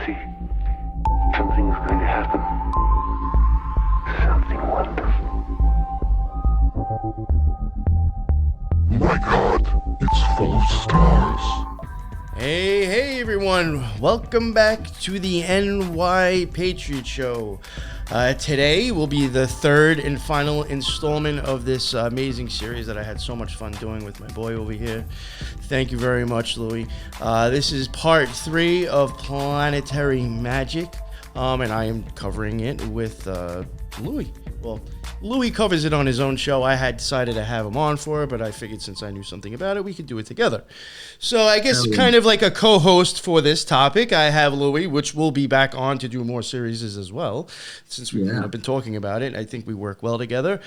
see. Something's going to happen. Something wonderful. My God, it's full of stars. Hey everyone, welcome back to the NY Patriot Show. Today will be the third and final installment of this amazing series that I had so much fun doing with my boy over here. Thank you very much, Louis. This is part 3 of Planetary Magick, and I am covering it with Louis. Well, Louis covers it on his own show. I had decided to have him on for it, but I figured since I knew something about it, we could do it together. So I guess kind of like a co-host for this topic, I have Louis, which will be back on to do more series as well, since we've kind of been talking about it. I think we work well together.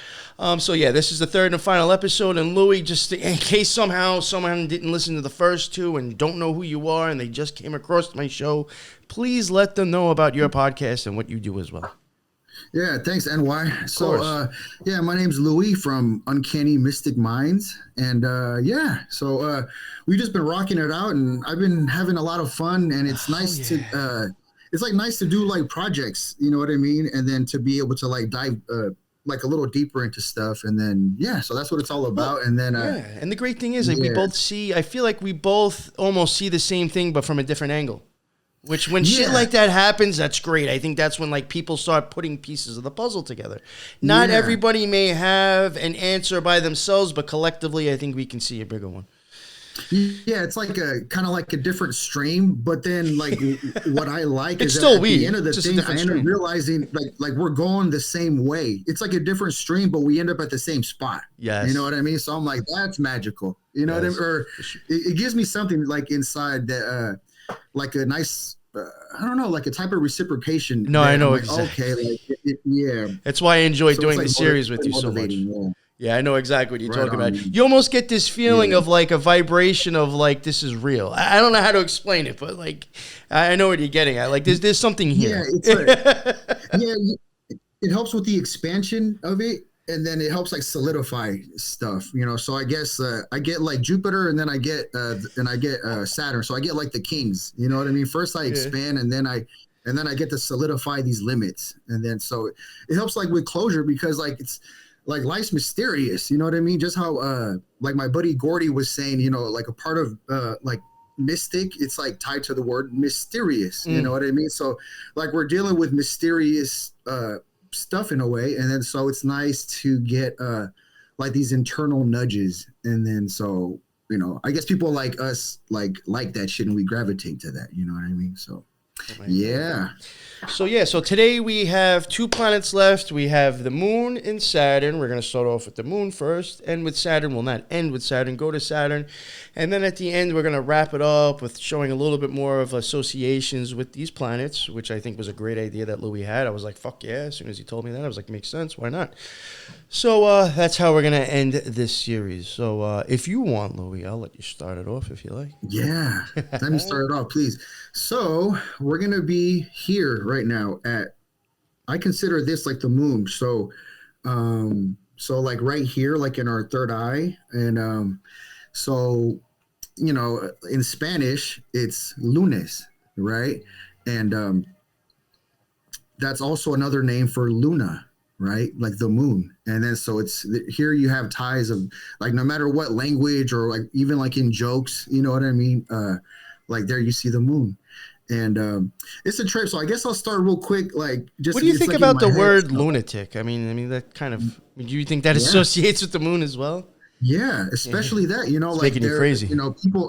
So yeah, this is the third and final episode, and Louis, just in case somehow someone didn't listen to the first two and don't know who you are and they just came across my show, please let them know about your podcast and what you do as well. Yeah, thanks, NY. So, my name's Louis from Uncannymysticminds. And, we've just been rocking it out, and I've been having a lot of fun, and it's nice to do, like, projects, you know what I mean? And then to be able to, like, dive, like, a little deeper into stuff, and then, so that's what it's all about. And then, and the great thing is, like, we both see, I feel like we both almost see the same thing, but from a different angle. Which, when shit like that happens, that's great. I think that's when, like, people start putting pieces of the puzzle together. Not everybody may have an answer by themselves, but collectively, I think we can see a bigger one. Yeah, it's like a kind of like a different stream, but then like what I like it's is still that at the end of the just thing, I end up realizing like we're going the same way. It's like a different stream, but we end up at the same spot. Yes, you know what I mean. So I'm like, that's magical. You know what I mean? Or it gives me something like inside that, like a nice. I don't know, like a type of reciprocation. No, I know like, exactly. Okay, like that's why I enjoy doing like the series with you so much. Yeah, I know exactly what you're talking about. Man. You almost get this feeling of like a vibration of like this is real. I don't know how to explain it, but like I know what you're getting at. Like there's something here. Yeah, it helps with the expansion of it. And then it helps like solidify stuff, you know. So I guess I get like Jupiter, and then I get Saturn. So I get like the kings, you know what I mean? First I expand, and then I get to solidify these limits, and then so it helps like with closure, because like it's like life's mysterious, you know what I mean? Just how like my buddy Gordy was saying, you know, like a part of like mystic, it's like tied to the word mysterious, you know what I mean? So like we're dealing with mysterious stuff in a way, and then so it's nice to get like these internal nudges, and then so you know I guess people like us like that shit, and we gravitate to that, you know what I mean? So So today we have 2 planets left. We have the moon and Saturn. We're going to start off with the moon first, and with Saturn. We'll not end with Saturn, go to Saturn. And then at the end, we're going to wrap it up with showing a little bit more of associations with these planets, which I think was a great idea that Louis had. I was like, fuck yeah. As soon as he told me that, I was like, makes sense. Why not? So that's how we're going to end this series. So if you want, Louis, I'll let you start it off if you like. Yeah, let me start it off, please. So we're going to be here right now at, I consider this like the moon. So like right here, like in our third eye. And so, you know, in Spanish, it's lunes, right? And that's also another name for Luna, right? Like the moon. And then so it's here you have ties of like no matter what language or like even like in jokes, you know what I mean? Like there you see the moon. And it's a trip. So I guess I'll start real quick. Like, just what do you think like about the word so. Lunatic? I mean that kind of. Do you think that associates with the moon as well? Yeah, especially that, you know, it's like making you crazy. You know, people.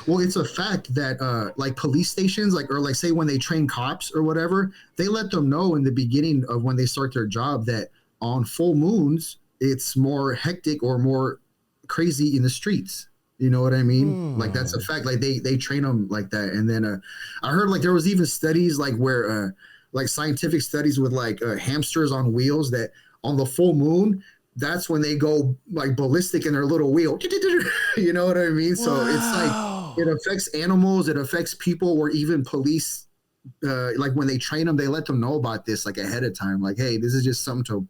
Well, it's a fact that like police stations, like or like say when they train cops or whatever, they let them know in the beginning of when they start their job that on full moons it's more hectic or more crazy in the streets. You know what I mean? Like that's a fact. Like they train them like that. And then I heard like there was even studies like where like scientific studies with like hamsters on wheels that on the full moon, that's when they go like ballistic in their little wheel. You know what I mean? So it's like it affects animals, it affects people, or even police. Like when they train them, they let them know about this like ahead of time. Like, hey, this is just something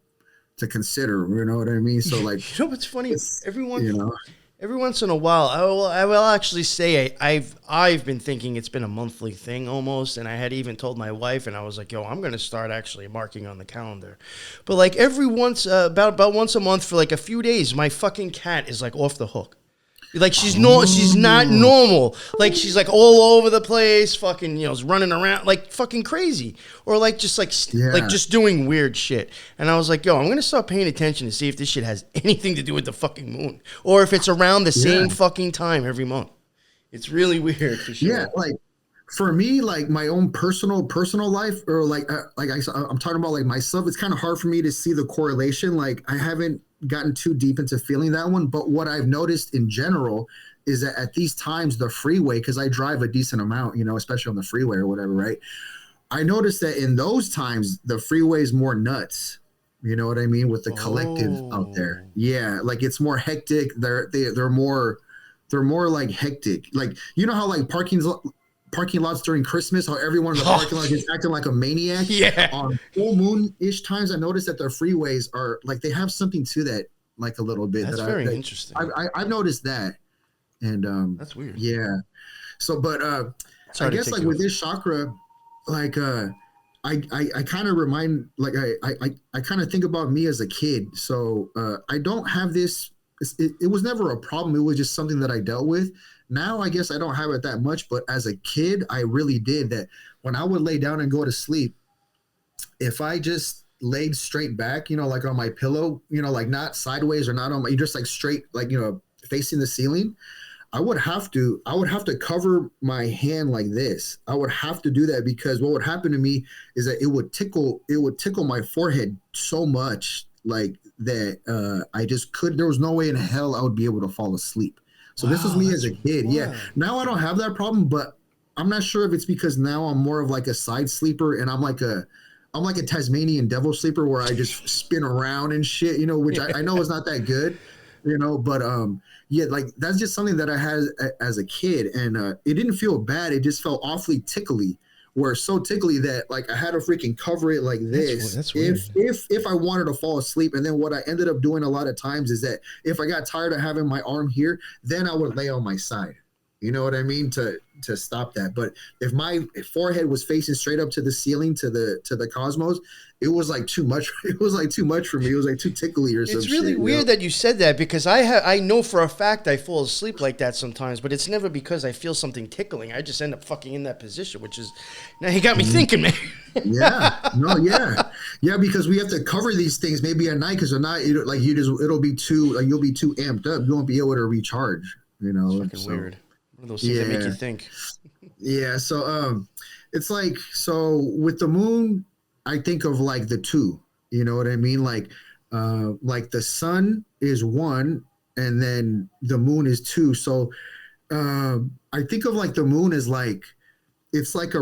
to consider. You know what I mean? So like, you know what's funny? Everyone, you know. Every once in a while, I will actually say I've been thinking it's been a monthly thing almost, and I had even told my wife, and I was like, yo, I'm gonna start actually marking on the calendar. But like every once about once a month for like a few days, my fucking cat is like off the hook. Like she's not normal. Like she's like all over the place, fucking, you know, running around like fucking crazy, or like just like just doing weird shit. And I was like, yo, I'm gonna start paying attention to see if this shit has anything to do with the fucking moon, or if it's around the same fucking time every month. It's really weird for sure. Yeah, like for me, like my own personal life, or I'm talking about like myself. It's kind of hard for me to see the correlation. Like I haven't gotten too deep into feeling that one, but what I've noticed in general is that at these times, the freeway, because I drive a decent amount, you know, especially on the freeway or whatever, right? I noticed that in those times, the freeway is more nuts. You know what I mean? With the collective out there. Yeah, like it's more hectic. They're more like hectic. Like, you know how like parking lots during Christmas, how everyone in the parking lot is acting like a maniac. Yeah. On full moon-ish times, I noticed that their freeways are like, they have something to that, like a little bit. That's very interesting. I've noticed that. And that's weird. Yeah. So, but I guess like with this chakra, like I kind of remind, like I kind of think about me as a kid. So I don't have this. It was never a problem. It was just something that I dealt with. Now, I guess I don't have it that much, but as a kid, I really did that. When I would lay down and go to sleep, if I just laid straight back, you know, like on my pillow, you know, like not sideways or not on my, just like straight, like, you know, facing the ceiling, I would have to cover my hand like this. I would have to do that because what would happen to me is that it would tickle my forehead so much, like that I just couldn't, there was no way in hell I would be able to fall asleep. So this was me as a kid. Wild. Yeah. Now I don't have that problem, but I'm not sure if it's because now I'm more of like a side sleeper, and I'm like a Tasmanian devil sleeper where I just spin around and shit, you know, which I know is not that good, you know, but yeah, like that's just something that I had as a kid, and it didn't feel bad. It just felt awfully tickly. Were so tickly that like I had to freaking cover it like this. That's if I wanted to fall asleep. And then what I ended up doing a lot of times is that if I got tired of having my arm here, then I would lay on my side. You know what I mean? To stop that. But if my forehead was facing straight up to the ceiling, to the cosmos, it was like too much. It was like too much for me. It was like too tickly or something. It's really weird that you said that, because I know for a fact I fall asleep like that sometimes, but it's never because I feel something tickling. I just end up fucking in that position, which is, now you got me thinking, man. Yeah, because we have to cover these things maybe at night, because if not, it'll be too, like you'll be too amped up. You won't be able to recharge. You know, it's fucking weird. One of those things that make you think. Yeah, so it's like, so with the moon, I think of like the two, you know what I mean? Like the sun is one, and then the moon is two. So I think of like the moon as like, it's like a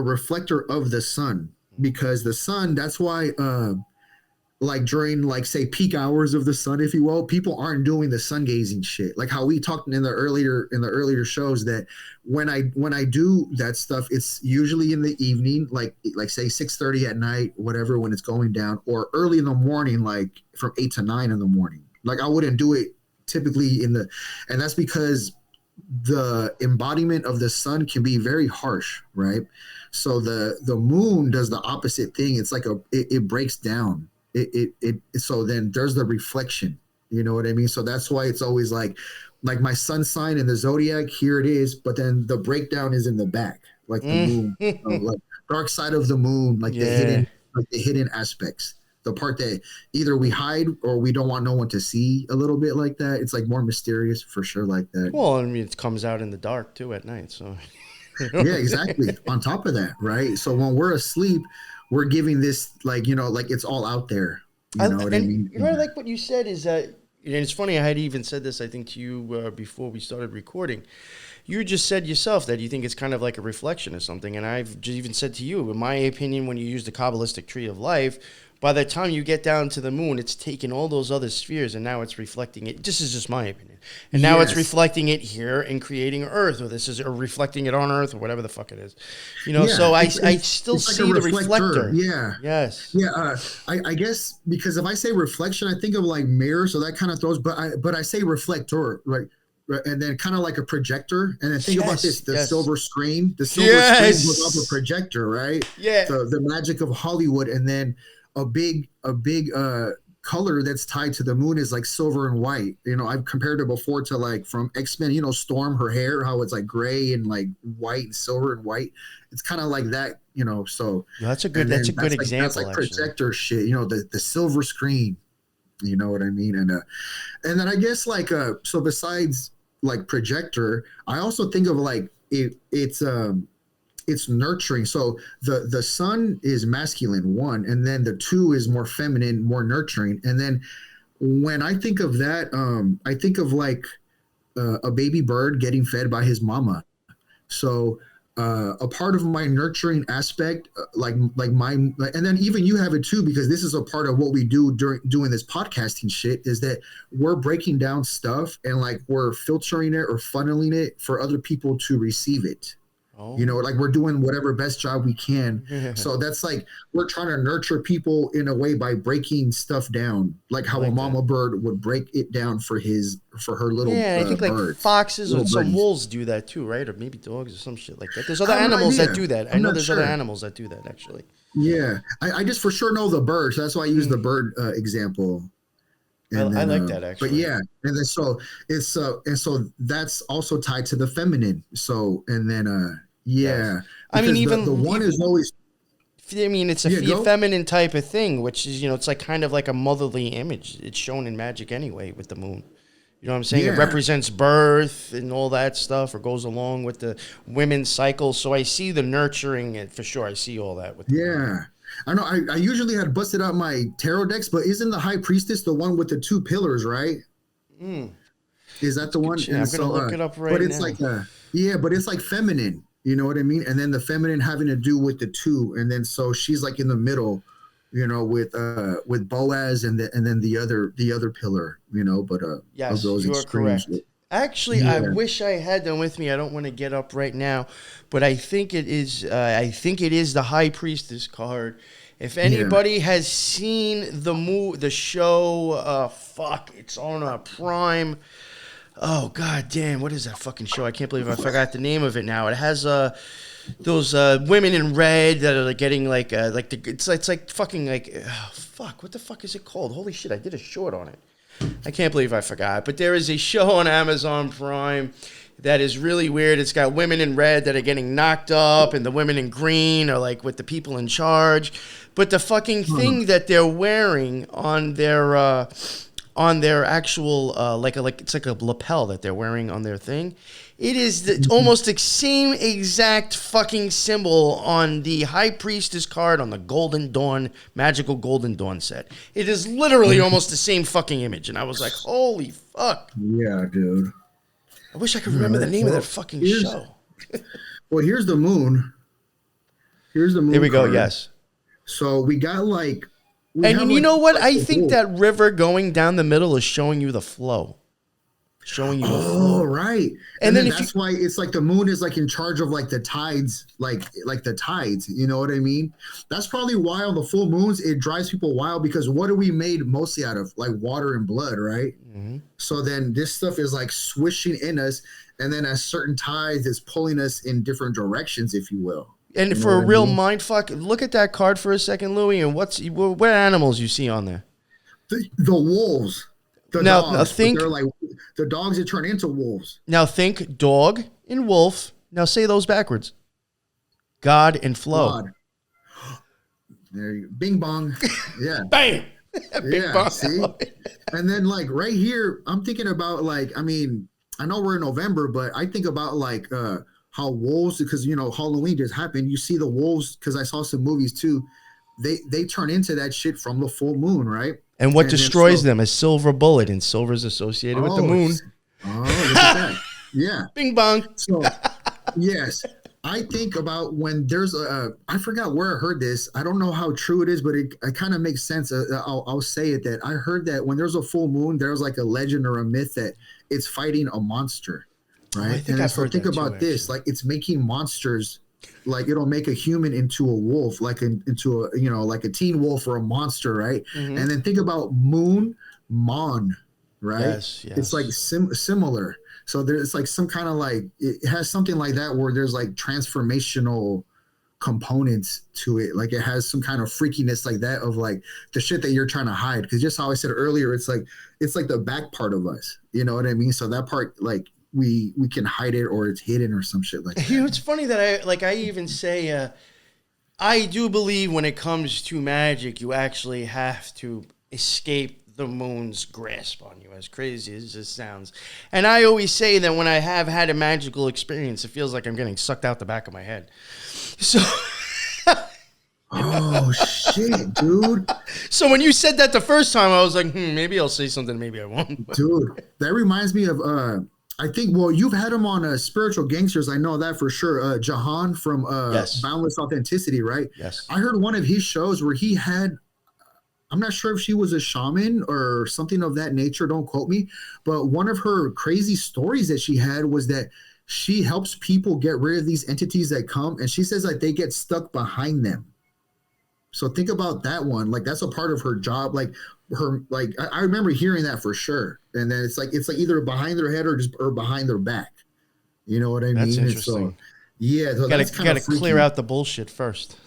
reflector of the sun, because the sun, that's why like during like say peak hours of the sun, if you will, people aren't doing the sun gazing shit. Like how we talked in the earlier shows, that when I do that stuff, it's usually in the evening, like say 6:30 at night, whatever, when it's going down, or early in the morning, like from 8 to 9 in the morning. Like I wouldn't do it typically and that's because the embodiment of the sun can be very harsh, right? So the moon does the opposite thing. It's like it breaks down. So then there's the reflection, you know what I mean? So that's why it's always like my sun sign in the zodiac, here it is, but then the breakdown is in the back, like the moon, like dark side of the moon, like the hidden aspects, the part that either we hide or we don't want no one to see, a little bit like that. It's like more mysterious for sure, like that. Well, I mean, it comes out in the dark too at night, so yeah, exactly. On top of that, right? So when we're asleep, we're giving this, like, you know, like it's all out there. You know what I mean? You know, like what you said is that, and it's funny, I had even said this, I think, to you before we started recording. You just said yourself that you think it's kind of like a reflection of something. And I've even said to you, in my opinion, when you use the Kabbalistic tree of life, by the time you get down to the moon, it's taken all those other spheres and now it's reflecting it. This is just my opinion. And now it's reflecting it here and creating Earth, or reflecting it on Earth, or whatever the fuck it is. So I still see the reflector. Yeah. Yes. Yeah. I guess because if I say reflection, I think of like mirror, so that kind of throws. But I say reflector, right? And then kind of like a projector, and then think about this: the silver screen. The silver screen was off a projector, right? Yeah. The magic of Hollywood, and then a big color that's tied to the moon is like silver and white. I've compared it before to like from X-Men. Storm, her hair, how it's like gray and like white and silver and white. It's kind of like that. So that's a good example. That's like projector shit. The silver screen. You know what I mean? And then I guess like so besides like projector, I also think of like it's nurturing. So the sun is masculine, one, and then the two is more feminine, more nurturing. And then when I think of that, I think of like a baby bird getting fed by his mama. So a part of my nurturing aspect, and then even you have it too, because this is a part of what we do during doing this podcasting shit, is that we're breaking down stuff and like we're filtering it or funneling it for other people to receive it. Like we're doing whatever best job we can. So that's like we're trying to nurture people in a way by breaking stuff down, like how a mama bird would break it down for her little I think like birds, foxes or some wolves do that too, right? Or maybe dogs or some shit like that. There's other animals that do that. I know there's other animals that do that actually. Yeah, I just for sure know the bird, so that's why I use the bird example. And I like that actually. But yeah, and then so it's and so that's also tied to the feminine. So and then I mean even the one is always. I mean it's a feminine type of thing, which is it's like kind of like a motherly image. It's shown in Magick anyway with the moon. You know what I'm saying? It represents birth and all that stuff, or goes along with the women's cycle. So I see the nurturing for sure. I see all that with the moon. I know. I usually had busted out my tarot decks, but isn't the High Priestess the one with the two pillars, right? Is that the one? I'm gonna look it up right now. But it's like but it's like feminine. You know what I mean? And then the feminine having to do with the two, and then so she's like in the middle, with Boaz and then the other pillar, but yes, of those you are correct. Actually, I wish I had them with me. I don't want to get up right now, but I think it is. I think it is the High Priestess card. If anybody has seen the show, it's on Prime. Oh god damn! What is that fucking show? I can't believe I forgot the name of it now. It has those women in red that are like getting it's like fucking like what the fuck is it called? Holy shit! I did a short on it. I can't believe I forgot. But there is a show on Amazon Prime that is really weird. It's got women in red that are getting knocked up, and the women in green are like with the people in charge. But the fucking thing that they're wearing on their actual it's like a lapel that they're wearing on their thing. It is almost the same exact fucking symbol on the High Priestess card on the Golden Dawn, Magical Golden Dawn set. It is literally almost the same fucking image, and I was like, holy fuck. Yeah, dude. I wish I could remember the name of that fucking show. Well, here's the moon. Here's the moon. Here we go, yes. So we got like... And you know what? I think that river going down the middle is showing you the flow. Oh, right. And then that's why it's like the moon is like in charge of like the tides, like the tides. You know what I mean? That's probably why on the full moons it drives people wild, because what are we made mostly out of? Like water and blood, right? Mm-hmm. So then this stuff is like swishing in us, and then at certain tides it's pulling us in different directions, if you will. And for a real mind fuck, look at that card for a second, Louis, and what animals you see on there? The wolves. Now think they're like the dogs that turn into wolves. Now think dog and wolf. Now say those backwards. God and flow. God. There you go. Bing bong. Yeah. Bam. Bing bong. See? And then like right here, I'm thinking about like, I mean, I know we're in November, but I think about like how wolves, because Halloween just happened. You see the wolves, because I saw some movies too. They turn into that shit from the full moon, right? And what destroys them? A silver bullet, and silver is associated with the moon. Oh, look at that. Yeah. Bing bong. So, yes. I think about when there's I forgot where I heard this. I don't know how true it is, but it kind of makes sense. I'll say it that I heard that when there's a full moon, there's like a legend or a myth that it's fighting a monster, right? I think and I've so heard think that about too, this, actually. like it's making monsters, like it'll make a human into a wolf, like into a, you know, like a teen wolf or a monster, right? Mhm. And then think about moon, mon, right? Yes, It's like yes. similar. So there's like some kind of like it has something like that where there's like transformational components to it. Like it has some kind of freakiness like that of like the shit that you're trying to hide. Because just how I said earlier, it's like the back part of us. You know what I mean? So that part, like we can hide it or it's hidden or some shit like that. You know, it's funny that I even say I do believe when it comes to magic, you actually have to escape the moon's grasp on you, as crazy as this sounds. And I always say that when I have had a magical experience, it feels like I'm getting sucked out the back of my head. So, Oh shit, dude. so when you said that the first time, I was like, maybe I'll say something, maybe I won't. Dude, that reminds me of I think, well, you've had him on Spiritual Gangsters. I know that for sure. Jahan from Yes. Boundless Authenticity, right? Yes. I heard one of his shows where he had, I'm not sure if she was a shaman or something of that nature. Don't quote me. But one of her crazy stories that she had was that she helps people get rid of these entities that come. And she says that they get stuck behind them. So think about that one. Like that's a part of her job. Like her, like I remember hearing that for sure. And then it's like either behind their head or behind their back. You know what I That's mean? interesting. So, yeah, so that's kind Gotta of freaky. clear out the bullshit first.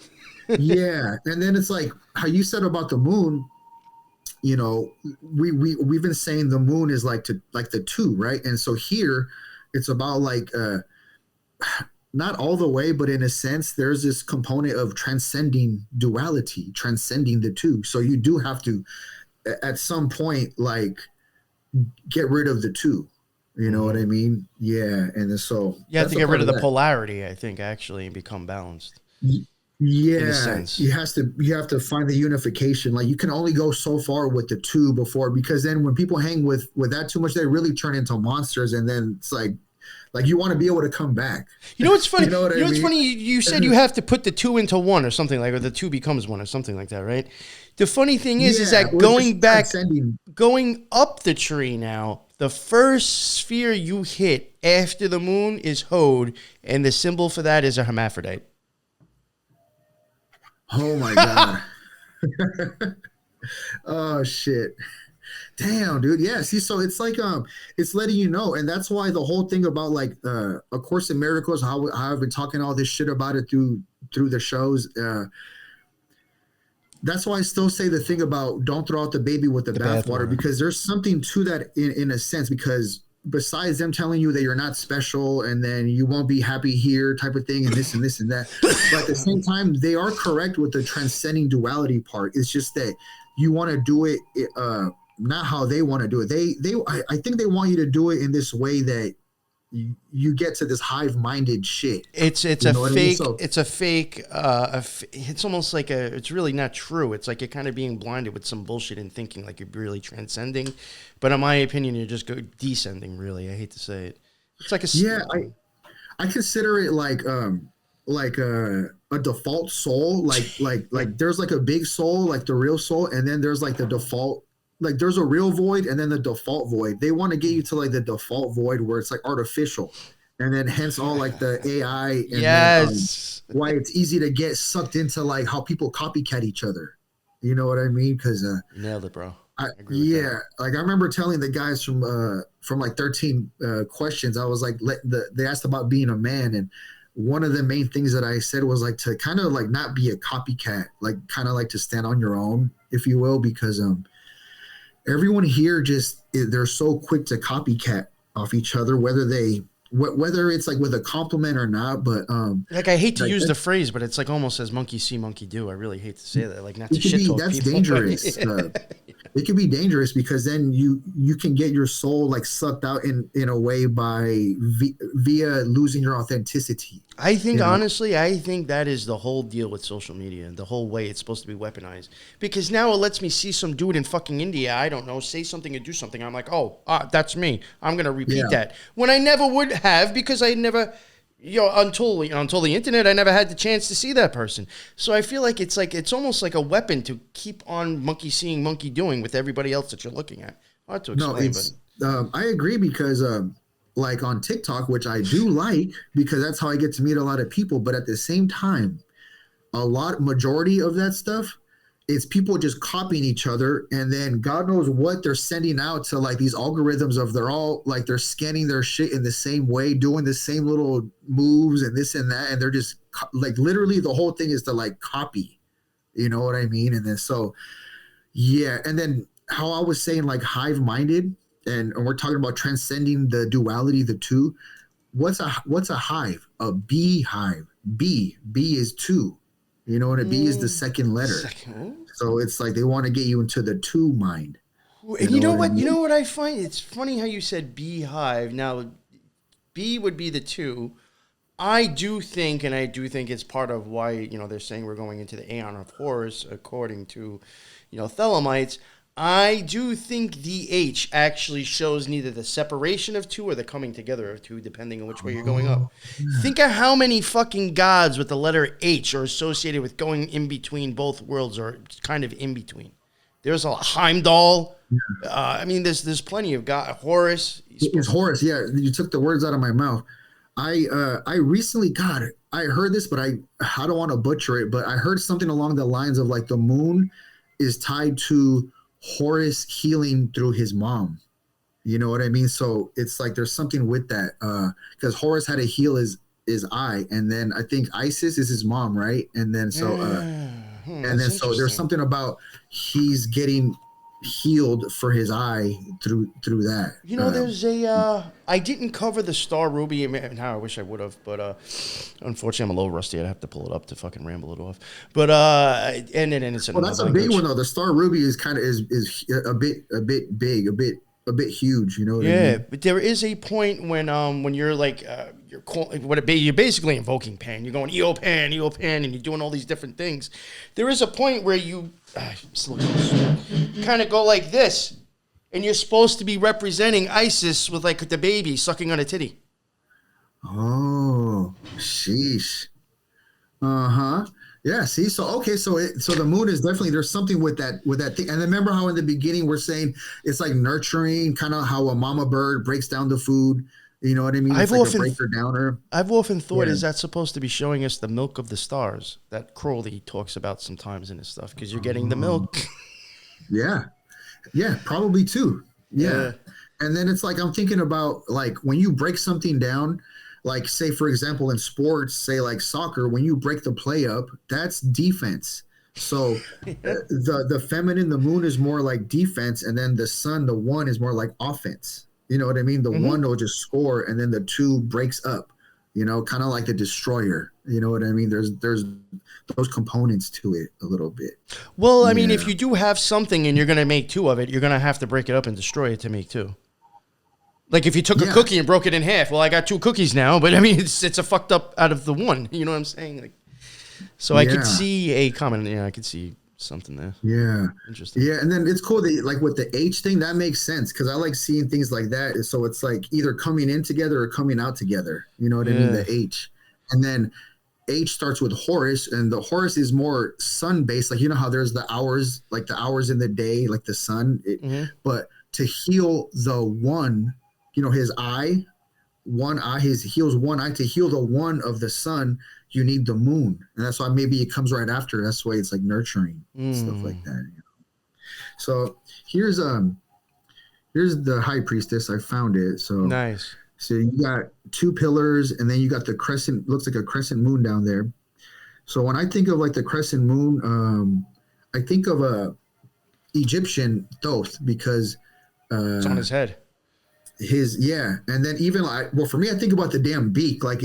Yeah, and then it's like how you said about the moon. You know, we've been saying the moon is like the two, right? And so here, it's about like not all the way, but in a sense, there's this component of transcending duality, transcending the two. So you do have to, at some point, like get rid of the two. You know what I mean? Yeah, and then so You have that's to a get part rid of the that. polarity, I think, actually, and become balanced. Yeah, sense. you have to find the unification. Like you can only go so far with the two before, because then when people hang with that too much, they really turn into monsters, and then it's like you want to be able to come back. You know what's funny? You know what I what's mean? funny? You said you have to put the two into one or something like, or the two becomes one or something like that, right? The funny thing is Yeah, that or going just back, transcending. going up the tree now, the first sphere you hit after the moon is Hode, and the symbol for that is a hermaphrodite. Oh my god. Oh shit. Damn, dude. Yeah. See, so it's like it's letting you know, and that's why the whole thing about like A Course in Miracles, how I've been talking all this shit about it through the shows. That's why I still say the thing about don't throw out the baby with the bathwater, because there's something to that in a sense, because besides them telling you that you're not special and then you won't be happy here type of thing and this and this and that, but at the same time they are correct with the transcending duality part. It's just that you want to do it not how they want to do it. I think they want you to do it in this way that you get to this hive-minded shit. It's a You know what I mean? fake. So- It's a fake. It's almost like it's really not true. It's like you're kind of being blinded with some bullshit and thinking like you're really transcending, but in my opinion, you're just descending. Really, I hate to say it. It's like a Yeah, I consider it like a default soul, like there's like a big soul, like the real soul, and then there's like the default, like there's a real void and then the default void. They want to get you to like the default void where it's like artificial, and then hence all like the AI and yes. then, why it's easy to get sucked into like how people copycat each other. You know what I mean? Because You nailed it, bro. I agree with yeah, like I remember telling the guys from like 13 questions. I was like, they asked about being a man, and one of the main things that I said was like to kind of like not be a copycat, like kind of like to stand on your own, if you will, because everyone here they're so quick to copycat off each other, whether it's like with a compliment or not. But like I hate to like use the phrase, but it's like almost as monkey see, monkey do. I really hate to say that. Like not to shit talk that's people. dangerous. It can be dangerous because then you can get your soul like sucked out in a way via losing your authenticity. I think You know? honestly, I think that is the whole deal with social media, the whole way it's supposed to be weaponized. Because now it lets me see some dude in fucking India, I don't know, say something or do something. I'm like, that's me. I'm gonna repeat that when I never would have, because I never until the internet, I never had the chance to see that person. So I feel like it's almost like a weapon to keep on monkey seeing, monkey doing with everybody else that you're looking at. Hard to explain, I agree because like on TikTok, which I do like because that's how I get to meet a lot of people. But at the same time, majority of that stuff, it's people just copying each other, and then God knows what they're sending out to like these algorithms of they're scanning their shit in the same way, doing the same little moves and this and that, and they're just like literally the whole thing is to like copy, you know what I mean? And then and then how I was saying like hive minded, and we're talking about transcending the duality, the two. What's a hive? A beehive. B is two. You know, and a B is the second letter. So it's like they want to get you into the two mind. And you know what? You know what I find? It's funny how you said beehive. Now, B would be the two. I do think it's part of why, they're saying we're going into the Aeon of Horus, according to, Thelemites. I do think the H actually shows neither the separation of two or the coming together of two, depending on which way you're going up. Think of how many fucking gods with the letter H are associated with going in between both worlds, or kind of in between. There's a Heimdall. There's plenty of God. Horus. It's Horus. Yeah, you took the words out of my mouth. I recently, God, I heard this, but I don't want to butcher it, but I heard something along the lines of like the moon is tied to Horus healing through his mom. You know what I mean? So it's like there's something with that because Horus had to heal his eye, and then I think Isis is his mom, right? And then so there's something about he's getting healed for his eye through that. There's I didn't cover the Star Ruby. Now I wish I would have, but unfortunately I'm a little rusty. I'd have to pull it up to fucking ramble it off. But and it's that's a big one though. The Star Ruby is kind of is a bit big, a bit huge. You know what I mean? But there is a point when you're like you're basically invoking Pan. You're going Eopan, and you're doing all these different things. There is a point where you kind of go like this. And you're supposed to be representing Isis with like the baby sucking on a titty. Oh, sheesh. Yeah. See, so the moon is definitely, there's something with that thing. And remember how in the beginning we're saying it's like nurturing, kind of how a mama bird breaks down the food. You know what I mean? It's like a breaker downer. I've often thought, is that supposed to be showing us the milk of the stars that Crowley talks about sometimes in his stuff? Because you're getting the milk. Yeah. Yeah, probably too. Yeah. And then it's like I'm thinking about like when you break something down, like say for example in sports, say like soccer, when you break the play up, that's defense. So the feminine, the moon is more like defense, and then the sun, the one is more like offense. You know what I mean? The one will just score, and then the two breaks up. Kind of like the destroyer. You know what I mean? There's those components to it a little bit. Well, I mean, if you do have something and you're going to make two of it, you're going to have to break it up and destroy it to make two. Like if you took a cookie and broke it in half, well, I got two cookies now, but I mean, it's a fucked up out of the one. You know what I'm saying? Like, so I could see a comment. Yeah, I could see something there. Yeah. Interesting. Yeah, and then it's cool that like with the H thing, that makes sense because I like seeing things like that. So it's like either coming in together or coming out together. You know what I mean? The H. And then H starts with Horus, and the Horus is more sun-based. Like, how there's the hours, like the hours in the day, like the sun. But to heal the one, his eye, he heals one eye. To heal the one of the sun, you need the moon. And that's why maybe it comes right after. That's why it's like nurturing, stuff like that. So here's the high priestess. I found it. So nice. So you got two pillars, and then you got the crescent, looks like a crescent moon down there. So when I think of like the crescent moon, I think of a Egyptian Thoth because it's on his head. And then even for me, I think about the damn beak. I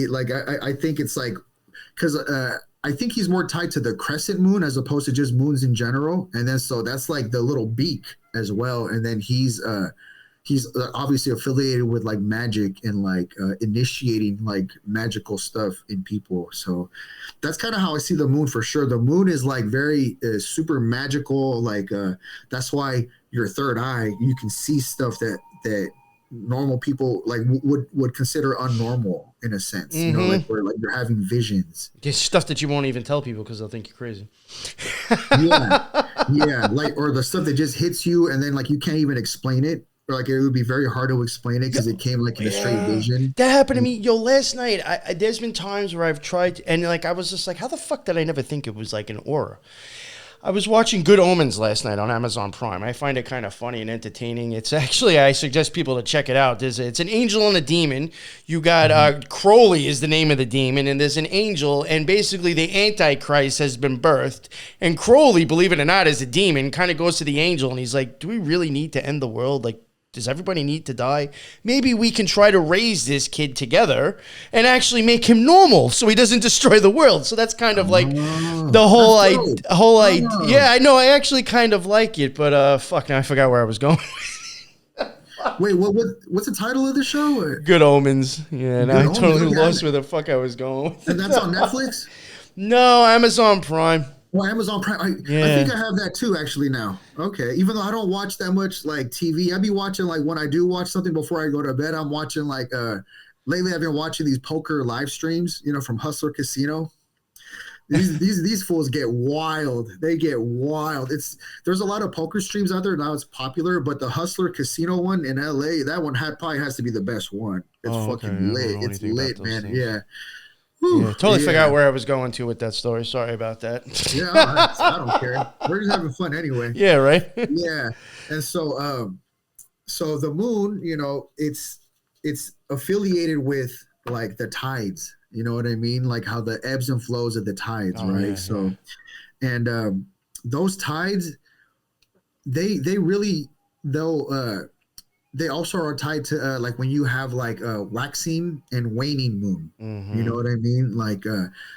think it's like because I think he's more tied to the crescent moon as opposed to just moons in general. And then so that's like the little beak as well. And then he's obviously affiliated with like magic and like initiating like magical stuff in people. So that's kind of how I see the moon for sure. The moon is like very super magical. Like that's why your third eye, you can see stuff that normal people like would consider unnormal in a sense. You know, like where like you're having visions. It's stuff that you won't even tell people because they'll think you're crazy. Yeah, like or the stuff that just hits you and then like you can't even explain it. Or like it would be very hard to explain it because it came like in a straight vision. That happened to me. Yo, last night, there's been times where I've tried, and like I was just like, how the fuck did I never think it was like an aura? I was watching Good Omens last night on Amazon Prime. I find it kind of funny and entertaining. It's actually, I suggest people to check it out. It's an angel and a demon. You got Crowley is the name of the demon, and there's an angel, and basically the Antichrist has been birthed. And Crowley, believe it or not, is a demon, kind of goes to the angel, and he's like, do we really need to end the world? Like, does everybody need to die? Maybe we can try to raise this kid together and actually make him normal so he doesn't destroy the world. So that's kind of like the whole idea. Yeah, I know. I actually kind of like it, but fuck, now I forgot where I was going. Wait, what's the title of the show? Good Omens. Yeah, now I totally lost where the fuck I was going. And that's on Netflix? No, Amazon Prime. Well, Amazon Prime. I think I have that too, actually, now. Okay. Even though I don't watch that much like TV, I'd be watching like when I do watch something before I go to bed, I'm watching like lately I've been watching these poker live streams, you know, from Hustler Casino. These fools get wild. They get wild. There's a lot of poker streams out there now. It's popular, but the Hustler Casino one in LA, that one probably has to be the best one. It's fucking lit. It's lit, man. Yeah. Yeah, totally forgot where I was going to with that story. Sorry about that. Yeah, I don't care. We're just having fun anyway. Yeah, right. Yeah, and so the moon, you know, it's affiliated with like the tides. You know what I mean? Like how the ebbs and flows of the tides, right? Yeah, so, and those tides, they really they also are tied to like when you have like a waxing and waning moon. You know what I mean? Like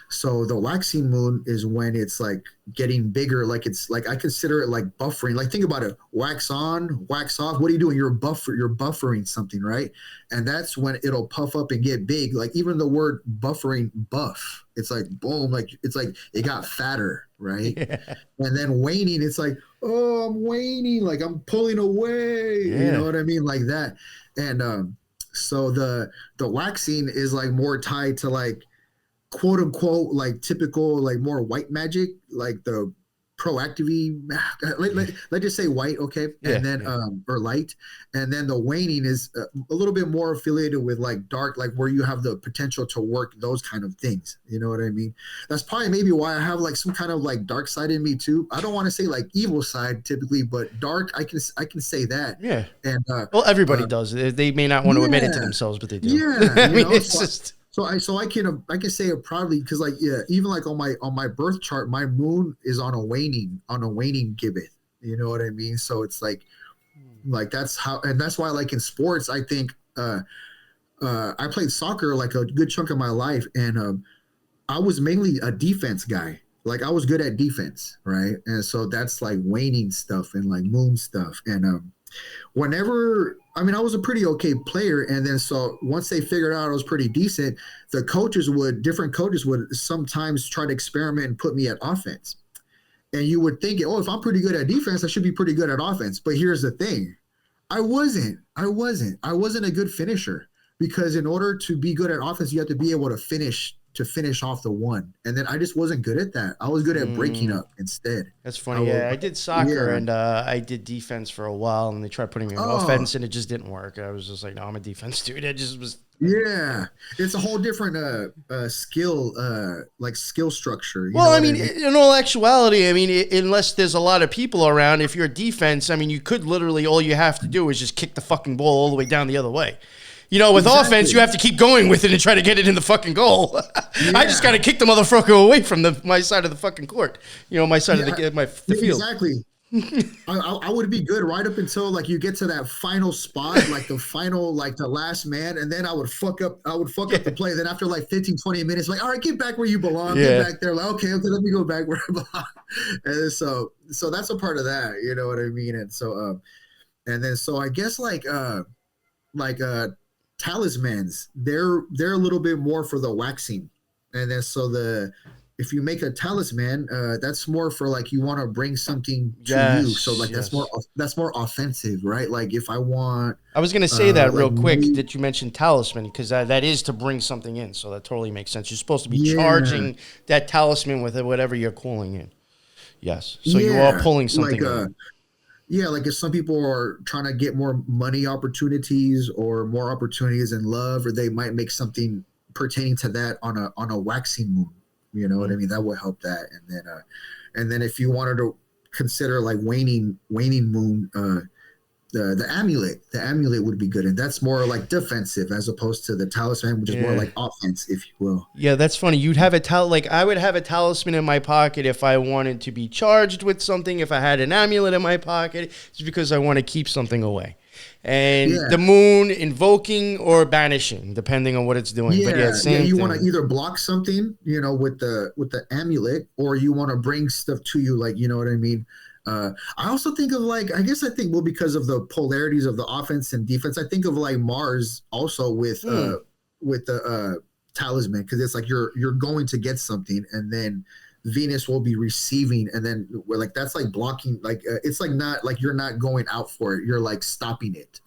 so the waxing moon is when it's like getting bigger, like it's like I consider it like buffering. Like think about it, wax on, wax off. What are you doing? You're buffering something, right? And that's when it'll puff up and get big. Like even the word buffering, buff, it's like boom, like it's like it got fatter, right? Yeah. And then waning, it's like, oh, I'm waning, like I'm pulling away. Yeah. You know what I mean? Like that. And so the waxing is like more tied to like quote unquote like typical like more white magic, like the proactive, let's just say white, okay? And then or light. And then the waning is a little bit more affiliated with like dark, like where you have the potential to work those kind of things. You know what I mean? That's probably maybe why I have like some kind of like dark side in me too. I don't want to say like evil side typically, but dark, I can say that. Yeah. And well, everybody does. They may not want to admit it to themselves, but they do. Yeah. I mean, it's just. So I can say it proudly because like even like on my birth chart, my moon is on a waning gibbet. You know what I mean? So it's like that's how, and that's why like in sports, I think I played soccer like a good chunk of my life, and I was mainly a defense guy. Like I was good at defense, right? And so that's like waning stuff and like moon stuff. And whenever, I mean, I was a pretty okay player. And then so once they figured out I was pretty decent, different coaches would sometimes try to experiment and put me at offense. And you would think, oh, if I'm pretty good at defense, I should be pretty good at offense. But here's the thing. I wasn't a good finisher, because in order to be good at offense, you have to be able to finish off the one. And then I just wasn't good at that. I was good at breaking up instead. That's funny. I did soccer and I did defense for a while, and they tried putting me on offense, and it just didn't work. I was just like, no, I'm a defense dude. It just was. Yeah, it's a whole different skill structure. Well, I mean, in all actuality, I mean, unless there's a lot of people around, if you're defense, I mean, you could literally, all you have to do is just kick the fucking ball all the way down the other way. You know, with offense, you have to keep going with it and try to get it in the fucking goal. I just got to kick the motherfucker away from my side of the fucking court. You know, my side of the field. Exactly. I would be good right up until like you get to that final spot, like the final, like the last man, and then I would fuck up the play. Then after like 15, 20 minutes, like, all right, get back where you belong. Get back there. Like, okay, let me go back where I belong. And so that's a part of that, you know what I mean? And so and then so I guess like talismans, they're a little bit more for the waxing. And then so the if you make a talisman, that's more for like you want to bring something to you. So Yes, like yes. that's more offensive, right? Like if I want I was gonna say that real like quick me, that you mentioned talisman because that is to bring something in, so that totally makes sense. You're supposed to be yeah, charging that talisman with whatever you're calling in. Yes, so you are yeah, pulling like something in. yeah, like if some people are trying to get more money opportunities or more opportunities in love, or they might make something pertaining to that on a waxing moon. You know what I Mhm. mean? That would help that. And then if you wanted to consider like waning moon, the amulet would be good, and that's more like defensive as opposed to the talisman, which is more Yeah. like offense, if you will. Yeah, that's funny. You'd have like I would have a talisman in my pocket if I wanted to be charged with something. If I had an amulet in my pocket, it's because I want to keep something away. And Yeah, the moon invoking or banishing, depending on what it's doing. But yeah, yeah. same You want to thing. either block something, with the amulet, or you want to bring stuff to you, like you know what I mean. I also think of like I guess I think well because of the polarities of the offense and defense. I think of like Mars also Hmm. with the talisman because it's like you're going to get something and then Venus will be receiving and then we're like that's like blocking like it's like not like you're not going out for it. You're like stopping it.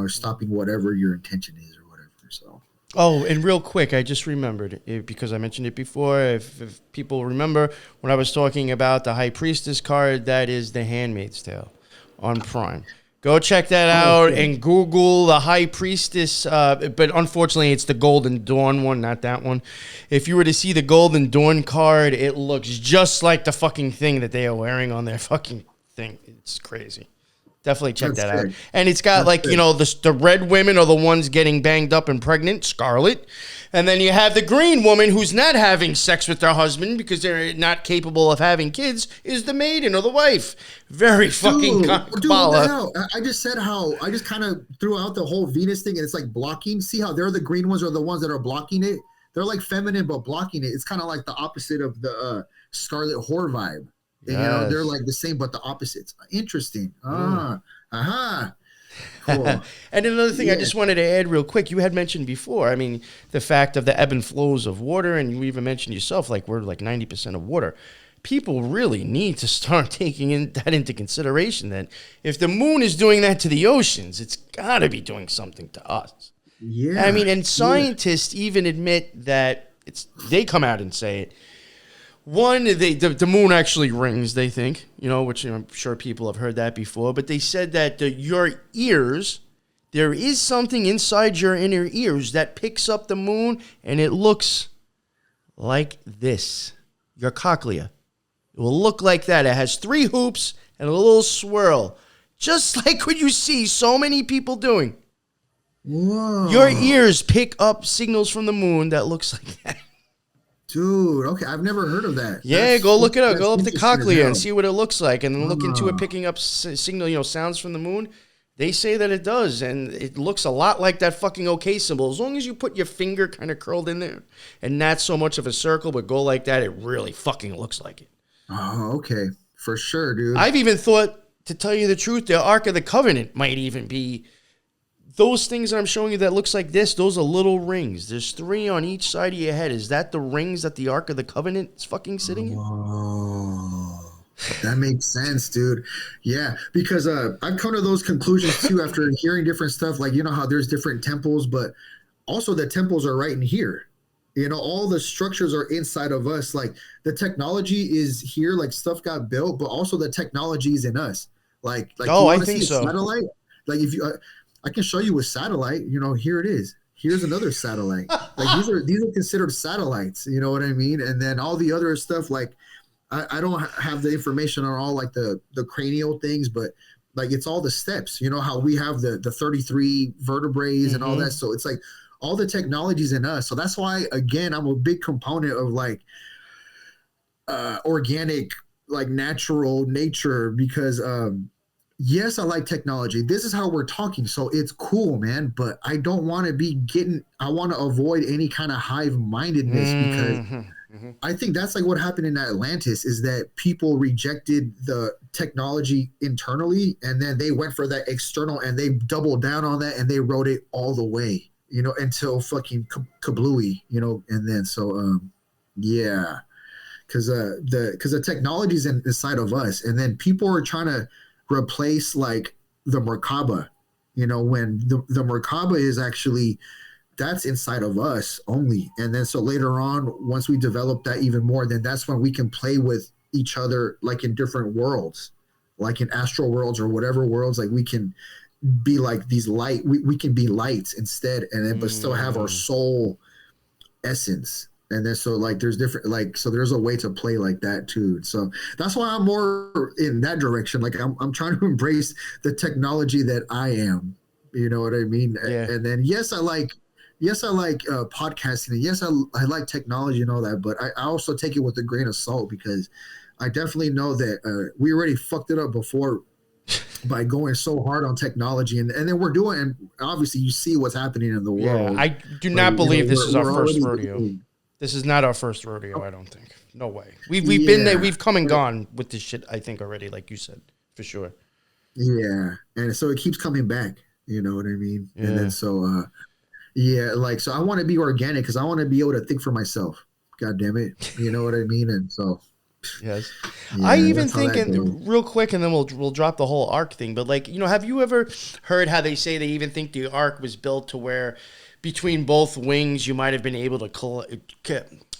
Stopping whatever your intention is or whatever. So. Oh, and real quick, I just remembered because I mentioned it before. If people remember when I was talking about the High Priestess card, that is the Handmaid's Tale on Prime. Go check that Oh, out okay. and Google the High Priestess. But unfortunately, it's the Golden Dawn one, not that one. If you were to see the Golden Dawn card, it looks just like the fucking thing that they are wearing on their fucking thing. It's crazy. Definitely check That's that out. sick. And it's got That's like, sick. the red women are the ones getting banged up and pregnant, Scarlet. And then you have the green woman who's not having sex with their husband because they're not capable of having kids, is the maiden or the wife. Very fucking Dude, what the Kabbalah. hell? I just said how I just kind of threw out the whole Venus thing, and it's like blocking. See how they're the green ones are the ones that are blocking it. They're like feminine but blocking it. It's kind of like the opposite of the Scarlet Whore vibe. And, they're Yes. like the same but the opposites. Interesting. Mm. Aha. Cool. And another thing I Yeah. just wanted to add real quick, you had mentioned before, I mean, the fact of the ebb and flows of water, and you even mentioned yourself, like we're like 90% of water. People really need to start taking that into consideration that if the moon is doing that to the oceans, it's got to be doing something to us. I Yeah. mean, and Yeah. scientists even admit that they come out and say it. One, the moon actually rings, they think, which I'm sure people have heard that before, but they said that your ears, there is something inside your inner ears that picks up the moon and it looks like this. Your cochlea. It will look like that. It has 3 hoops and a little swirl. Just like what you see so many people doing. Your Whoa. ears pick up signals from the moon that looks like that. Dude, okay, I've never heard of that. Yeah, go look it up. That's Go up the interesting as cochlea and hell. see what it looks like, and then look into it Ah. picking up signal, sounds from the moon. They say that it does, and it looks a lot like that fucking OK symbol. As long as you put your finger kind of curled in there, and not so much of a circle, but go like that, it really fucking looks like it. Oh, okay. For sure, dude. I've even thought, to tell you the truth, the Ark of the Covenant might even be those things that I'm showing you that looks like this. Those are little rings. There's 3 on each side of your head. Is that the rings that the Ark of the Covenant is fucking sitting in? Oh, that makes sense, dude. Yeah, because I've come to those conclusions too after hearing different stuff. Like how there's different temples, but also the temples are right in here. All the structures are inside of us. Like the technology is here. Like stuff got built, but also the technology is in us. Like Oh, you I want to see think a so. satellite? Like if you, I can show you a satellite. Here it is. Here's another satellite. Like these are considered satellites. You know what I mean? And then all the other stuff like I don't have the information on all like the cranial things, but like it's all the steps. How we have the 33 vertebrae and all Mm-hmm. that. So it's like all the technologies in us. So that's why again I'm a big component of like organic, like natural nature because yes, I like technology. This is how we're talking. So it's cool, man. But I don't want to I want to avoid any kind of hive mindedness because Mm-hmm. Mm-hmm. I think that's like what happened in Atlantis is that people rejected the technology internally and then they went for that external and they doubled down on that and they wrote it all the way, until fucking kablooey, and then so yeah. the technology's inside of us, and then people are trying to replace like the Merkaba, when the Merkaba is actually that's inside of us only. And then so later on, once we develop that even more, then that's when we can play with each other, like in different worlds, like in astral worlds or whatever worlds, like we can be like these light, we can be lights instead, and then but still have our soul essence. And then so like there's different, like, so there's a way to play like that too. So that's why I'm more in that direction. Like I'm trying to embrace the technology that I am, you know what I mean? Yeah. And then yes, I like podcasting, and yes, I like technology and all that, but I also take it with a grain of salt, because I definitely know that we already fucked it up before by going so hard on technology, and then we're doing, and obviously you see what's happening in the world. I do not believe this is our first already rodeo. This is not our first rodeo, I don't think. No way. We've been there, we've come and gone with this shit, I think, already, like you said, for sure. Yeah, and so it keeps coming back, you know what I mean? Yeah. And then so yeah, like, so I want to be organic because I want to be able to think for myself. God damn it, you know what I mean? And so yes, yeah, I even that's how think, that goes. and real quick, and then we'll drop the whole arc thing. But like, have you ever heard how they say they even think the arc was built to where between both wings you might have been able to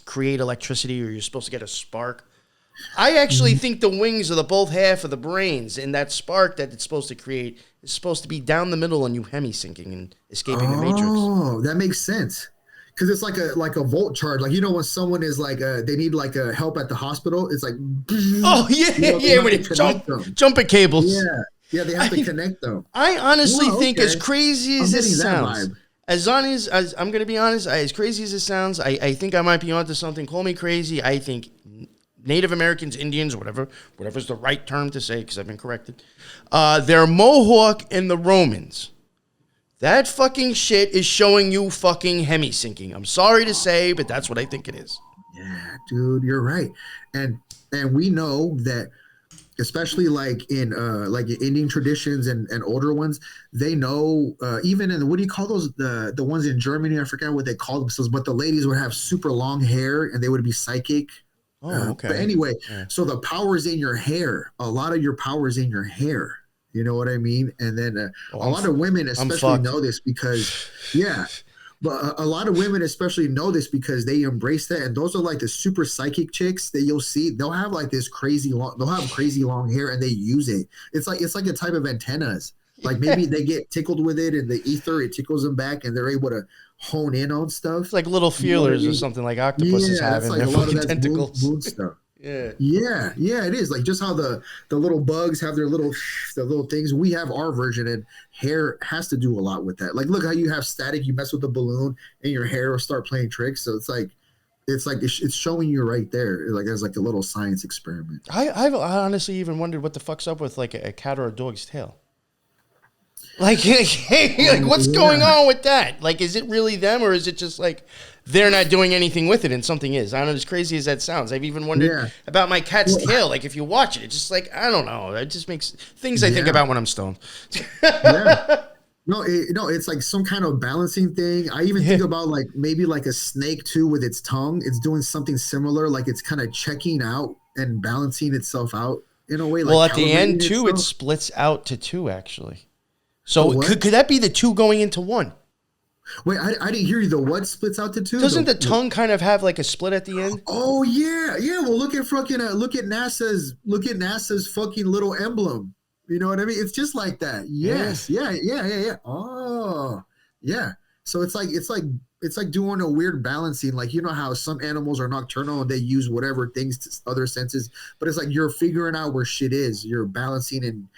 create electricity, or you're supposed to get a spark? I actually think the wings are the both half of the brains, and that spark that it's supposed to create is supposed to be down the middle and you hemi-syncing and escaping the Matrix. Oh, that makes sense. Because it's like a volt charge. Like, when someone is like, they need like a help at the hospital, it's like, oh yeah, when it jumping cables. Yeah, they have to connect them. I honestly think, okay. as crazy as this sounds, vibe. as I'm going to be honest, as crazy as it sounds, I think I might be onto something. Call me crazy. I think Native Americans, Indians, whatever's the right term to say, because I've been corrected, they're Mohawk and the Romans. That fucking shit is showing you fucking hemi-syncing. I'm sorry to say, but that's what I think it is. Yeah, dude, you're right. And we know that, especially like in Indian traditions and older ones, they know, even in what do you call those, the ones in Germany, I forgot what they call themselves, but the ladies would have super long hair and they would be psychic. Oh, okay. But anyway, yeah. So the power is in your hair. A lot of your power is in your hair. You know what I mean? And then a lot of women especially know this because, yeah, but a lot of women especially know this because they embrace that. And those are like the super psychic chicks that you'll see. They'll have like this crazy long hair and they use it. It's like a type of antennas. Like maybe they get tickled with it in the ether. It tickles them back and they're able to hone in on stuff. It's like little feelers or something like octopuses have in like their a lot of fucking tentacles. moon stuff. Yeah, it is like just how the little bugs have their little things. We have our version, and hair has to do a lot with that. Like, look how you have static. You mess with the balloon, and your hair will start playing tricks. So it's showing you right there, like as like a little science experiment. I've honestly even wondered what the fuck's up with like a cat or a dog's tail. Like, what's going on with that? Like, is it really them, or is it just like they're not doing anything with it and something is? I don't know, as crazy as that sounds. I've even wondered about my cat's tail. Like, if you watch it, it's just like, I don't know. It just makes things I think about when I'm stoned. No, it's like some kind of balancing thing. I even think about like maybe like a snake too with its tongue. It's doing something similar. Like it's kind of checking out and balancing itself out in a way. Like, well, at the end too, it splits out to two actually. So could that be the two going into one? Wait, I didn't hear you. The what splits out to two? Doesn't the tongue kind of have like a split at the end? Oh yeah. Well, look at NASA's fucking little emblem. You know what I mean? It's just like that. Yes. Yeah. Oh, yeah. So it's like doing a weird balancing. Like, you know how some animals are nocturnal and they use whatever things to other senses, but it's like you're figuring out where shit is. You're balancing and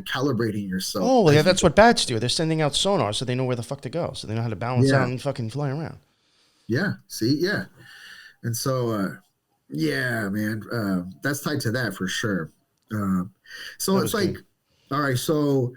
calibrating yourself. Oh, yeah, that's what bats do. They're sending out sonar so they know where the fuck to go. So they know how to balance out and fucking fly around. Yeah. See? Yeah. And so, yeah, man, that's tied to that for sure. So it's like, all right, so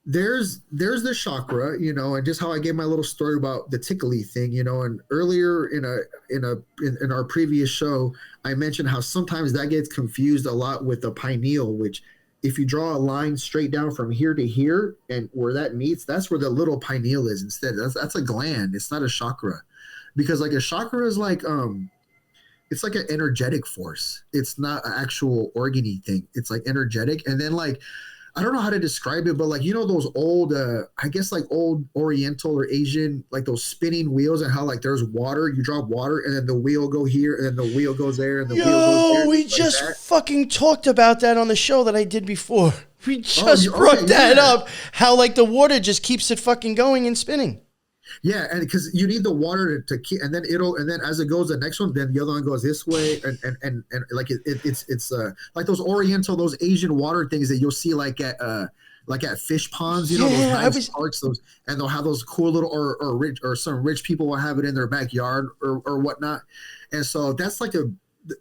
there's the chakra, and just how I gave my little story about the tickly thing, and earlier in our previous show, I mentioned how sometimes that gets confused a lot with the pineal, which if you draw a line straight down from here to here and where that meets, that's where the little pineal is instead. That's a gland. It's not a chakra, because like a chakra is like it's like an energetic force. It's not an actual organy thing. It's like energetic. And then like, I don't know how to describe it, but like, you know, those old, I guess like old Oriental or Asian, like those spinning wheels, and how like there's water, you drop water and then the wheel go here and then the wheel goes there and the wheel goes there. We like just that. fucking talked about that on the show that I did before. We just okay, brought that yeah. up. How like the water just keeps it fucking going and spinning. Yeah, and because you need the water to keep, and then as it goes, the next one, then the other one goes this way, and like it's like those Oriental, those Asian water things that you'll see like at fish ponds, you know, those nice parks, those, and they'll have those cool little or rich, or some rich people will have it in their backyard or whatnot, and so that's like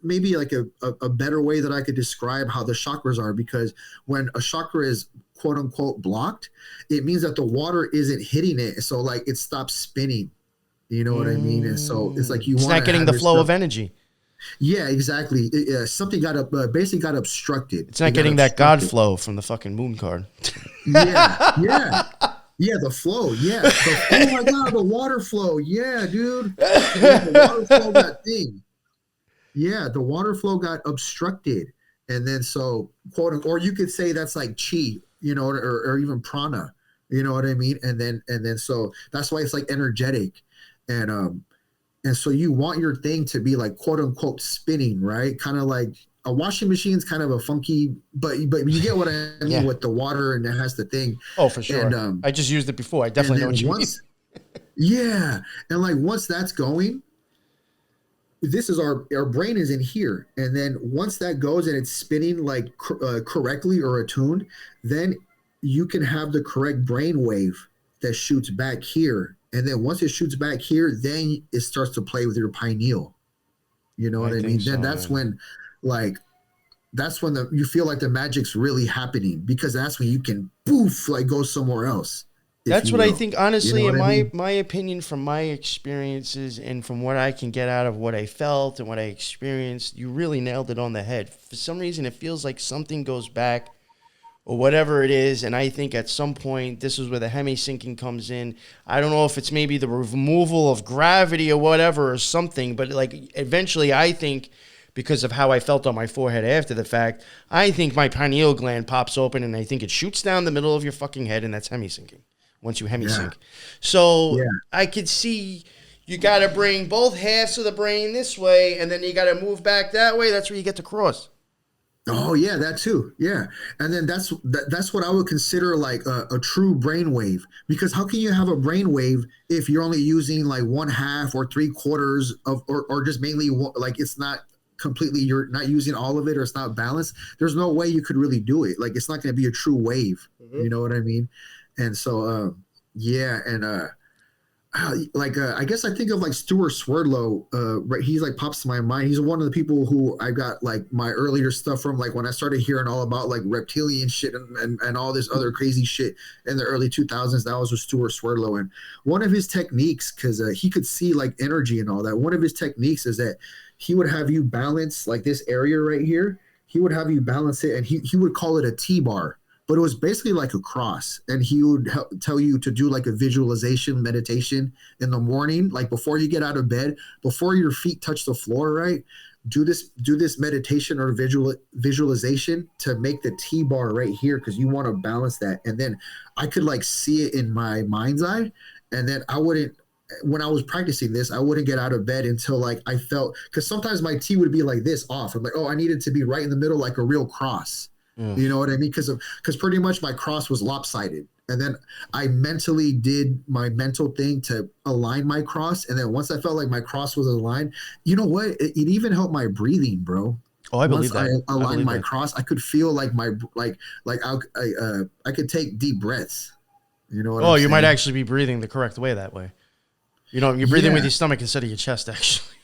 maybe like a better way that I could describe how the chakras are, because when a chakra is quote unquote blocked, it means that the water isn't hitting it, so like it stops spinning, you know what I mean? And so it's like it's not getting the flow of energy. Yeah, exactly. Something basically got obstructed. It's not getting that God flow from the fucking moon card. yeah the flow, oh my god, the water flow, dude, the water flow, that thing. Yeah, the water flow got obstructed, and then so quote, or you could say that's like chi, you know, or even prana, you know what I mean? And then so that's why it's like energetic, and so you want your thing to be like quote unquote spinning, right? Kind of like a washing machine's kind of a funky, but you get what I mean with the water, and it has the thing. Oh, for sure. And, I just used it before. I definitely know what you mean. Yeah, and like once that's going, this is our brain is in here, and then once that goes and it's spinning like correctly or attuned, then you can have the correct brain wave that shoots back here, and then once it shoots back here, then it starts to play with your pineal, you know what I mean? Then that's when you feel like the magic's really happening, because that's when you can poof, like go somewhere else. That's what I think, honestly, you know in my opinion, from my experiences and from what I can get out of what I felt and what I experienced, you really nailed it on the head. For some reason, it feels like something goes back or whatever it is, and I think at some point, this is where the hemi-syncing comes in. I don't know if it's maybe the removal of gravity or whatever or something, but like eventually I think, because of how I felt on my forehead after the fact, I think my pineal gland pops open and I think it shoots down the middle of your fucking head, and that's hemi-syncing. Once you hemisync. So I could see you got to bring both halves of the brain this way, and then you got to move back that way. That's where you get to cross. Oh yeah, that too. Yeah, and then that's what I would consider like a true brainwave, because how can you have a brainwave if you're only using like 1/2 or 3/4 of, or just mainly like it's not completely, you're not using all of it, or it's not balanced. There's no way you could really do it. Like it's not going to be a true wave. Mm-hmm. You know what I mean? And so, I guess I think of like Stuart Swerdlow. Right, he's like pops to my mind. He's one of the people who I got like my earlier stuff from. Like when I started hearing all about like reptilian shit and all this other crazy shit in the early 2000s. That was with Stuart Swerdlow, and one of his techniques, because he could see like energy and all that. One of his techniques is that he would have you balance like this area right here. He would have you balance it, and he would call it a T-bar. But it was basically like a cross, and he would tell you to do like a visualization meditation in the morning, like before you get out of bed, before your feet touch the floor, right? Do this meditation or visualization to make the T-bar right here, because you want to balance that. And then I could like see it in my mind's eye, and then when I was practicing this, I wouldn't get out of bed until like I felt, because sometimes my T would be like this off. I'm like, oh, I needed to be right in the middle, like a real cross. You know what I mean? Because pretty much my cross was lopsided, and then I mentally did my mental thing to align my cross, and then once I felt like my cross was aligned, you know what? It even helped my breathing, bro. Oh, I believe that. I aligned my cross, I could feel like my I could take deep breaths. You know what? Oh, you might actually be breathing the correct way that way. You know, you're breathing with your stomach instead of your chest, actually.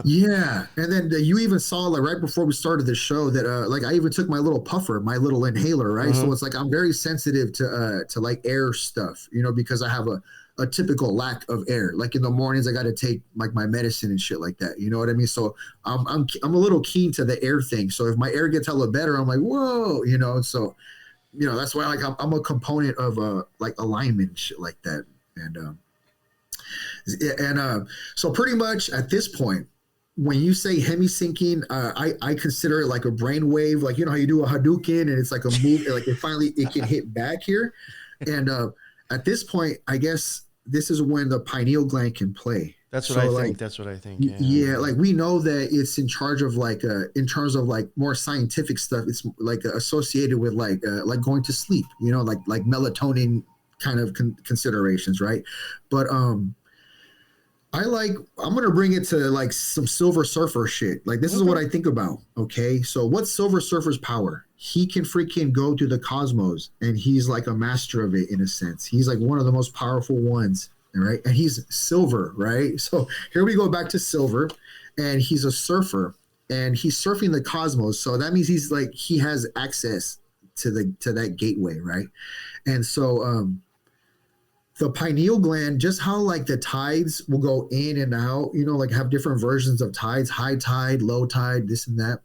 Yeah, and then you even saw like right before we started the show that like I even took my little puffer, my little inhaler, right? Mm-hmm. So it's like I'm very sensitive to like air stuff, you know, because I have a typical lack of air. Like in the mornings, I got to take like my medicine and shit like that. You know what I mean? So I'm a little keen to the air thing. So if my air gets hella better, I'm like, whoa, you know. So you know that's why like I'm a component of like alignment and shit like that. And so pretty much at this point, when you say hemi-syncing, I consider it like a brainwave, like how you do a Hadouken and it's like a move, like it can hit back here. And at this point, I guess this is when the pineal gland can play. That's what I think. That's what I think. Yeah. Yeah, like we know that it's in charge of like in terms of like more scientific stuff. It's like associated with like going to sleep. Like melatonin kind of considerations, right? But I'm gonna bring it to like some Silver Surfer shit. Like this is what I think about. Okay, so what's Silver Surfer's power? He can freaking go to the cosmos, and he's like a master of it in a sense. He's like one of the most powerful ones, right? And he's silver, right? So here we go back to silver, and he's a surfer, and he's surfing the cosmos. So that means he's like he has access to that gateway, right? And so the pineal gland, just how like the tides will go in and out, like have different versions of tides, high tide, low tide, this and that.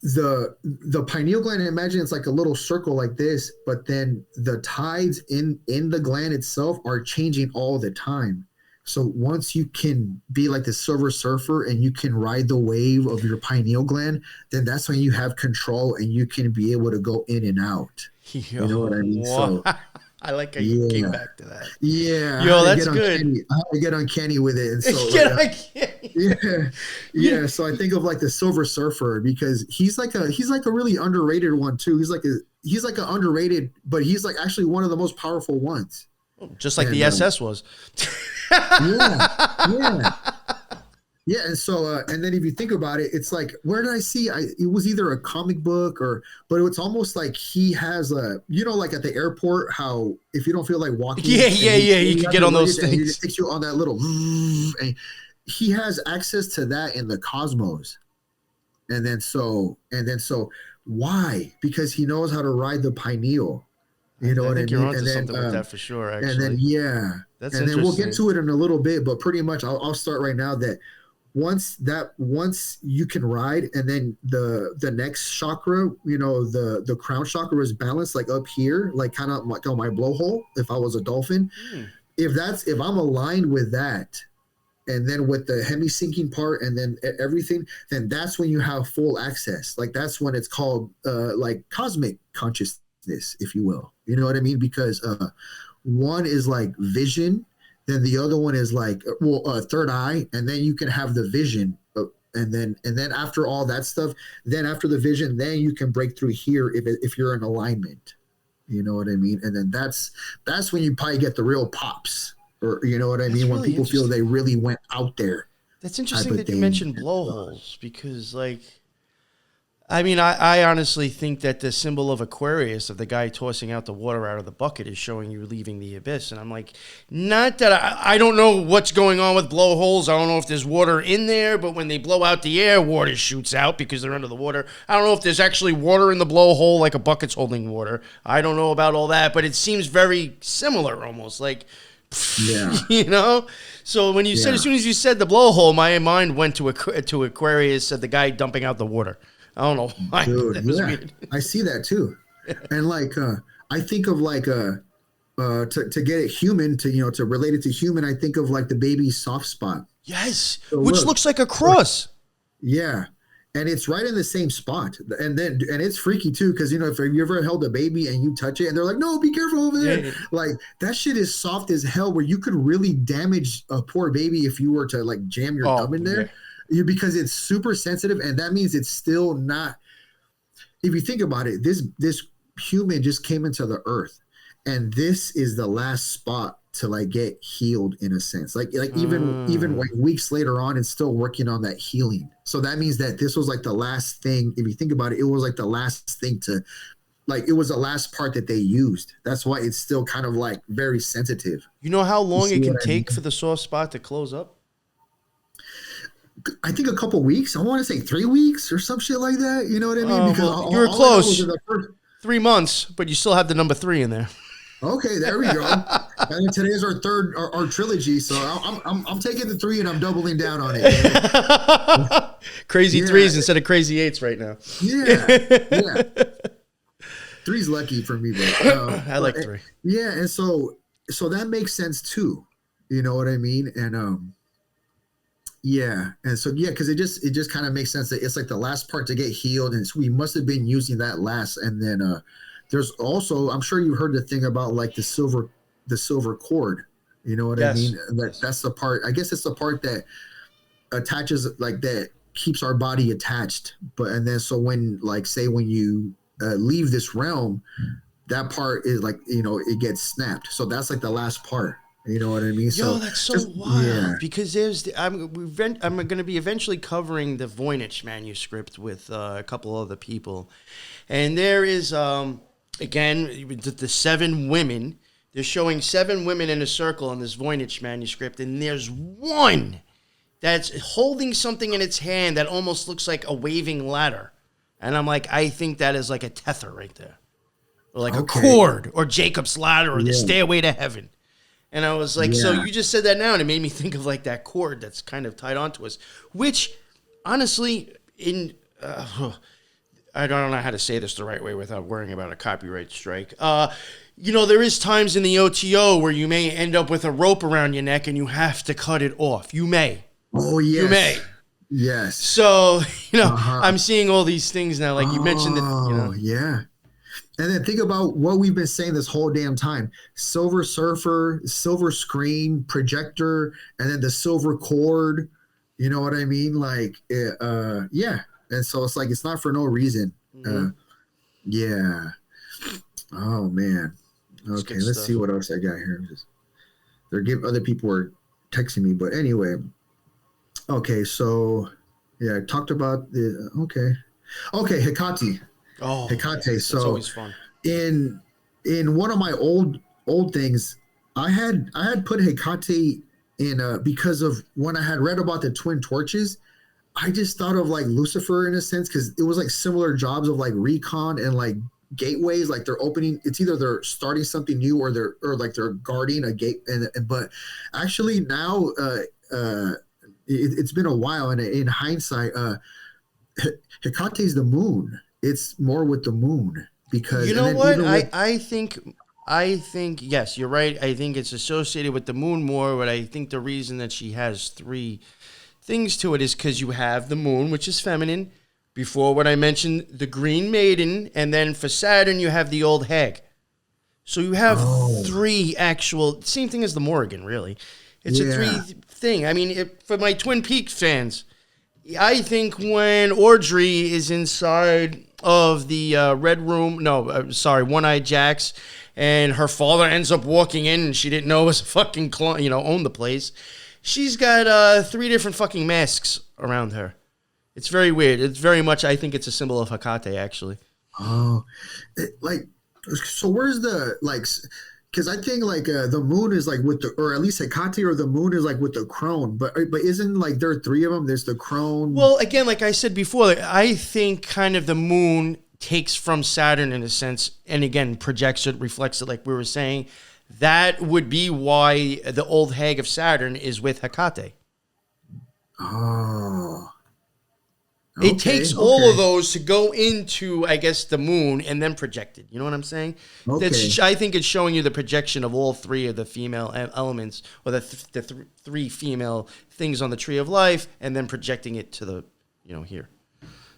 The pineal gland, imagine it's like a little circle like this, but then the tides in the gland itself are changing all the time. So once you can be like the Silver Surfer and you can ride the wave of your pineal gland, then that's when you have control and you can be able to go in and out. You know what I mean? So I like how you came back to that. Yeah. Yo, that's good. I have to get uncanny with it. And so yeah. So I think of like the Silver Surfer because he's like a really underrated one too. He's like an underrated, but he's like actually one of the most powerful ones. Just like the SS was. Yeah. Yeah, and so and then if you think about it, it's like where did I see? It was either a comic book but it's almost like he has like at the airport, how if you don't feel like walking, you can get on those things. He just takes you on that little, and he has access to that in the cosmos, and then so why? Because he knows how to ride the pineal. You know what I mean? You're onto something with that for sure. Actually, and then that's and then we'll get to it in a little bit, but pretty much I'll start right now that. Once you can ride, and then the next chakra, the crown chakra is balanced like up here, like kind of like on my blowhole. If I was a dolphin, if I'm aligned with that, and then with the hemi-syncing part, and then everything, then that's when you have full access. Like that's when it's called like cosmic consciousness, if you will. You know what I mean? Because one is like vision. Then the other one is like third eye, and then you can have the vision, and then after all that stuff, then after the vision, then you can break through here if you're in alignment. You know what I mean? And then that's when you probably get the real pops, or you know what I mean, when people feel they really went out there. That's interesting that you mentioned blowholes because like. I mean, I honestly think that the symbol of Aquarius, of the guy tossing out the water out of the bucket, is showing you leaving the abyss. And I'm like, not that I don't know what's going on with blowholes. I don't know if there's water in there, but when they blow out the air, water shoots out because they're under the water. I don't know if there's actually water in the blowhole, like a bucket's holding water. I don't know about all that, but it seems very similar almost. Like, So when you said, as soon as you said the blowhole, my mind went to Aquarius, the guy dumping out the water. I don't know why. Dude, weird. I see that too. And like I think of like to get it human, to relate it to human, I think of like the baby's soft spot. Yes. So which looks like a cross. Yeah. And it's right in the same spot. And it's freaky too, because if you ever held a baby and you touch it and they're like, no, be careful over there. Yeah. Like that shit is soft as hell, where you could really damage a poor baby if you were to like jam your thumb in there. Yeah. Because it's super sensitive, and that means it's still not. If you think about it, this human just came into the earth, and this is the last spot to like get healed in a sense. Like even like weeks later on, it's still working on that healing. So that means that this was like the last thing. If you think about it, it was like the last thing to, like it was the last part that they used. That's why it's still kind of like very sensitive. You know how long it can take for the soft spot to close up? I think a couple weeks. I want to say 3 weeks or some shit like that. You know what I mean? Because you were close. 3 months, but you still have the number 3 in there. Okay, there we go. And today's our third, our trilogy. So I'm taking the 3 and I'm doubling down on it. Crazy 3s instead of crazy 8s right now. Yeah. 3's lucky for me, but I like 3. Yeah, and so that makes sense too. You know what I mean? And Yeah, and so yeah, because it just kind of makes sense that it's like the last part to get healed, and so we must have been using that last. And then there's also, I'm sure you heard the thing about like the silver cord. You know what I Yes. mean? That's the part. I guess it's the part that attaches, like that keeps our body attached. But and then so when like say when you leave this realm, that part is like, you know, it gets snapped. So that's like the last part. You know what I mean? Yo, So that's so just wild because I'm going to be eventually covering the Voynich manuscript with a couple other people, and there is again the 7 women. They're showing 7 women in a circle in this Voynich manuscript, and there's one that's holding something in its hand that almost looks like a waving ladder, and I'm like, I think that is like a tether right there, or like a cord, or Jacob's ladder, or the stairway to heaven. And I was like, so you just said that now, and it made me think of like that cord that's kind of tied onto us, which honestly, I don't know how to say this the right way without worrying about a copyright strike. You know, there is times in the OTO where you may end up with a rope around your neck and you have to cut it off. You may. Oh, yes. You may. Yes. So, you know, I'm seeing all these things now. Like you mentioned that, you know. Yeah. And then think about what we've been saying this whole damn time. Silver surfer, silver screen, projector, and then the silver cord. You know what I mean? Like, yeah. And so it's like, it's not for no reason. Mm-hmm. Yeah. Oh, man. Okay, let's see what else I got here. Other people are texting me. But anyway. Okay, so, yeah, I talked about the, okay, Hecate. Oh, Hecate. Yes, so it's always fun. In one of my old things, I had put Hecate in because of when I had read about the twin torches. I just thought of like Lucifer in a sense, because it was like similar jobs of like recon and like gateways, like they're opening. It's either they're starting something new or they're guarding a gate. But actually now, it's been a while, and in hindsight, Hecate's the moon. It's more with the moon because you know what I think yes, you're right. I think it's associated with the moon more, but I think the reason that she has 3 things to it is because you have the moon, which is feminine. Before what I mentioned, the green maiden, and then for Saturn you have the old hag. So you have 3 actual, same thing as the Morrigan, really. It's a 3 thing. I mean, for my Twin Peaks fans, I think when Audrey is inside of the red room, One-Eyed Jack's, and her father ends up walking in and she didn't know it was a fucking clone, owned the place. She's got 3 different fucking masks around her. It's very weird. It's very much, I think it's a symbol of Hecate, actually. Oh, so where's the, because I think the moon is like with or at least Hecate, or the moon is like with the crone, but isn't like there are 3 of them? There's the crone. Well, again, like I said before, I think kind of the moon takes from Saturn in a sense, and again reflects it, like we were saying. That would be why the old hag of Saturn is with Hecate. Oh. It takes all of those to go into, I guess, the moon and then project it. You know what I'm saying? Okay. I think it's showing you the projection of all 3 of the female elements, or the 3 female things on the tree of life, and then projecting it to the, here.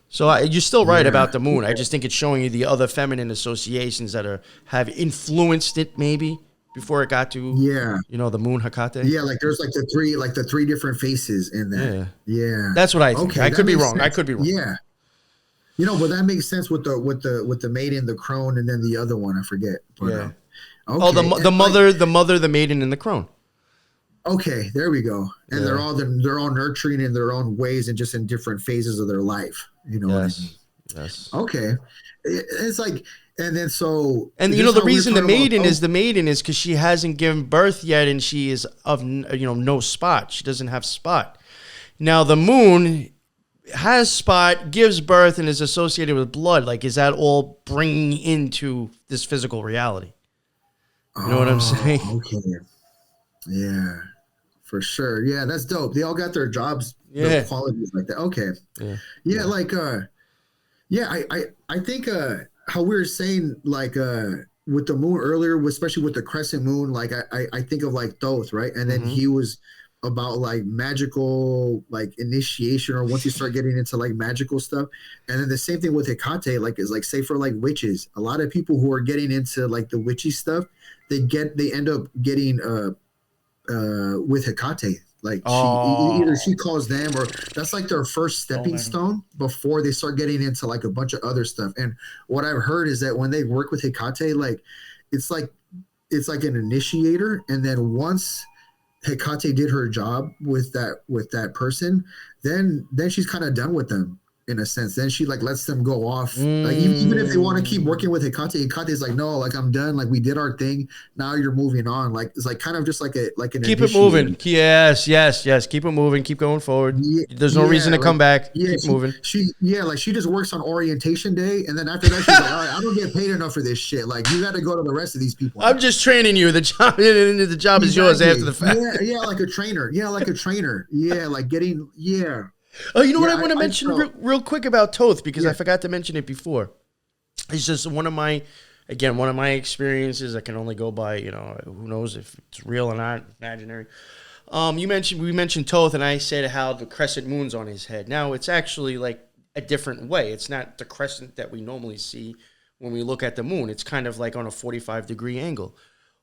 So you're still right about the moon. I just think it's showing you the other feminine associations that have influenced it, maybe. Before it got to the moon Hecate. Yeah, like there's like the three different faces in that. Yeah. That's what I think. Okay, I could be wrong. Sense. I could be wrong. Yeah. But that makes sense with the maiden, the crone, and then the other one, I forget. But, Okay. The mother, the maiden, and the crone. Okay, there we go. And they're all nurturing in their own ways and just in different phases of their life. You know what I mean? Yes. Okay. It's like, and then so, and the reason the maiden is because she hasn't given birth yet, and she is of no spot. She doesn't have spot. Now the moon has spot, gives birth, and is associated with blood. Like, is that all bringing into this physical reality? You know what I'm saying? Okay. Yeah, for sure. Yeah, that's dope. They all got their jobs, yeah, their qualities like that. Okay. Yeah. Like, I think how we were saying, like, with the moon earlier, especially with the crescent moon, like I think of like Thoth, right? And then he was about like magical like initiation, or once you start getting into like magical stuff. And then the same thing with Hecate, like is like, say for like witches, a lot of people who are getting into like the witchy stuff, they end up getting with Hecate. Like either she calls them, or that's like their first stepping stone before they start getting into like a bunch of other stuff. And what I've heard is that when they work with Hecate, like it's like an initiator, and then once Hecate did her job with that person, then she's kind of done with them in a sense. Then she like lets them go off. Like even if they want to keep working with Hecate's like, no, like I'm done. Like we did our thing. Now you're moving on. Like it's like kind of just like an keep it moving. Yes. Keep it moving. Keep going forward. Yeah, there's no reason to come back. Yeah, keep moving. She like she just works on orientation day, and then after that she's like, all right, I don't get paid enough for this shit. Like you got to go to the rest of these people. I'm just training you. The job is yours after the fact. Yeah, like a trainer. Yeah, like a trainer. Yeah, like getting Oh, you know what I want to mention real quick about Thoth, because I forgot to mention it before. It's just one of my experiences. I can only go by, who knows if it's real or not, imaginary. We mentioned Thoth, and I said how the crescent moon's on his head. Now, it's actually like a different way. It's not the crescent that we normally see when we look at the moon. It's kind of like on a 45-degree angle.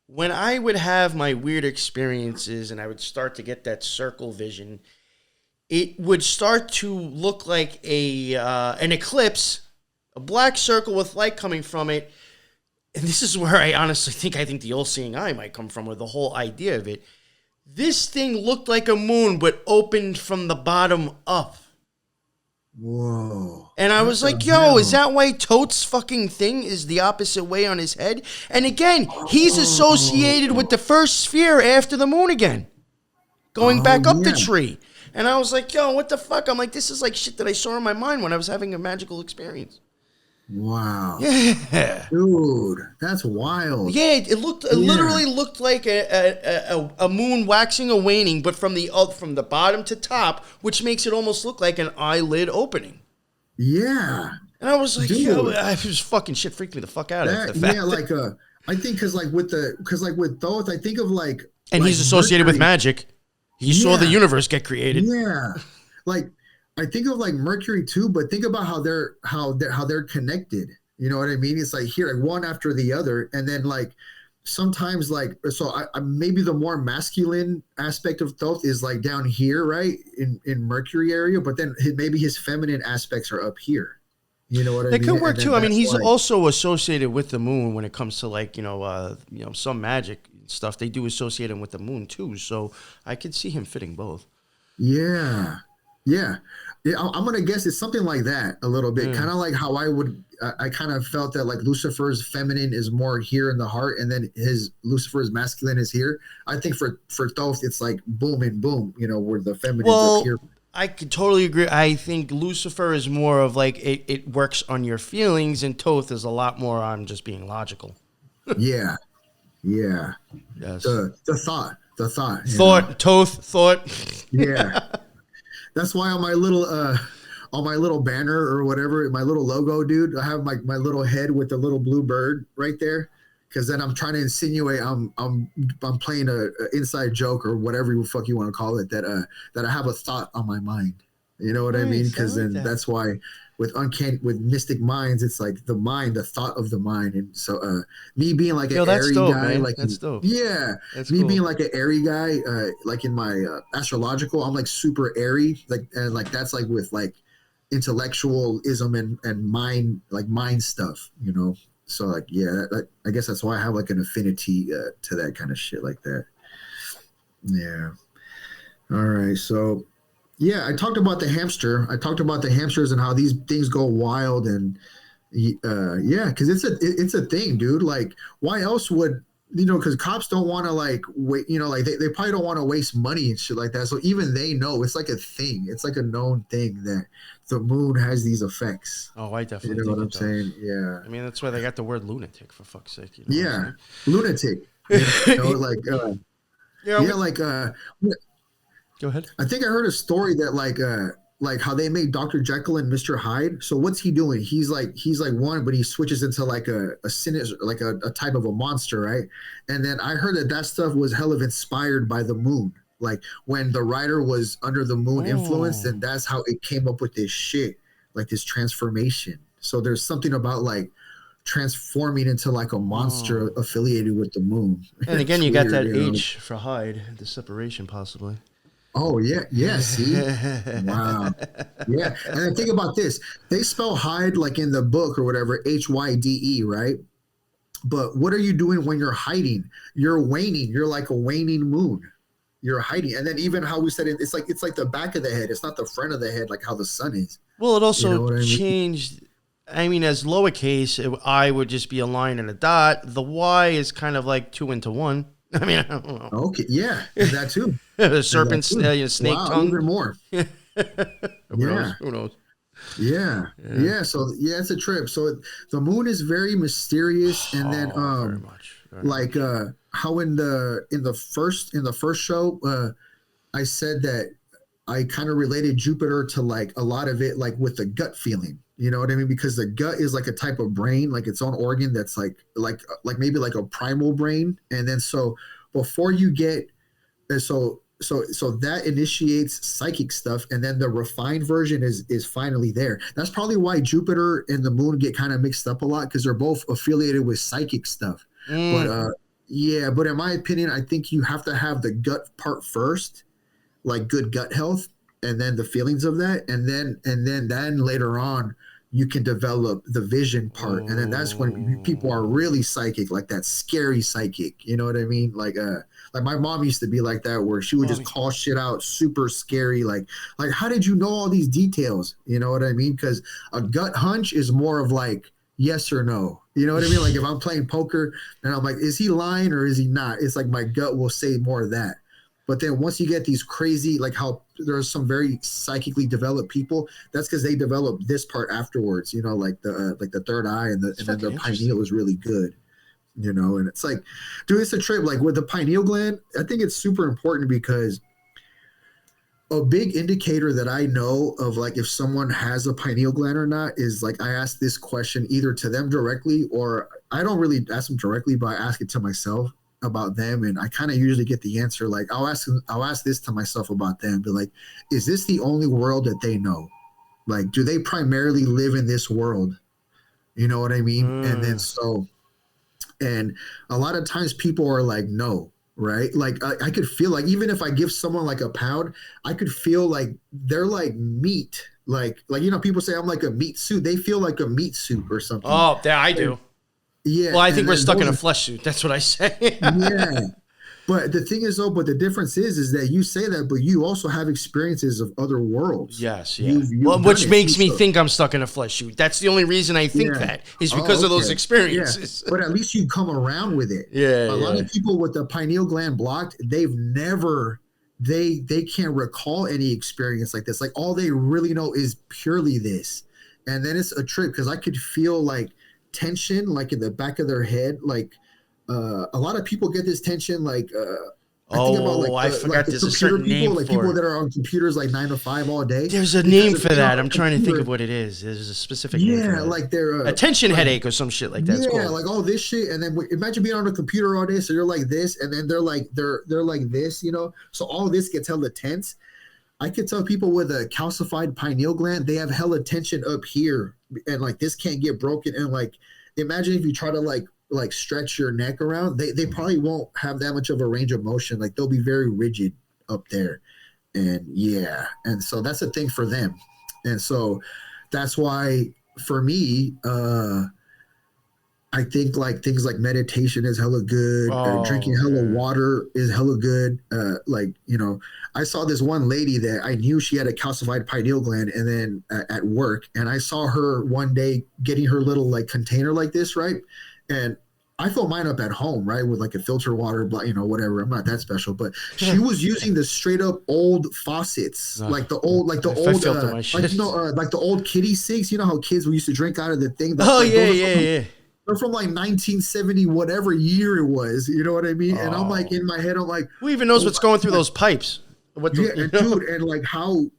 When I would have my weird experiences and I would start to get that circle vision, it would start to look like an eclipse, a black circle with light coming from it. And this is where I honestly think the all-seeing eye might come from, or the whole idea of it. This thing looked like a moon, but opened from the bottom up. Whoa. And I was like, yo, is that why Tote's fucking thing is the opposite way on his head? And again, he's associated with the first sphere after the moon again, going back up the tree. And I was like, yo, what the fuck? I'm like, this is like shit that I saw in my mind when I was having a magical experience. Wow. Yeah. Dude, that's wild. Yeah, it literally looked like a moon waxing or waning, but from the bottom to top, which makes it almost look like an eyelid opening. Yeah. And I was like, yo, it was fucking shit freaked me the fuck out. Yeah, like I think because with Thoth, I think of like, and he's associated with magic. He saw the universe get created. Yeah, like I think of like Mercury too, but think about how they're connected. You know what I mean? It's like here, like one after the other, and then like sometimes like so. I maybe the more masculine aspect of Thoth is like down here, right in Mercury area, but then maybe his feminine aspects are up here. You know what I mean? It could work too. I mean, he's also associated with the moon when it comes to like some magic stuff. They do associate him with the moon too, so I could see him fitting both. Yeah. I'm gonna guess it's something like that a little bit, kind of like how I kind of felt that like Lucifer's feminine is more here in the heart, and then Lucifer's masculine is here. I think for Thoth it's like boom and boom, where the feminine is up here. I could totally agree. I think Lucifer is more of like it works on your feelings, and Thoth is a lot more on just being logical. Yeah. Yes. The thought. Thoth. Yeah. That's why on my little banner or whatever, my little logo, dude, I have my little head with the little blue bird right there, because then I'm trying to insinuate I'm playing a inside joke or whatever the fuck you want to call it, that I have a thought on my mind. You know what I mean? Because then that's why with Mystic Minds, it's like the mind, the thought of the mind. And so me being like an airy guy, man. Like that's dope. Yeah. That's me cool. being like an airy guy, like in my astrological, I'm like super airy. Like that's like with like intellectualism and mind stuff, So like, I guess that's why I have like an affinity to that kind of shit like that. Yeah. All right. So yeah, I talked about the hamster. I talked about the hamsters and how these things go wild, and because it's a thing, dude. Like, why else would because cops don't want to like wait, like they probably don't want to waste money and shit like that. So even they know it's like a thing. It's like a known thing that the moon has these effects. Oh, I definitely. You know what I'm saying? Yeah. I mean, that's why they got the word lunatic, for fuck's sake. Yeah, lunatic. Go ahead. I think I heard a story that like how they made Dr. Jekyll and Mr. Hyde. So what's he doing? He's like one, but he switches into like a sinister, like a type of a monster, right? And then I heard that stuff was hell of inspired by the moon. Like when the writer was under the moon influence, Oh. then that's how it came up with this shit, like this transformation. So there's something about like transforming into like a monster affiliated with the moon. And again, It's you got weird, that you know? H for hide, the separation possibly. Oh yeah, see, wow, yeah. And then think about this: they spell hide like in the book or whatever, HYDE, right? But what are you doing when you're hiding? You're waning. You're like a waning moon. You're hiding, and then even how we said it, it's like the back of the head. It's not the front of the head, like how the sun is. Well, it You know also what I mean? changed. I mean, as lowercase, I would just be a line and a dot. The Y is kind of like 2 into 1. I mean, I don't know. Okay, yeah, and that too. The serpent, snake Wow, tongue. even more. Who knows? Yeah. Who knows? Yeah. So yeah, it's a trip. So the moon is very mysterious, and then Very much. like how in the first show, I said that I kind of related Jupiter to like a lot of it, like with the gut feeling. You know what I mean? Because the gut is like a type of brain, like its own organ that's like maybe like a primal brain, and then so before you get so that initiates psychic stuff, and then the refined version is finally there. That's probably why Jupiter and the moon get kind of mixed up a lot, because they're both affiliated with psychic stuff. But yeah, but in my opinion, I think you have to have the gut part first, like good gut health, and then the feelings of that, and then later on you can develop the vision part, and then that's when people are really psychic, like that scary psychic. You know what I mean? Like my mom used to be like that, where she would just call shit out super scary, like how did you know all these details? You know what I mean? Because a gut hunch is more of like yes or no. You know what I mean? Like if I'm playing poker and I'm like, is he lying or is he not? It's like my gut will say more of that. But then once you get these crazy, like how there's some very psychically developed people, that's because they develop this part afterwards. You know, like the third eye, and then the pineal is really good. You know, and it's like, dude, it's a trip. Like with the pineal gland, I think it's super important, because a big indicator that I know of, like if someone has a pineal gland or not, is like I ask this question either to them directly, or I don't really ask them directly, but I ask it to myself about them, and I kind of usually get the answer. Like I'll ask this to myself about them, be like, is this the only world that they know? Like, do they primarily live in this world? You know what I mean? And then and a lot of times people are like, no, right? Like I could feel like, even if I give someone like a pound, I could feel like they're like meat, like you know, people say I'm like a meat suit. They feel like a meat suit or something. Oh, yeah, I do. Yeah. Well, I think we're stuck in a flesh suit. That's what I say. Yeah. But the thing is, though, but the difference is that you say that, but you also have experiences of other worlds. Yes, yeah. You've Which done makes it, me so- think I'm stuck in a flesh suit. That's the only reason I think that is because of those okay. experiences. Yeah. But at least you come around with it. Yeah, A lot of people with the pineal gland blocked, they've never, they can't recall any experience like this. Like all they really know is purely this. And then it's a trip, because I could feel like tension, like in the back of their head. Like a lot of people get this tension, like I forgot there's a certain name like for people it. that are on computers like 9 to 5 all day. There's a Because name if for they're that. on a I'm trying to think computer- of what it is. There's a specific name for Yeah, that. like they're Attention headache or some shit like that. It's yeah, called. like all this shit, and then imagine being on a computer all day. So you're like this, and then they're like this, you know. So all this gets hella tense. I could tell people with a calcified pineal gland, they have hella tension up here, and like this can't get broken. And like, imagine if you try to like stretch your neck around, they probably won't have that much of a range of motion. Like they'll be very rigid up there. And yeah, and so that's a thing for them. And so that's why for me, I think like things like meditation is hella good. Drinking hella water is hella good. Like, you know, I saw this one lady that I knew she had a calcified pineal gland, and then at work, and I saw her one day getting her little like container like this, right? And I fill mine up at home, right, with like a filter water, you know, whatever. I'm not that special, but she was using the straight up old faucets, like the old, like the old kiddie sinks. You know how kids used to drink out of the thing? Yeah. They're from like 1970, whatever year it was. You know what I mean? And I'm like, in my head, I'm like, who even knows what's going through those pipes? Dude, and like how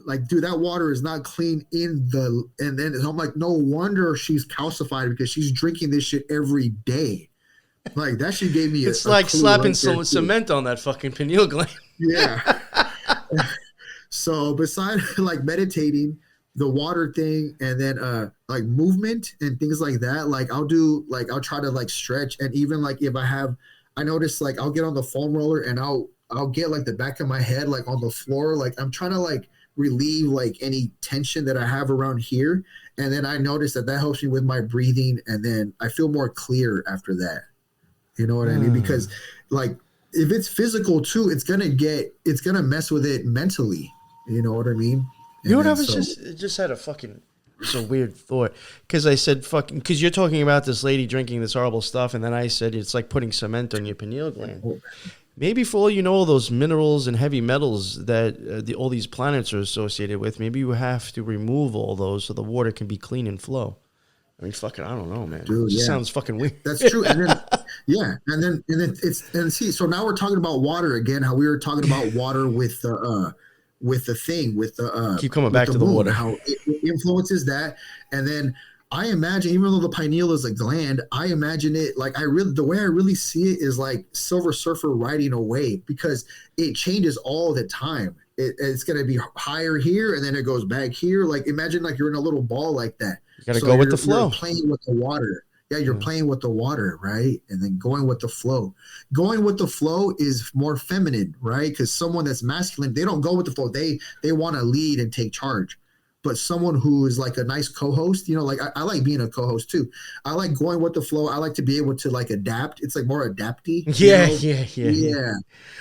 like, dude, that water is not clean and then I'm like, no wonder she's calcified, because she's drinking this shit every day. Like that shit gave me. It's a like clue slapping right there, too. cement on that fucking pineal gland. Yeah. So besides like meditating, the water thing, and then like movement and things like that, like I'll try to like stretch, and even like if I notice like I'll get on the foam roller and I'll get like the back of my head like on the floor, like I'm trying to like relieve like any tension that I have around here, and then I notice that helps me with my breathing, and then I feel more clear after that. You know what I mean? Because like if it's physical too, it's gonna mess with it mentally. You know what I mean? You know what I was just had a fucking, it's a weird thought, because I said fucking, because you're talking about this lady drinking this horrible stuff, and then I said it's like putting cement on your pineal gland. Maybe for all you know, those minerals and heavy metals that all these planets are associated with, maybe you have to remove all those so the water can be clean and flow. I mean, fucking, I don't know, man. Dude, it just sounds fucking weird. That's true. And then, yeah, and then see. So now we're talking about water again. How we were talking about water with the keep coming back to the moon, water. how it influences that, and then I imagine, even though the pineal is a gland, I imagine it like the way I really see it is like Silver Surfer riding a wave, because it changes all the time. It's going to be higher here, and then it goes back here. Like imagine like you're in a little ball like that. You got to go with the flow. You're playing with the water. Yeah, you're playing with the water, right? And then going with the flow. Going with the flow is more feminine, right? Because someone that's masculine, they don't go with the flow. They want to lead and take charge. But someone who is like a nice co-host, you know, like I like being a co-host too. I like going with the flow. I like to be able to like adapt. It's like more adapty. Yeah.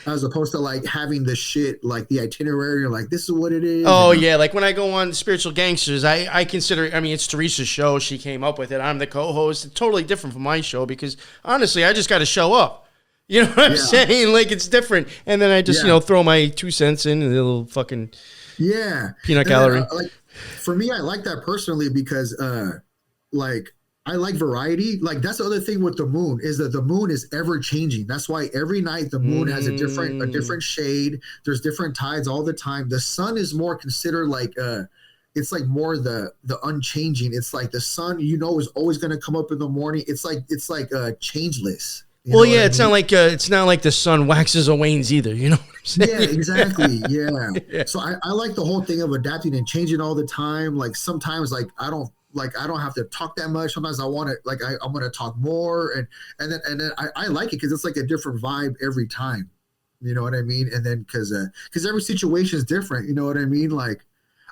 As opposed to like having the shit, like the itinerary, you're like, this is what it is. Oh, yeah. Like when I go on Spiritual Gangsters, I consider, I mean, it's Teresa's show. She came up with it. I'm the co-host. It's totally different from my show because honestly, I just got to show up. You know what I'm saying? Like it's different. And then I just, throw my 2 cents in and a little fucking peanut gallery. Like, for me, I like that personally because, like, I like variety. Like, that's the other thing with the moon is that the moon is ever changing. That's why every night the moon has a different shade. There's different tides all the time. The sun is more considered like, it's like more the unchanging. It's like the sun, is always going to come up in the morning. It's like changeless. Well, yeah, it's not like the sun waxes or wanes either. You know what I'm saying? Yeah, exactly. Yeah. So I like the whole thing of adapting and changing all the time. Like sometimes, like I don't have to talk that much. Sometimes I want to I'm going to talk more, and then I like it because it's like a different vibe every time. You know what I mean? And then because every situation is different. You know what I mean? Like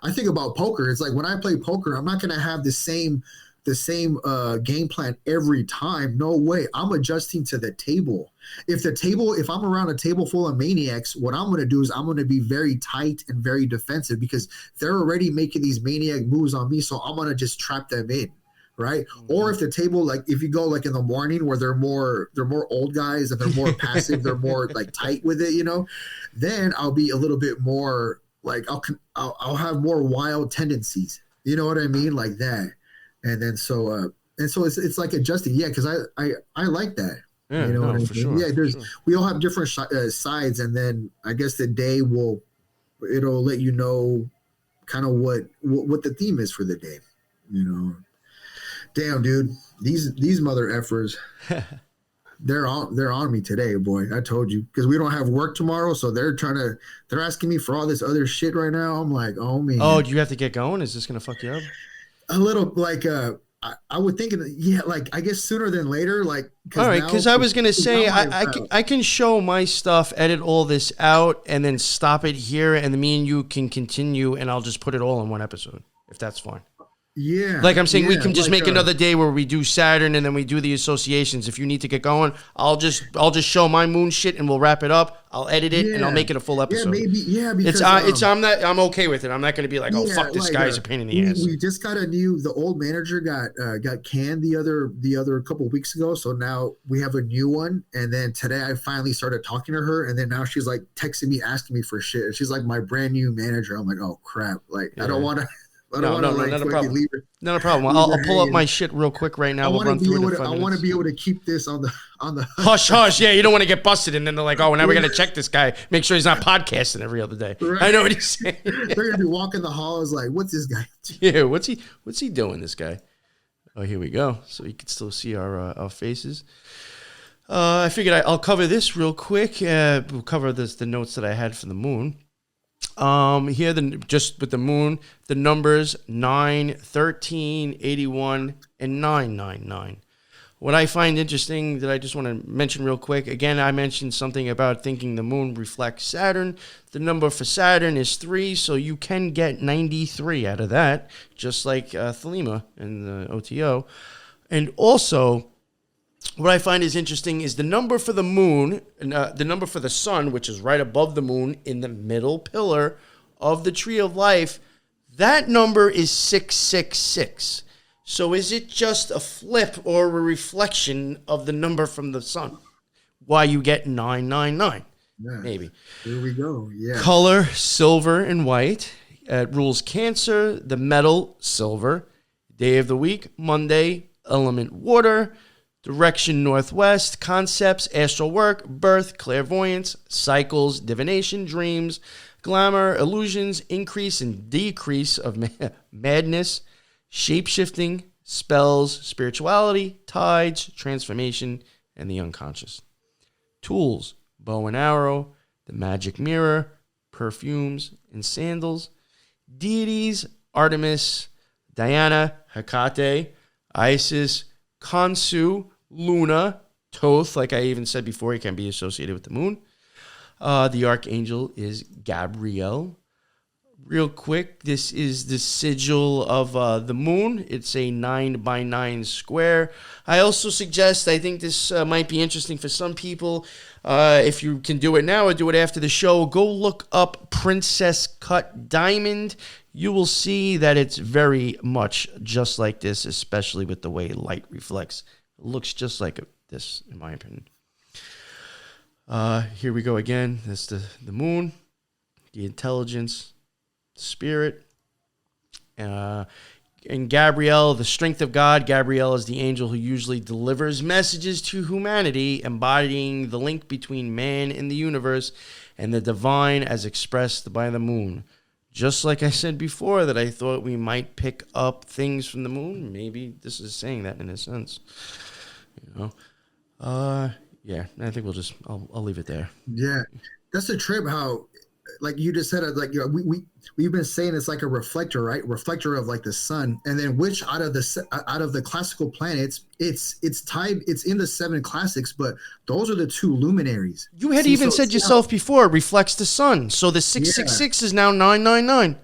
I think about poker. It's like when I play poker, I'm not going to have the same game plan every time. No way. I'm adjusting to the table. If I'm around a table full of maniacs, what I'm going to do is I'm going to be very tight and very defensive because they're already making these maniac moves on me. So I'm going to just trap them in. Right. Mm-hmm. Or if the table, like if you go like in the morning where they're more old guys and they're more passive, they're more like tight with it, then I'll be a little bit more like, I'll have more wild tendencies. You know what I mean? Like that. And then so it's like adjusting, because I like that. Yeah, you know what I mean? For sure. Yeah, we all have different sides, and then I guess the day it'll let you know kind of what the theme is for the day. Damn, dude, these mother effers, they're on me today, boy. I told you, because we don't have work tomorrow, so they're asking me for all this other shit right now. I'm like, oh man. Oh, do you have to get going? Is this gonna fuck you up? A little, like, I would think, like, I guess sooner than later, like. All right, because I was going to say, I can show my stuff, edit all this out, and then stop it here, and then me and you can continue, and I'll just put it all in one episode, if that's fine. Yeah. Like I'm saying, we can just make another day where we do Saturn and then we do the associations. If you need to get going, I'll just show my moon shit and we'll wrap it up. I'll edit it and I'll make it a full episode. Yeah, maybe. Yeah, because I'm okay with it. I'm not going to be like, oh fuck, this guy's a pain in the ass. We just got the old manager got canned the other couple of weeks ago, so now we have a new one. And then today I finally started talking to her, and then now she's like texting me asking me for shit. And she's like my brand new manager. I'm like, oh crap, like I don't want to. No, not a problem. Not a problem. I'll pull up my shit real quick right now. I want to be able to keep this on the hush. Yeah, you don't want to get busted, and then they're like, oh, now we got to check this guy, make sure he's not podcasting every other day. Right. I know what he's saying. They're gonna be walking the halls like, what's this guy? Yeah, what's he doing? This guy. Oh, here we go. So you can still see our faces. I figured I'll cover this real quick. We'll cover the notes that I had for the moon. Here, just with the moon, the numbers 9, 13, 81, and 999. What I find interesting that I just want to mention real quick, again, I mentioned something about thinking the moon reflects Saturn. The number for Saturn is 3, so you can get 93 out of that, just like Thelema in the OTO. And also, what I find is interesting is the number for the moon, the number for the sun, which is right above the moon in the middle pillar of the tree of life, that number is 666. So is it just a flip or a reflection of the number from the sun? Why you get 999? Yeah. Maybe. Here we go. Yeah. Color, silver and white. It rules Cancer, the metal, silver. Day of the week, Monday, element water. Direction, northwest. Concepts, astral work, birth, clairvoyance, cycles, divination, dreams, glamour, illusions, increase and decrease of madness, shape-shifting, spells, spirituality, tides, transformation, and the unconscious. Tools, bow and arrow, the magic mirror, perfumes, and sandals. Deities, Artemis, Diana, Hecate, Isis, Khonsu, Luna, Thoth, like I even said before, he can be associated with the moon. The archangel is Gabriel. Real quick, this is the sigil of the moon. It's a 9x9 square. I also suggest, I think this might be interesting for some people. If you can do it now or do it after the show, go look up Princess Cut Diamond. You will see that it's very much just like this, especially with the way light reflects. It looks just like this, in my opinion. Here we go again. That's the moon, the intelligence, spirit, and Gabriel, the strength of God. Gabriel is the angel who usually delivers messages to humanity, embodying the link between man and the universe and the divine as expressed by the moon. Just like I said before that I thought we might pick up things from the moon, maybe this is saying that in a sense. You know, yeah, I think I'll leave it there. Yeah, that's a trip. How, like you just said, like, you know, we've been saying it's like a reflector, right? Reflector of like the sun, and then which out of the classical planets, it's in the 7 classics, but those are the 2 luminaries. You had even said yourself before, it reflects the sun, so the 666 is now 999.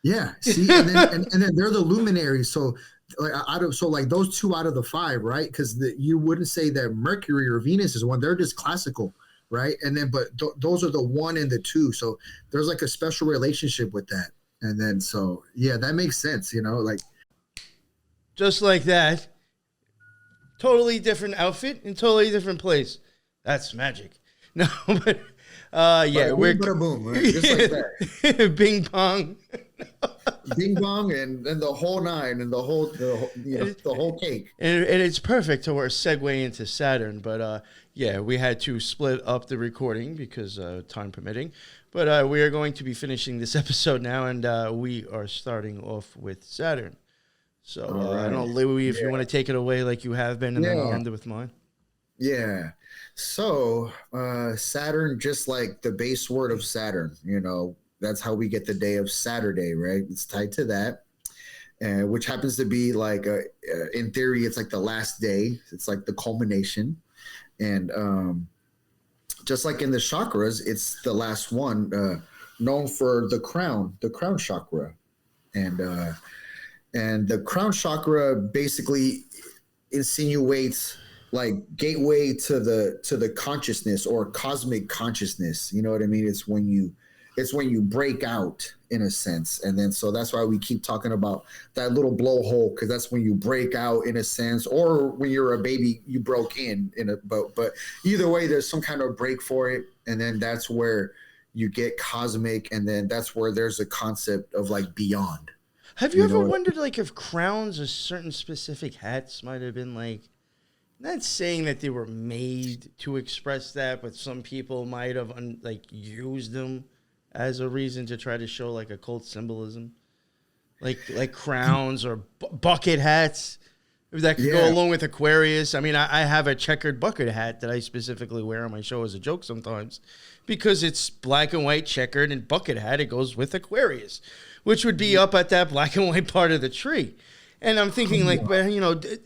Yeah, see, and then they're the luminaries. So like those 2 out of the 5, right? Because you wouldn't say that Mercury or Venus is one; they're just classical. Right. And then, but those are the 1 and the 2. So there's like a special relationship with that. And then, so yeah, that makes sense. You know, like just like that, totally different outfit and totally different place. That's magic. No, but yeah, we're boom, right? Just like that. Bing pong. Bing bong and the whole 9 and the whole cake. And it's perfect to segue into Saturn, but yeah, we had to split up the recording because time permitting. But we are going to be finishing this episode now, and we are starting off with Saturn. So right. I don't know, Louis, if you want to take it away like you have been, and then I'll end it with mine. Yeah. So Saturn, just like the base word of Saturn, you know, that's how we get the day of Saturday, right? It's tied to that, which happens to be like, in theory, it's like the last day. It's like the culmination. And just like in the chakras, it's the last one, known for the crown chakra. And the crown chakra basically insinuates like gateway to the consciousness or cosmic consciousness. You know what I mean? It's when you break out, in a sense. And then, so that's why we keep talking about that little blowhole, because that's when you break out, in a sense, or when you're a baby, you broke in a boat. But either way, there's some kind of break for it. And then that's where you get cosmic. And then that's where there's a concept of like beyond. Have you ever wondered, like, if crowns or certain specific hats might have been like, not saying that they were made to express that, but some people might have used them as a reason to try to show like occult symbolism, like crowns or bucket hats. That could go along with Aquarius. I mean, I have a checkered bucket hat that I specifically wear on my show as a joke sometimes because it's black and white checkered and bucket hat. It goes with Aquarius, which would be up at that black and white part of the tree. And I'm thinking like, well,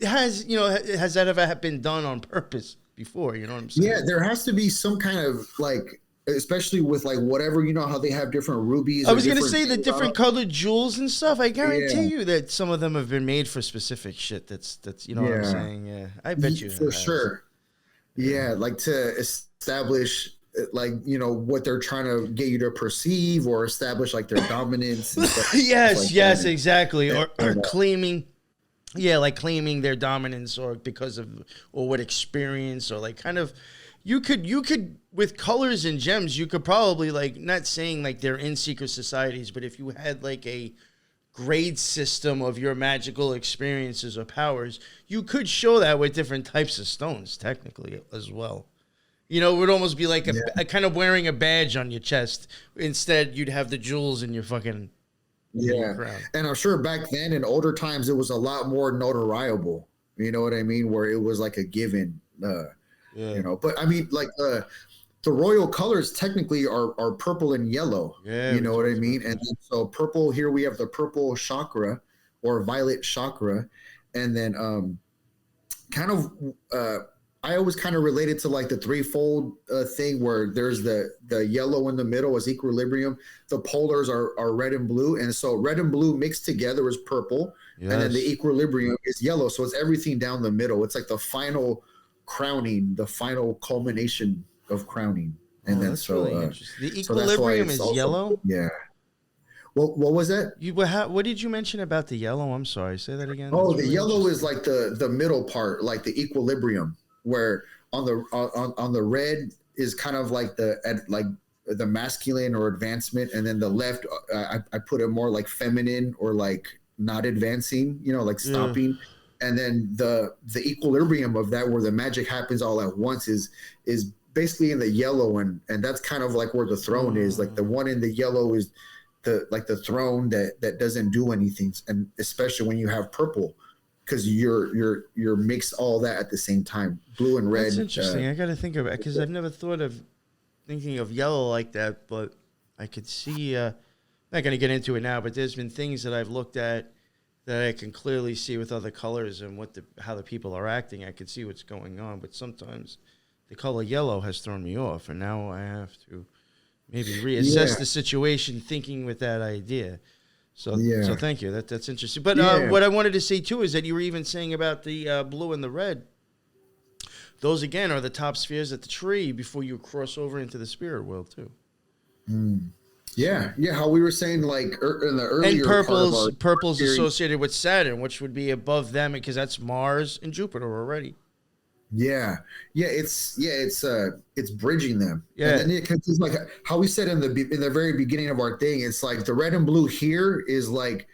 has that ever been done on purpose before? You know what I'm saying? Yeah, there has to be some kind of like, especially with like whatever, how they have different rubies. I was going to say the different colored jewels and stuff. I guarantee you that some of them have been made for specific shit. That's what I'm saying. Yeah, I bet you for sure. Yeah, like to establish like what they're trying to get you to perceive or establish like their dominance. And stuff, yes, exactly. Or claiming. Yeah, like claiming their dominance or because of or what experience or like kind of. You could with colors and gems, you could probably like not saying like they're in secret societies, but if you had like a grade system of your magical experiences or powers, you could show that with different types of stones technically as well. It would almost be like a kind of wearing a badge on your chest. Instead, you'd have the jewels in your fucking crown. And I'm sure back then in older times, it was a lot more notariable. You know what I mean? Where it was like a given. But I mean, like the royal colors technically are purple and yellow. Yeah, you know what I mean? And then, so purple here we have the purple chakra or violet chakra, and then I always kind of related to like the threefold thing where there's the yellow in the middle is equilibrium. The polars are red and blue, and so red and blue mixed together is purple, and then the equilibrium is yellow. So it's everything down the middle. It's like the final crowning, the final culmination of crowning. And then that's really interesting. The so equilibrium is yellow? Yeah. What was that? What did you mention about the yellow? I'm sorry. Say that again. Oh, the yellow is like the middle part, like the equilibrium, where on the red is kind of like the masculine or advancement, and then the left I put it more like feminine or like not advancing, like stopping. And then the equilibrium of that, where the magic happens all at once, is basically in the yellow, and that's kind of like where the throne is. Like the one in the yellow is the throne that doesn't do anything, and especially when you have purple, because you're mixed all that at the same time, blue and red. That's interesting. I got to think of it because I've never thought of thinking of yellow like that, but I could see. Not going to get into it now, but there's been things that I've looked at that I can clearly see with other colors and how the people are acting. I can see what's going on, but sometimes the color yellow has thrown me off, and now I have to maybe reassess the situation thinking with that idea. So thank you. That's interesting. But what I wanted to say, too, is that you were even saying about the blue and the red. Those, again, are the top spheres at the tree before you cross over into the spirit world, too. Yeah, how we were saying like in the earlier and purple's associated with Saturn, which would be above them because that's Mars and Jupiter already. It's bridging them. Yeah, and then it's like how we said in the very beginning of our thing. It's like the red and blue here is like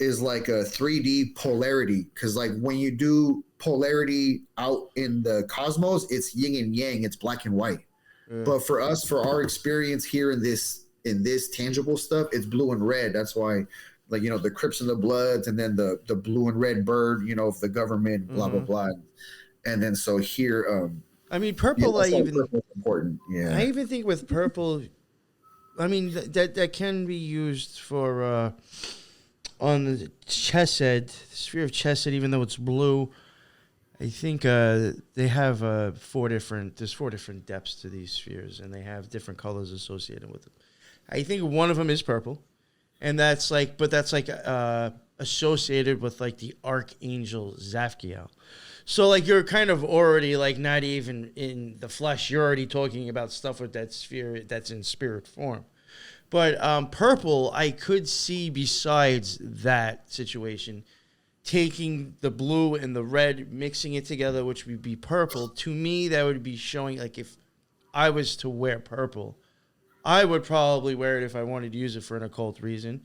a 3D polarity, because like when you do polarity out in the cosmos, it's yin and yang, it's black and white. But for us, for our experience here in this tangible stuff, it's blue and red. That's why, like, the Crips and the Bloods, and then the blue and red bird, of the government, blah blah blah. And then so here, I mean, purple. I even important. Yeah, I even think with purple, I mean that can be used for on the chest head, the sphere of chest head. Even though it's blue, I think they have there's 4 different depths to these spheres, and they have different colors associated with them. I think one of them is purple, and that's like associated with like the archangel Zapkiel. So like you're kind of already like not even in the flesh. You're already talking about stuff with that sphere that's in spirit form. But purple, I could see besides that situation, taking the blue and the red, mixing it together, which would be purple. To me, that would be showing like if I was to wear purple, I would probably wear it if I wanted to use it for an occult reason,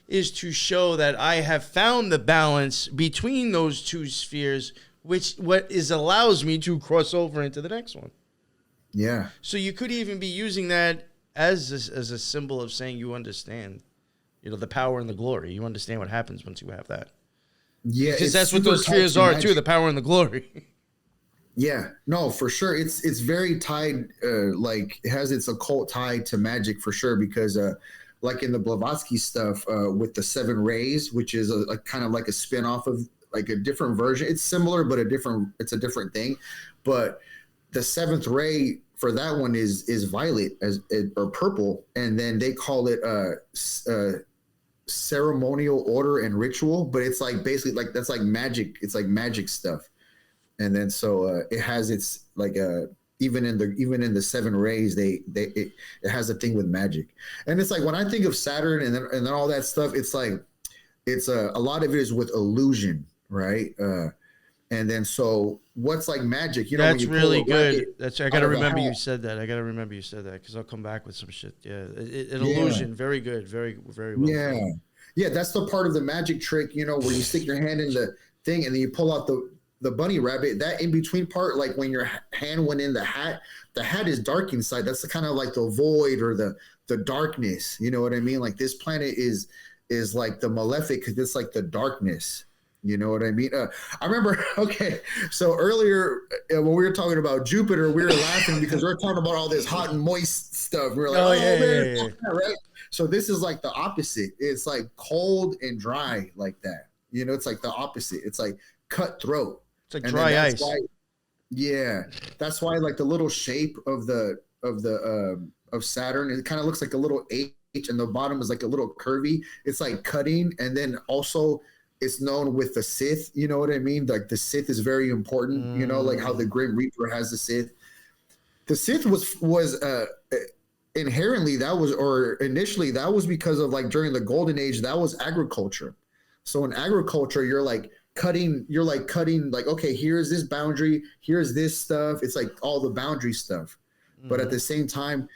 is to show that I have found the balance between those two spheres, which allows me to cross over into the next one. Yeah. So you could even be using that as a symbol of saying you understand, the power and the glory. You understand what happens once you have that. Yeah, Because it's that's what super those tied spheres to are magic. too, the power and the glory. Yeah, no, for sure. It's very tied. Like it has its occult tie to magic for sure. Because like in the Blavatsky stuff with the seven rays, which is a kind of like a spin-off of like a different version. It's similar, but it's a different thing. But the seventh ray for that one is violet or purple, and then they call it ceremonial order and ritual. But it's like basically like that's like magic. It's like magic stuff. And then so it has its like even in the seven rays it has a thing with magic. And it's like when I think of Saturn and then all that stuff, it's like it's a lot of it is with illusion, right? And then so what's like magic? You know, That's when you really pull a rabbit good. I out gotta of a remember hat. you said that. Because I'll come back with some shit. Yeah, an Yeah. illusion. Very good. Very very well. Yeah. said. Yeah, that's the part of the magic trick, you know, where you stick your hand in the thing and then you pull out the bunny rabbit. That in between part, like when your hand went in the hat is dark inside. That's the kind of like the void or the darkness. You know what I mean? Like this planet is like the malefic because it's like the darkness. You know what I mean? I remember, okay, so earlier when we were talking about Jupiter, we were laughing because we were talking about all this hot and moist stuff. We were like, man, right? So this is like the opposite. It's like cold and dry like that. You know, it's like the opposite. It's like cutthroat. It's like dry ice. That's why like the little shape of Saturn, it kind of looks like a little H, and the bottom is like a little curvy. It's like cutting, and then also it's known with the Sith. You know what I mean? Like the Sith is very important. You know, like how the Grim Reaper has the Sith. The Sith was inherently initially that was because of like during the Golden Age that was agriculture. So in agriculture, you're like cutting like, okay, here's this boundary, here's this stuff. It's like all the boundary stuff. But at the same time,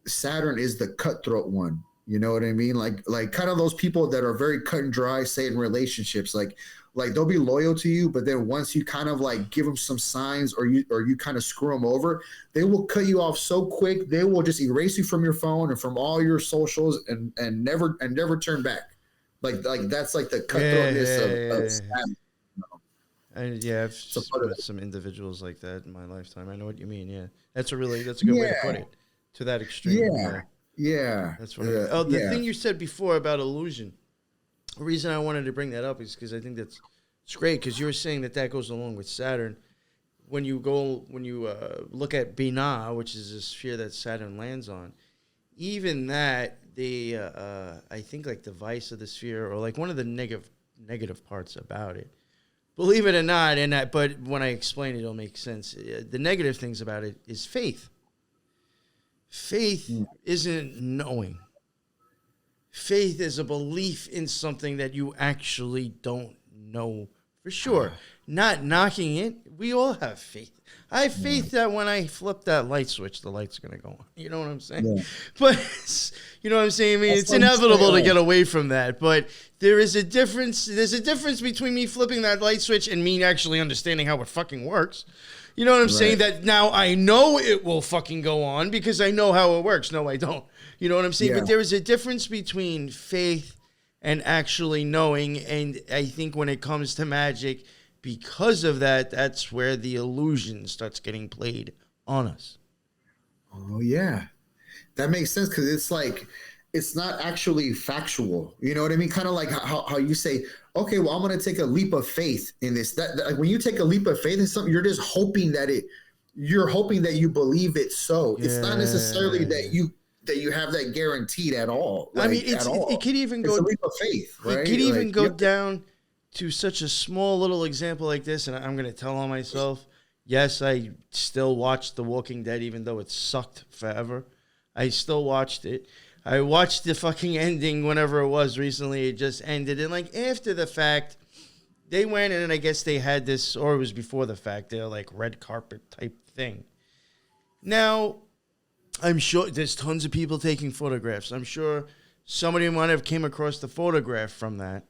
Saturn is the cutthroat one. You know what I mean? Like kind of those people that are very cut and dry, say in relationships, like they'll be loyal to you, but then once you kind of like give them some signs or you kind of screw them over, they will cut you off so quick. They will just erase you from your phone and from all your socials and never turn back. Like that's like the cutthroatness of Saturn. You know? And yeah, I've met some individuals like that in my lifetime. I know what you mean. Yeah, that's a good way to put it. To that extreme. Yeah. That's what. The thing you said before about illusion. The reason I wanted to bring that up is because I think it's great because you were saying that goes along with Saturn. When you look at Binah, which is a sphere that Saturn lands on, even that I think like the vice of the sphere or like one of the negative parts about it. Believe it or not, but when I explain it, it'll make sense. The negative things about it is faith. Faith isn't knowing. Faith is a belief in something that you actually don't know for sure. Not knocking it. We all have faith. I have faith that when I flip that light switch, the light's going to go on. You know what I'm saying? Yeah. But, you know what I'm saying? I mean, it's inevitable to get away from that. But there is a difference. There's a difference between me flipping that light switch and me actually understanding how it fucking works. You know what I'm saying? That now I know it will fucking go on because I know how it works. No, I don't. You know what I'm saying? Yeah. But there is a difference between faith and actually knowing. And I think when it comes to magic, because of that, that's where the illusion starts getting played on us. Oh, yeah. That makes sense because it's like, it's not actually factual. You know what I mean? Kind of like how you say, okay, well, I'm going to take a leap of faith in this. That when you take a leap of faith in something, you're just hoping that you're hoping that you believe it. So it's not necessarily that you have that guaranteed at all. Like, I mean, it could even go a leap of faith, right? It could even go down to such a small little example like this. And I'm going to tell on myself. Yes, I still watched The Walking Dead, even though it sucked forever. I still watched it. I watched the fucking ending whenever it was recently. It just ended. And like after the fact, they went in and I guess they had this, or it was before the fact, they're like red carpet type thing. Now, I'm sure there's tons of people taking photographs. I'm sure somebody might have came across the photograph from that.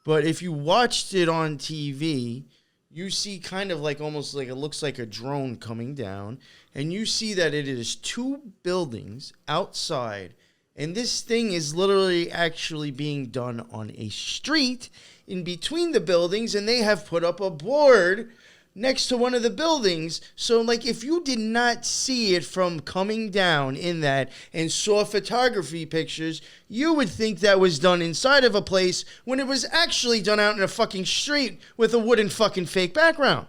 But if you watched it on TV, you see kind of like almost like it looks like a drone coming down. And you see that it is two buildings outside. And this thing is literally actually being done on a street in between the buildings, and they have put up a board next to one of the buildings. So, like, if you did not see it from coming down in that and saw photography pictures, you would think that was done inside of a place when it was actually done out in a fucking street with a wooden fucking fake background.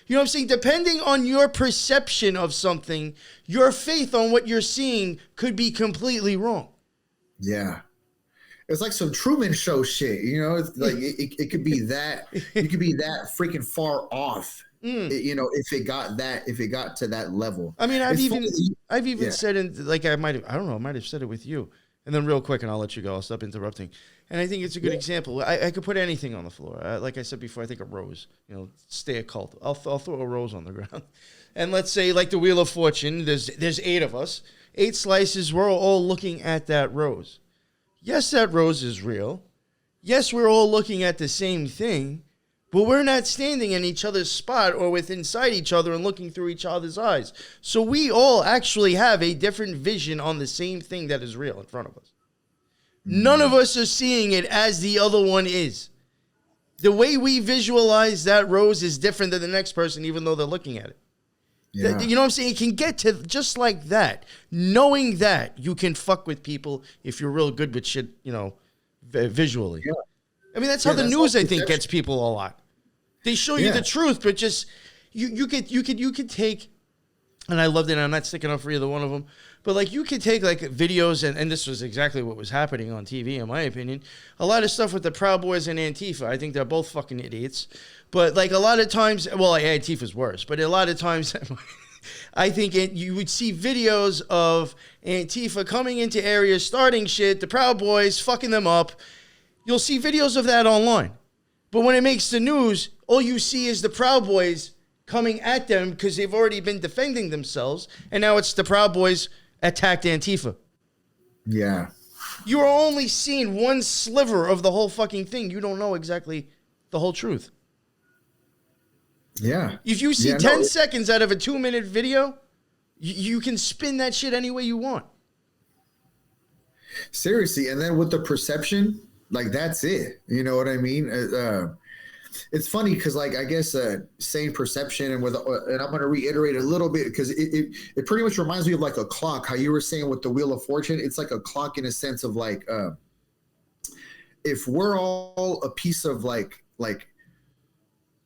You know what I'm saying? Depending on your perception of something, your faith on what you're seeing could be completely wrong. Yeah. It's like some Truman Show shit, you know. It's like it could be that you could be that freaking far off, you know, if it got to that level. I mean, I've even said I might have said it with you, and then real quick, and I'll let you go. I'll stop interrupting. And I think it's a good example. I could put anything on the floor. Like I said before, I think a rose. You know, stay occult. I'll throw a rose on the ground, and let's say like the Wheel of Fortune. There's 8 of us, 8 slices. We're all looking at that rose. Yes, that rose is real. Yes, we're all looking at the same thing, but we're not standing in each other's spot or inside each other and looking through each other's eyes. So we all actually have a different vision on the same thing that is real in front of us. None of us are seeing it as the other one is. The way we visualize that rose is different than the next person, even though they're looking at it. Yeah. You know what I'm saying? It can get to just like that. Knowing that you can fuck with people if you're real good with shit, you know, visually. Yeah. I mean, that's how the news, I think, gets people a lot. They show you the truth, but just you could take, and I loved it. And I'm not sticking up for either one of them, but like you could take like videos, and this was exactly what was happening on TV, in my opinion. A lot of stuff with the Proud Boys and Antifa. I think they're both fucking idiots. But like a lot of times, well, Antifa's worse, but a lot of times I think you would see videos of Antifa coming into areas, starting shit, the Proud Boys fucking them up. You'll see videos of that online. But when it makes the news, all you see is the Proud Boys coming at them because they've already been defending themselves, and now it's the Proud Boys attacked Antifa. Yeah. You are only seeing one sliver of the whole fucking thing. You don't know exactly the whole truth. Yeah. If you see 10 seconds out of a 2-minute video, you can spin that shit any way you want. Seriously. And then with the perception, like that's it. You know what I mean? It's funny because, like, I guess saying perception and I'm going to reiterate a little bit because it pretty much reminds me of like a clock. How you were saying with the Wheel of Fortune, it's like a clock in a sense of like if we're all a piece of like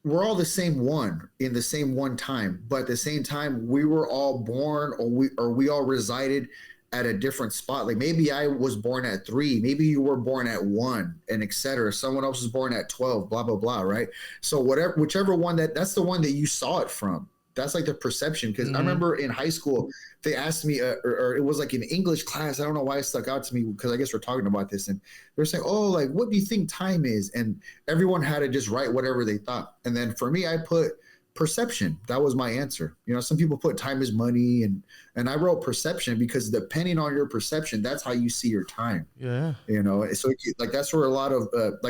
we're all the same one in the same one time, but at the same time we were all born or we all resided at a different spot. Like maybe I was born at 3, maybe you were born at 1, and etc. Someone else was born at 12, blah blah blah, right? So whichever one that's the one that you saw it from. That's like the perception. Because I remember in high school they asked me, or it was like an English class. I don't know why it stuck out to me because I guess we're talking about this, and they're saying, "Oh, like what do you think time is?" And everyone had to just write whatever they thought. And then for me, I put perception. That was my answer. You know, some people put time is money, and I wrote perception because depending on your perception, that's how you see your time. Yeah. You know, so like that's where a lot of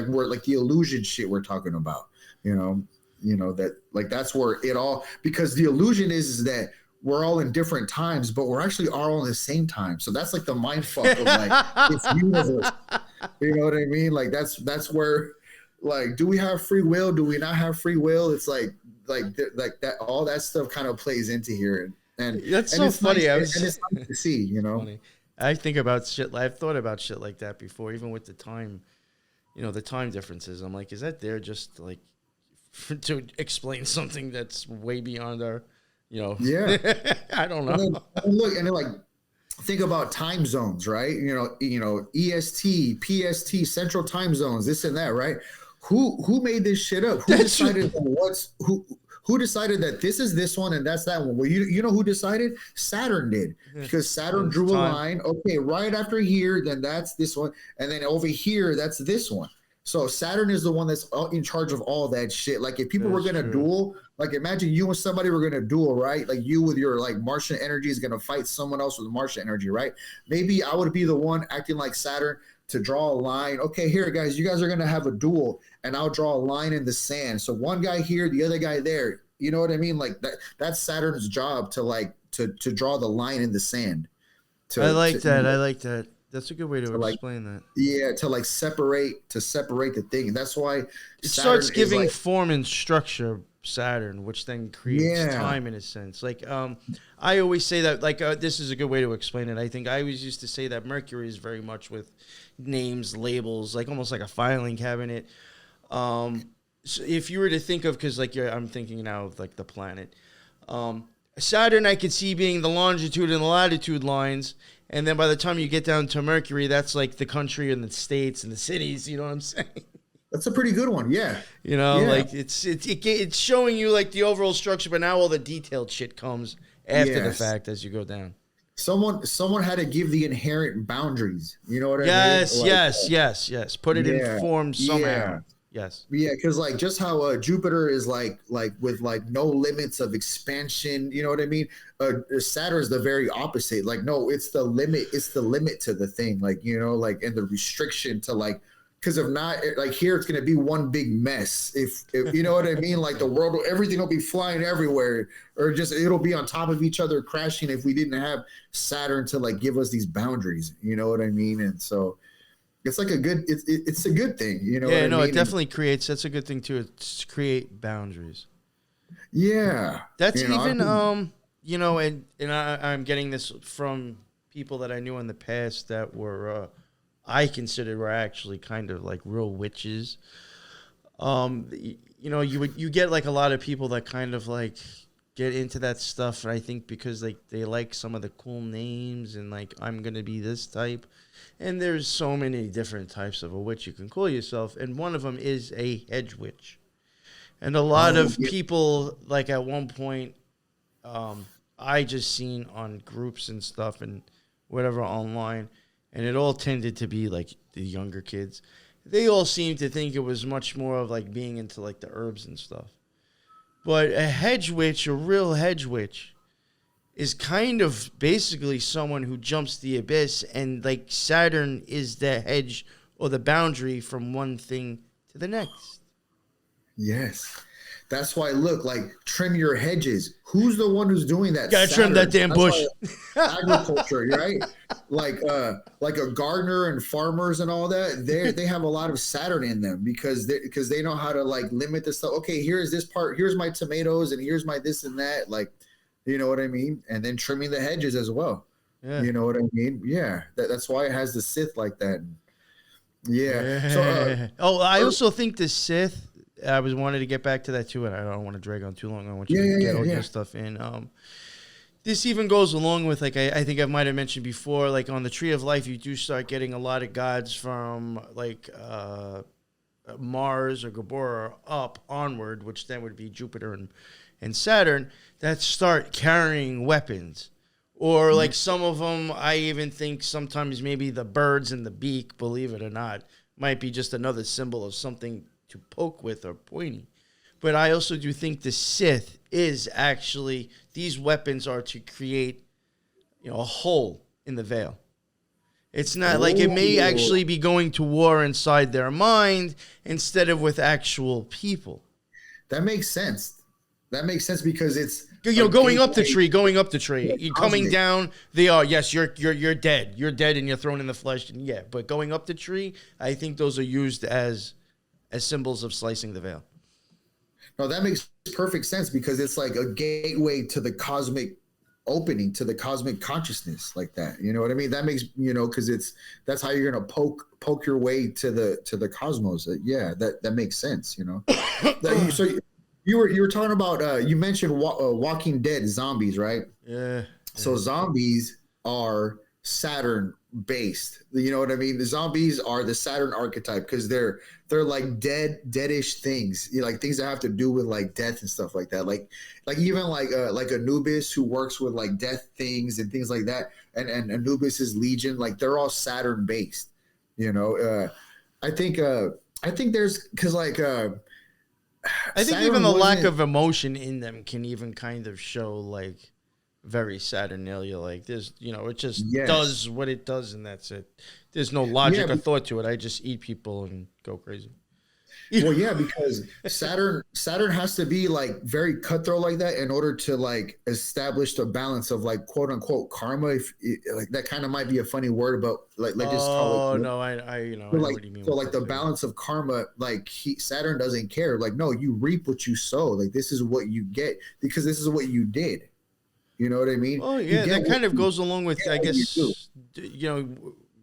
we're like the illusion shit we're talking about. You know that like that's where it all, because the illusion is that we're all in different times, but we're actually all in the same time. So that's like the mind fuck of like it's universe. You know what I mean? Like that's where, like, do we have free will? Do we not have free will? It's like that. All that stuff kind of plays into here, and that's and so funny. Nice, and it's nice to see, you know. Funny. I think about shit. I've thought about shit like that before, even with the time, you know, the time differences. I'm like, is that there just like to explain something that's way beyond our, you know? Yeah, I don't know. And look, and then like think about time zones, right? You know, EST, PST, Central Time Zones, this and that, right? Who made this shit up? Who decided who decided that this is this one and that's that one? Well, you know who decided? Saturn did, because Saturn drew a line. Okay, right after here, then that's this one, and then over here, that's this one. So Saturn is the one that's in charge of all that shit. Like if people were going to duel, like imagine you and somebody were going to duel, right? Like you with your like Martian energy is going to fight someone else with Martian energy, right? Maybe I would be the one acting like Saturn to draw a line. Okay, here guys, you guys are going to have a duel, and I'll draw a line in the sand. So one guy here, the other guy there. You know what I mean? Like that's Saturn's job to like to draw the line in the sand. I like that. That's a good way to like, explain that. yeah, to like separate the thing. And that's why It Saturn starts giving is like, form and structure, Saturn, which then creates yeah. time in a sense. Like I always say that, like this is a good way to explain it. I think I always used to say that Mercury is very much with names, labels, like almost like a filing cabinet. So if you were to think of, because like I'm thinking now of like the planet. Saturn, I could see being the longitude and the latitude lines, and then by the time you get down to Mercury, that's like the country and the states and the cities. You know what I'm saying? That's a pretty good one. Yeah. You know, Yeah. like it's showing you like the overall structure, but now all the detailed shit comes after the Yes. fact as you go down. Someone had to give the inherent boundaries. You know what I Yes, mean? yes. Put it in form somehow. Yeah. Yes. Yeah, because like just how Jupiter is like with like no limits of expansion, you know what I mean? Saturn is the very opposite. Like, no, it's the limit. It's the limit to the thing. Like, you know, like, and the restriction to like, because if not, like here, it's gonna be one big mess. If you know what I mean, like the world, everything will be flying everywhere, or just it'll be on top of each other, crashing. If we didn't have Saturn to like give us these boundaries, you know what I mean? And so. It's like it's a good thing, you know. Yeah, what I mean? it definitely creates. That's a good thing too. It's create boundaries. Yeah, That's you know, even you know, and I'm getting this from people that I knew in the past that were I considered were actually kind of like real witches. You know, you get like a lot of people that kind of like get into that stuff, and I think because they like some of the cool names and like I'm gonna be this type. And there's so many different types of a witch you can call yourself, and one of them is a hedge witch. And a lot of people, like at one point, I just seen on groups and stuff and whatever online, and it all tended to be like the younger kids. They all seemed to think it was much more of like being into like the herbs and stuff. But a hedge witch, a real hedge witch, is kind of basically someone who jumps the abyss, and like Saturn is the hedge or the boundary from one thing to the next. yes, that's why. Look, like trim your hedges. Who's the one who's doing that? Gotta trim that damn bush. Agriculture, right? Like a gardener and farmers and all that. They have a lot of Saturn in them because they know how to like limit the stuff. Okay, here's this part. Here's my tomatoes, and here's my this and that. Like. You know what I mean? And then trimming the hedges as well. Yeah. You know what I mean? Yeah. That's why it has the Sith like that. Yeah. So, I also think the Sith, I wanted to get back to that too, and I don't want to drag on too long. I want you to get all your stuff in. This even goes along with, like, I think I might have mentioned before, like on the Tree of Life, you do start getting a lot of gods from, like, Mars or Gabor up onward, which then would be Jupiter and Saturn, that start carrying weapons. Or like some of them, I even think sometimes maybe the birds and the beak, believe it or not, might be just another symbol of something to poke with or pointy. But I also do think the Sith is actually, these weapons are to create, you know, a hole in the veil. It's not like it may actually be going to war inside their mind instead of with actual people. That makes sense. That makes sense because it's going up the tree. You're coming down. They are you're dead. You're dead and you're thrown in the flesh. And but going up the tree, I think those are used as symbols of slicing the veil. No, that makes perfect sense because it's like a gateway to the cosmic opening, to the cosmic consciousness, like that. You know what I mean? That makes because that's how you're gonna poke your way to the cosmos. That makes sense. You know, so. You were talking about you mentioned Walking Dead zombies, right? Yeah. So zombies are Saturn based. You know what I mean? The zombies are the Saturn archetype because they're like deadish things, you know, like things that have to do with like death and stuff like that. Like even like Anubis, who works with like death things and things like that, and Anubis's Legion, like they're all Saturn based. You know, I think there's because like. I think even the lack of emotion in them can even kind of show like very Saturnalia. Like there's, you know, it just does what it does and that's it. There's no logic or thought to it. I just eat people and go crazy. Well, yeah, because Saturn has to be like very cutthroat like that in order to like establish the balance of like quote unquote karma. If like that kind of might be a funny word, but like let's just call it. Oh no, I know Like what you mean. so, With like that the too. balance of karma, like Saturn doesn't care. Like no, you reap what you sow. Like this is what you get because this is what you did. You know what I mean? Well, You yeah, get that what kind of you goes along with, get I what you do. guess,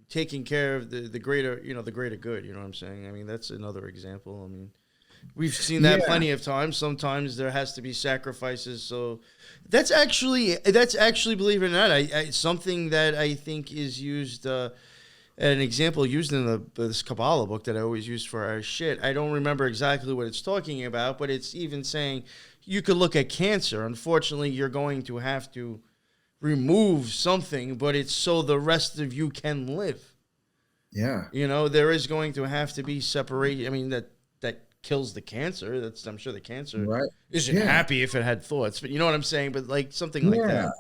taking care of the greater, the greater good. You know what I'm saying? I mean, that's another example. I mean, we've seen that Yeah. plenty of times. Sometimes there has to be sacrifices. So that's actually, believe it or not, something that I think is used. An example used in this Kabbalah book that I always use for our shit. I don't remember exactly what it's talking about, but it's even saying you could look at cancer. Unfortunately, you're going to have to remove something, but it's so the rest of you can live. Yeah. There is going to have to be separation. I mean, that kills the cancer. I'm sure the cancer Right. isn't Yeah. happy if it had thoughts, but you know what I'm saying? But like something like Yeah. that.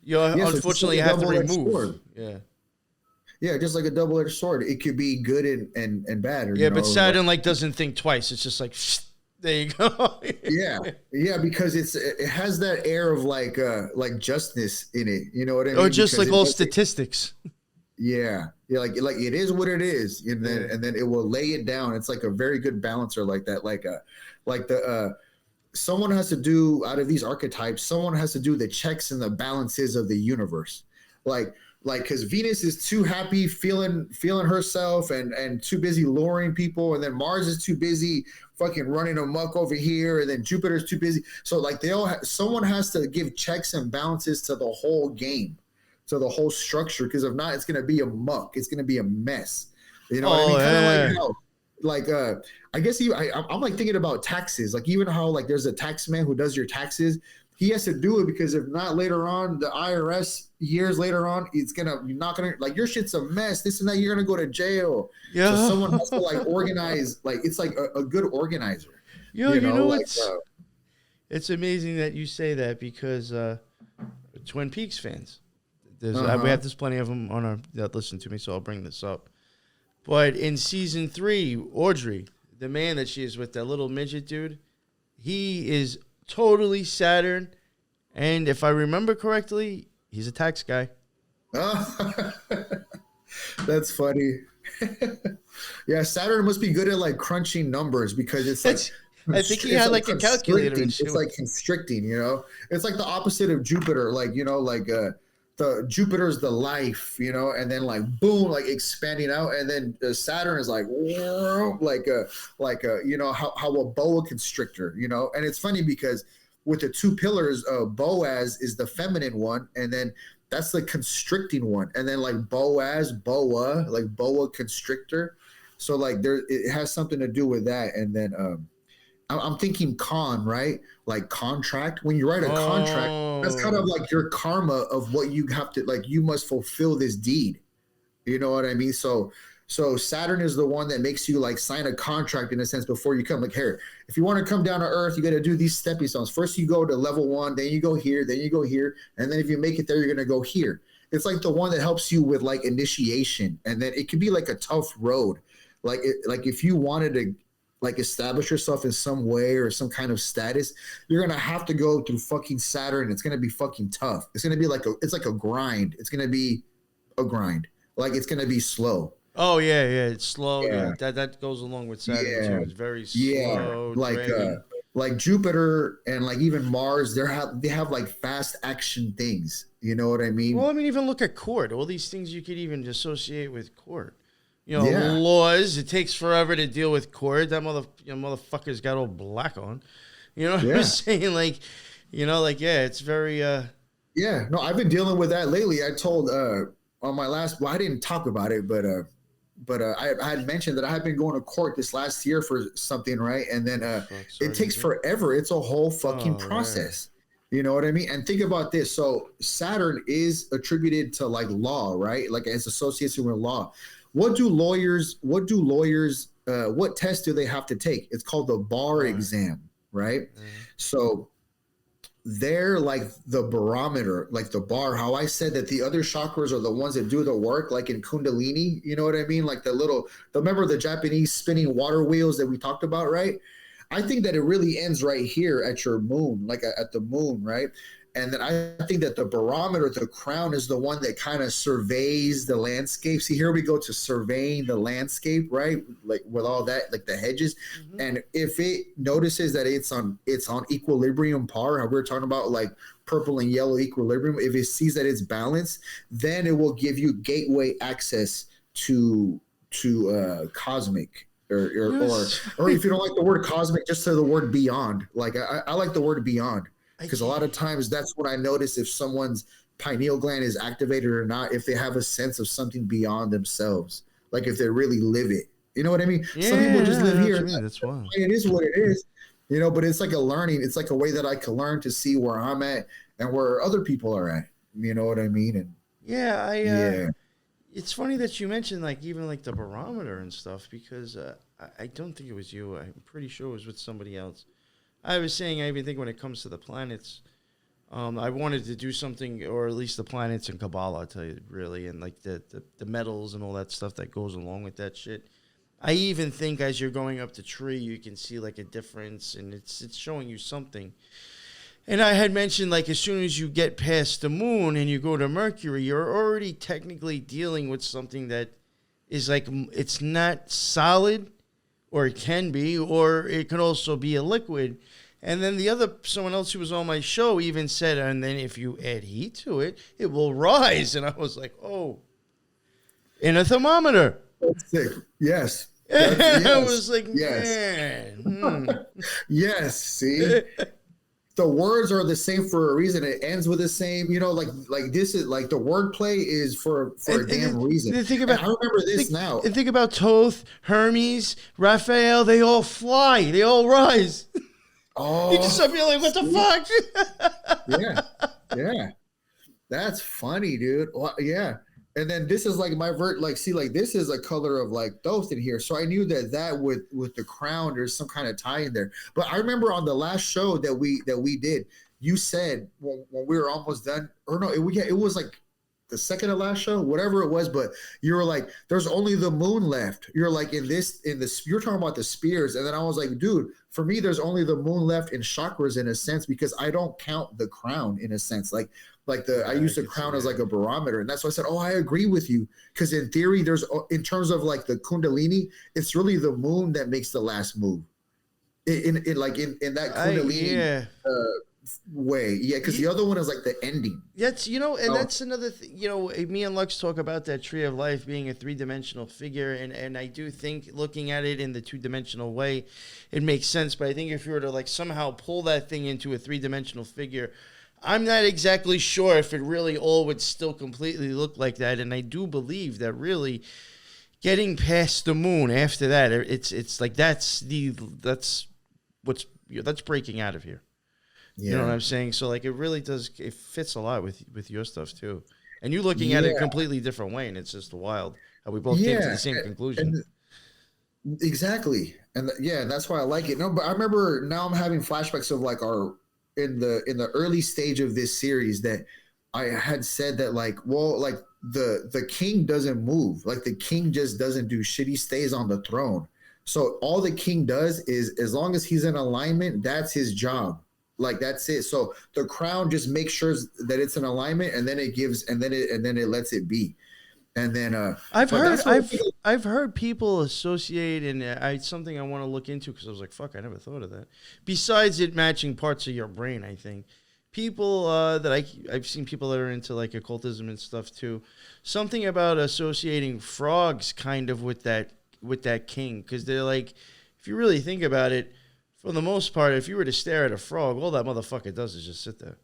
Yeah, so just Unfortunately, like you a have to double-edged remove. sword. Yeah. Yeah, just like a double-edged sword. It could be good and bad. Or, Yeah, but like, Saturn doesn't think twice. It's just like, there you go. yeah, because it has that air of like justness in it. You know what I mean? Or just Because like it all doesn't- statistics. Yeah, like it is what it is, and then Yeah. and then it will lay it down. It's like a very good balancer like that. Like the someone has to do out of these archetypes. Someone has to do the checks and the balances of the universe. Like because Venus is too happy feeling herself and too busy luring people, and then Mars is too busy fucking running amok over here, and then Jupiter's too busy. So like someone has to give checks and balances to the whole game, to the whole structure, because if not, it's gonna be a muck. It's gonna be a mess. You know what I mean? Kind of like how, like I guess I'm like thinking about taxes. Like even how like there's a tax man who does your taxes. He has to do it because if not later on, the IRS years later on, you're not gonna like your shit's a mess. This and that, you're gonna go to jail. Yeah. So someone has to like organize. Like it's like a good organizer. You know like, it's amazing that you say that because Twin Peaks fans. We Uh-huh. have this plenty of them on our that listen to me, so I'll bring this up. But in season 3, Audrey, the man that she is with, that little midget dude, he is totally Saturn, and if I remember correctly, he's a tax guy. That's funny. Yeah, Saturn must be good at like crunching numbers because it's like I think he had like a calculator and shit. It's like constricting, It's like the opposite of Jupiter, like the Jupiter's the life, and then like boom, like expanding out, and then Saturn is like how a boa constrictor, and it's funny because with the two pillars, Boaz is the feminine one, and then that's the constricting one, and then like Boaz, boa, like boa constrictor, so like it has something to do with that, and then I'm thinking right? Like contract. When you write a contract, that's kind of like your karma of what you have to, like, you must fulfill this deed. You know what I mean? So Saturn is the one that makes you like sign a contract in a sense before you come. Like, here, if you want to come down to Earth, you got to do these stepping stones. First, you go to level 1, then you go here, then you go here, and then if you make it there, you're gonna go here. It's like the one that helps you with like initiation, and then it could be like a tough road. Like if you wanted to like establish yourself in some way or some kind of status, you're gonna have to go through fucking Saturn. It's gonna be fucking tough. It's gonna be like a grind. It's gonna be a grind. Like it's gonna be slow. Oh yeah, it's slow. Yeah. That goes along with Saturn too. It's very slow. Yeah, dragging. like Jupiter and like even Mars, they have like fast action things. You know what I mean? Well, I mean, even look at court. All these things you could even associate with court. Yeah. Laws. It takes forever to deal with court. That motherfucker's got all black on. You know what I'm saying? Like, it's very. Yeah. No, I've been dealing with that lately. I told on my last. Well, I didn't talk about it, but I had mentioned that I had been going to court this last year for something, right? And then it takes forever. It's a whole fucking process. You know what I mean? And think about this. So Saturn is attributed to like law, right? Like it's associated with law. What test do they have to take? It's called the bar exam, right? So they're like the barometer, like the bar. How I said that the other chakras are the ones that do the work, like in Kundalini. You know what I mean? Like remember the Japanese spinning water wheels that we talked about, right? I think that it really ends right here at your moon, like at the moon, right? And then I think that the barometer, the crown, is the one that kind of surveys the landscape. See, here we go to surveying the landscape, right? Like with all that, like the hedges. Mm-hmm. And if it notices that it's on equilibrium par, how we're talking about like purple and yellow equilibrium, if it sees that it's balanced, then it will give you gateway access to cosmic. Or if you don't like the word cosmic, just say the word beyond. Like I like the word beyond. Because a lot of times that's what I notice if someone's pineal gland is activated or not, if they have a sense of something beyond themselves, like if they really live it. You know what I mean? Yeah, some people just live here. That's why. It is what it is, but it's like a learning. It's like a way that I can learn to see where I'm at and where other people are at. You know what I mean? And yeah. It's funny that you mentioned like even like the barometer and stuff because I don't think it was you. I'm pretty sure it was with somebody else. I was saying, I even think when it comes to the planets, I wanted to do something, or at least the planets in Kabbalah, I'll tell you, really, and like the metals and all that stuff that goes along with that shit. I even think as you're going up the tree, you can see like a difference, and it's showing you something. And I had mentioned, like, as soon as you get past the moon and you go to Mercury, you're already technically dealing with something that is like, it's not solid, or it can be, or it could also be a liquid. And then someone else who was on my show even said, and then if you add heat to it, it will rise. And I was like, oh, in a thermometer. That's sick. Yes. Yes. I was like, yes. Man. Yes, see? The words are the same for a reason. It ends with the same, like this is like the wordplay is for a damn reason. Think about, I remember this now. And think about Thoth, Hermes, Raphael. They all fly. They all rise. Oh, you just feel like, what the fuck? Yeah. That's funny, dude. Well, yeah. And then this is like my this is a color of like Thoth in here. So I knew that with the crown, there's some kind of tie in there. But I remember on the last show that we did, you said when we were almost done, or no, it was like the second to last show, whatever it was. But you were like, there's only the moon left. You're like you're talking about the spears. And then I was like, dude, for me, there's only the moon left in chakras in a sense, because I don't count the crown in a sense. I use the crown as like a barometer. And that's why I said, oh, I agree with you. Because in theory, in terms of like the Kundalini, it's really the moon that makes the last move. In that Kundalini way. Yeah, because the other one is like the ending. That's, that's another thing. Me and Lux talk about that tree of life being a three-dimensional figure. And I do think looking at it in the two-dimensional way, it makes sense. But I think if you were to like somehow pull that thing into a three-dimensional figure, I'm not exactly sure if it really all would still completely look like that. And I do believe that really getting past the moon after that, it's like that's breaking out of here. Yeah. You know what I'm saying? So like it really does, it fits a lot with your stuff too. And you looking at it a completely different way, and it's just wild how we both came to the same conclusion. Exactly. And that's why I like it. No, but I remember now I'm having flashbacks of like in the early stage of this series that I had said that the king doesn't move. Like the king just doesn't do shit. He stays on the throne. So all the king does is, as long as he's in alignment, that's his job. Like that's it. So the crown just makes sure that it's in alignment, and then it lets it be. And then I've heard people associate, and it's something I want to look into because I was like, fuck, I never thought of that. Besides it matching parts of your brain, I think people that I've seen people that are into like occultism and stuff too. Something about associating frogs kind of with that king, because they're like, if you really think about it, for the most part, if you were to stare at a frog, all that motherfucker does is just sit there.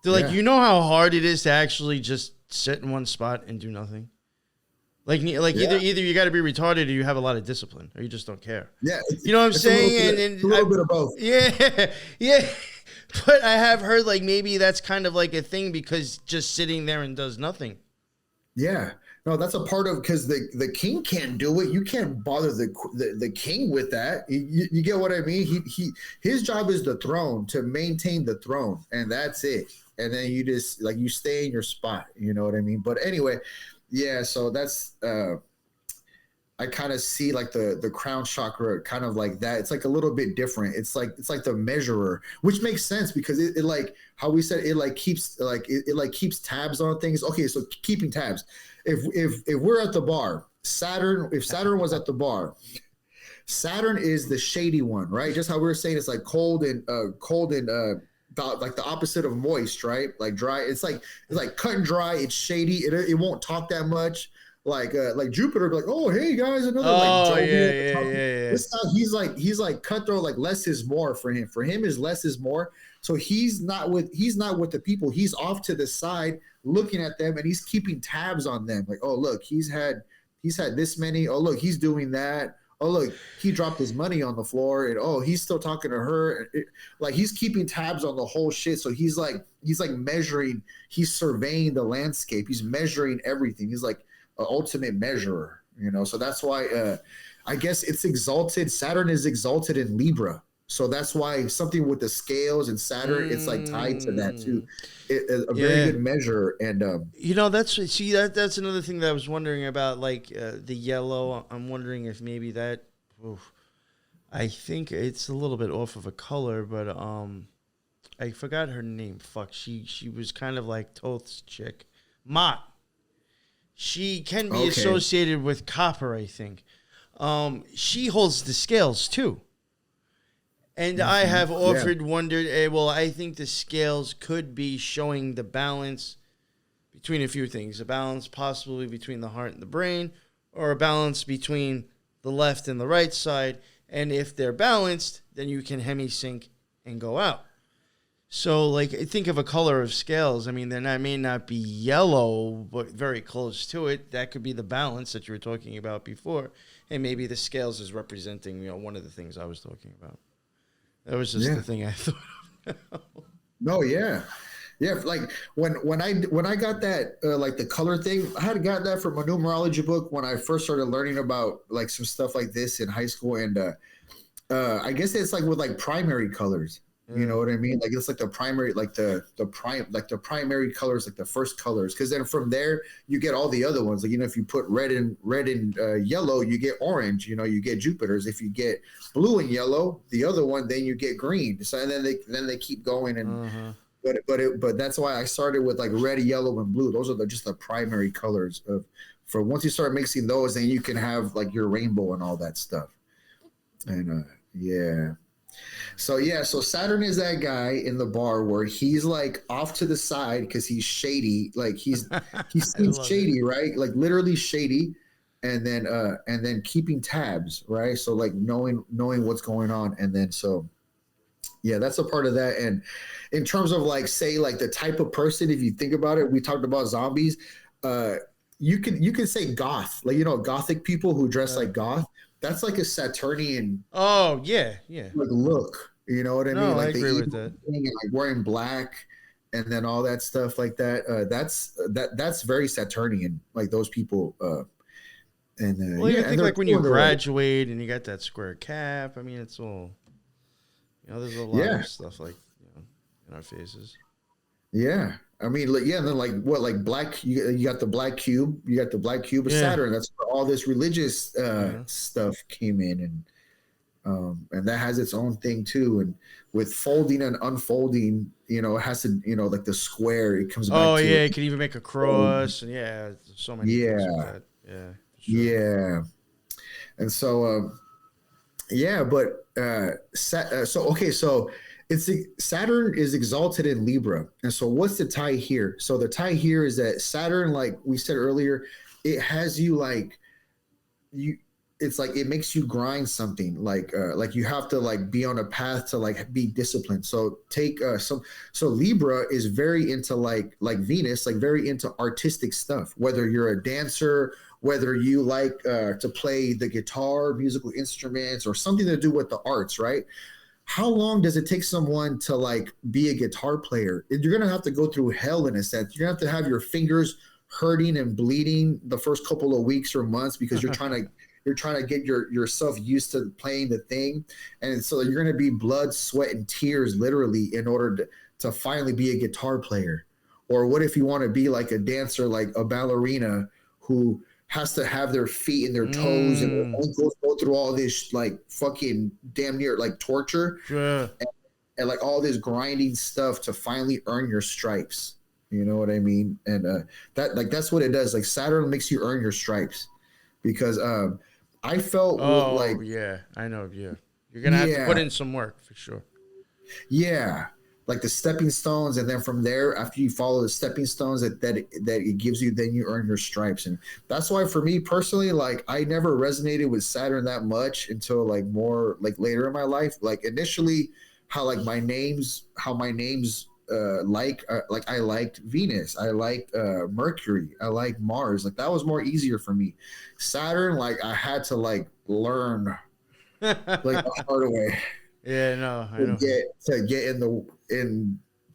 They're like, you know how hard it is to actually just sit in one spot and do nothing? Either you got to be retarded, or you have a lot of discipline, or you just don't care. Yeah. You know what I'm saying? A little bit of both. Yeah. Yeah. But I have heard like maybe that's kind of like a thing because just sitting there and does nothing. Yeah. No, that's a part of because the king can't do it. You can't bother the king with that. You get what I mean? His job is the throne, to maintain the throne, and that's it. And then you just like you stay in your spot. You know what I mean? But anyway, yeah. So that's I kind of see like the crown chakra kind of like that. It's like a little bit different. It's like the measurer, which makes sense because it like how we said it like keeps like it like keeps tabs on things. Okay, so keeping tabs. If we're at the bar, if Saturn was at the bar, Saturn is the shady one, right? Just how we were saying, it's like cold and like the opposite of moist, right? Like dry. It's like cut and dry. It's shady. It won't talk that much. Like Jupiter, be like, oh hey guys, another like yeah. This time he's like cutthroat. Like less is more for him. For him is less is more. So he's not with the people. He's off to the side looking at them, and he's keeping tabs on them. Like, oh look, he's had this many. Oh look, he's doing that. Oh look, he dropped his money on the floor, and oh he's still talking to her. Like he's keeping tabs on the whole shit. So he's like measuring. He's surveying the landscape. He's measuring everything. He's like an ultimate measurer, you know. So that's why I guess it's exalted. Saturn is exalted in Libra. So that's why something with the scales and Saturn, it's like tied to that too. A very good measure. And you know, that's another thing that I was wondering about, like the yellow. I'm wondering if maybe that. I think it's a little bit off of a color, but I forgot her name. Fuck, she was kind of like Toth's chick, Mott. She can be associated with copper, I think. She holds the scales too. And I have wondered, well, I think the scales could be showing the balance between a few things. A balance possibly between the heart and the brain, or a balance between the left and the right side. And if they're balanced, then you can hemisync and go out. So, like, think of a color of scales. I mean, may not be yellow, but very close to it. That could be the balance that you were talking about before. And maybe the scales is representing, one of the things I was talking about. That was just the thing I thought of. No, yeah. Like when I got that like the color thing, I had got that from a numerology book when I first started learning about like some stuff like this in high school, and I guess it's like with like primary colors. You know what I mean? Like it's like the primary, like the primary colors, like the first colors, because then from there you get all the other ones. Like if you put red and yellow, you get orange. You get Jupiters. If you get blue and yellow, the other one, then you get green. So and then they keep going and. But that's why I started with like red, yellow, and blue. Those are just the primary colors for once you start mixing those, then you can have like your rainbow and all that stuff. And So Saturn is that guy in the bar where he's like off to the side because he's shady. Like he seems shady, right? Like literally shady, and then keeping tabs, right? So like knowing what's going on, and then so. Yeah, that's a part of that. And in terms of like, say, like the type of person, if you think about it, we talked about zombies. You can say goth, like gothic people who dress like goth. That's like a Saturnian. Oh yeah. Like look, you know what I mean? Like I agree with that. And like wearing black, and then all that stuff like that. That's very Saturnian. Like those people. You think like when you graduate and you got that square cap. I mean, it's all. There's a lot of stuff like in our faces. Yeah, I mean, and then like what, like black? You got the black cube. You got the black cube of Saturn. That's where all this religious stuff came in, and that has its own thing too. And with folding and unfolding, it has to, like the square. It comes back. Oh yeah, it could even make a cross, and so many. Things with that. Yeah, and so. But so it's Saturn is exalted in Libra, and so what's the tie here? So the tie here is that Saturn, like we said earlier, it has you like you. It's like it makes you grind something, like you have to like be on a path to like be disciplined. So so Libra is very into like Venus, like very into artistic stuff. Whether you're a dancer, whether you like to play the guitar, musical instruments, or something to do with the arts, right? How long does it take someone to like be a guitar player? You're gonna have to go through hell in a sense. You're gonna have to have your fingers hurting and bleeding the first couple of weeks or months because you're trying to get yourself used to playing the thing, and so you're going to be blood, sweat, and tears literally in order to finally be a guitar player. Or what if you want to be like a dancer, like a ballerina who has to have their feet and their toes and their ankles go through all this like fucking damn near like torture and like all this grinding stuff to finally earn your stripes. You know what I mean? And that's what it does. Like Saturn makes you earn your stripes because I felt like I know, you're gonna have to put in some work for sure. Yeah. Like the stepping stones, and then from there, after you follow the stepping stones that it gives you, then you earn your stripes. And that's why for me personally, like I never resonated with Saturn that much until like more like later in my life. Like initially how my names I liked Venus, I liked Mercury, I liked Mars. Like that was more easier for me. Saturn, like I had to like learn like the hard way. Yeah, no, I know. To get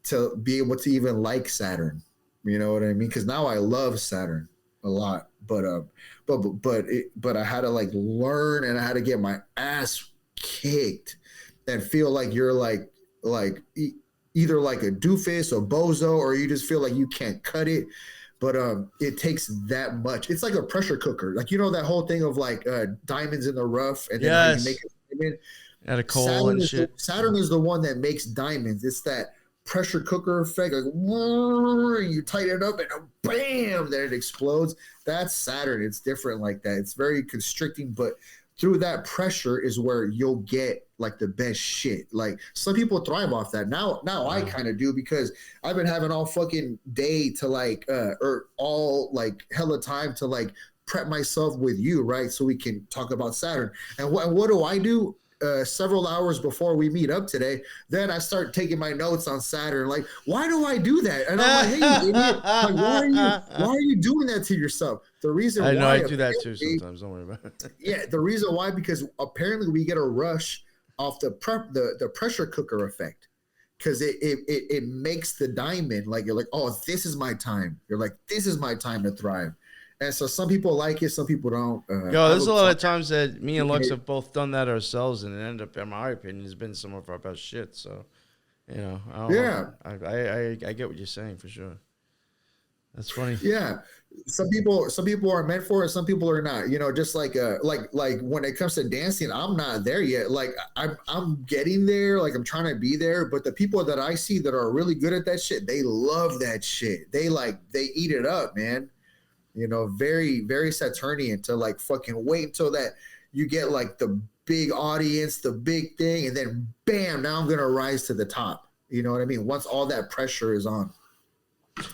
to be able to even like Saturn, you know what I mean? Because now I love Saturn a lot, but I had to like learn, and I had to get my ass kicked, and feel like you're like either like a doofus or bozo, or you just feel like you can't cut it. But it takes that much. It's like a pressure cooker, like that whole thing of like diamonds in the rough, and then how you make a diamond. At a coal and shit. Saturn is the one that makes diamonds. It's that pressure cooker effect. Like, you tighten it up and bam, then it explodes. That's Saturn. It's different like that. It's very constricting, but through that pressure is where you'll get like the best shit. Like some people thrive off that. Now I kind of do because I've been having all fucking day to like, or all like hella time to like prep myself with you, right? So we can talk about Saturn. And what do I do? Several hours before we meet up today, then I start taking my notes on Saturn. Like, why do I do that? And I'm like, hey, you idiot! Like, why are you doing that to yourself? The reason I know why I do that too sometimes. Don't worry about it. Yeah, the reason why, because apparently we get a rush off the pressure cooker effect, because it makes the diamond like you're like, oh, this is my time. You're like, this is my time to thrive. And so some people like it, some people don't. There's a lot of times that me and Lux have both done that ourselves, and it ended up, in my opinion, has been some of our best shit. So, I get what you're saying for sure. That's funny. Yeah, some people are meant for it, some people are not. Just like when it comes to dancing, I'm not there yet. Like I'm getting there. Like I'm trying to be there. But the people that I see that are really good at that shit, they love that shit. They eat it up, man. Very, very Saturnian to like fucking wait until that you get like the big audience, the big thing, and then bam, now I'm gonna rise to the top. You know what I mean? Once all that pressure is on.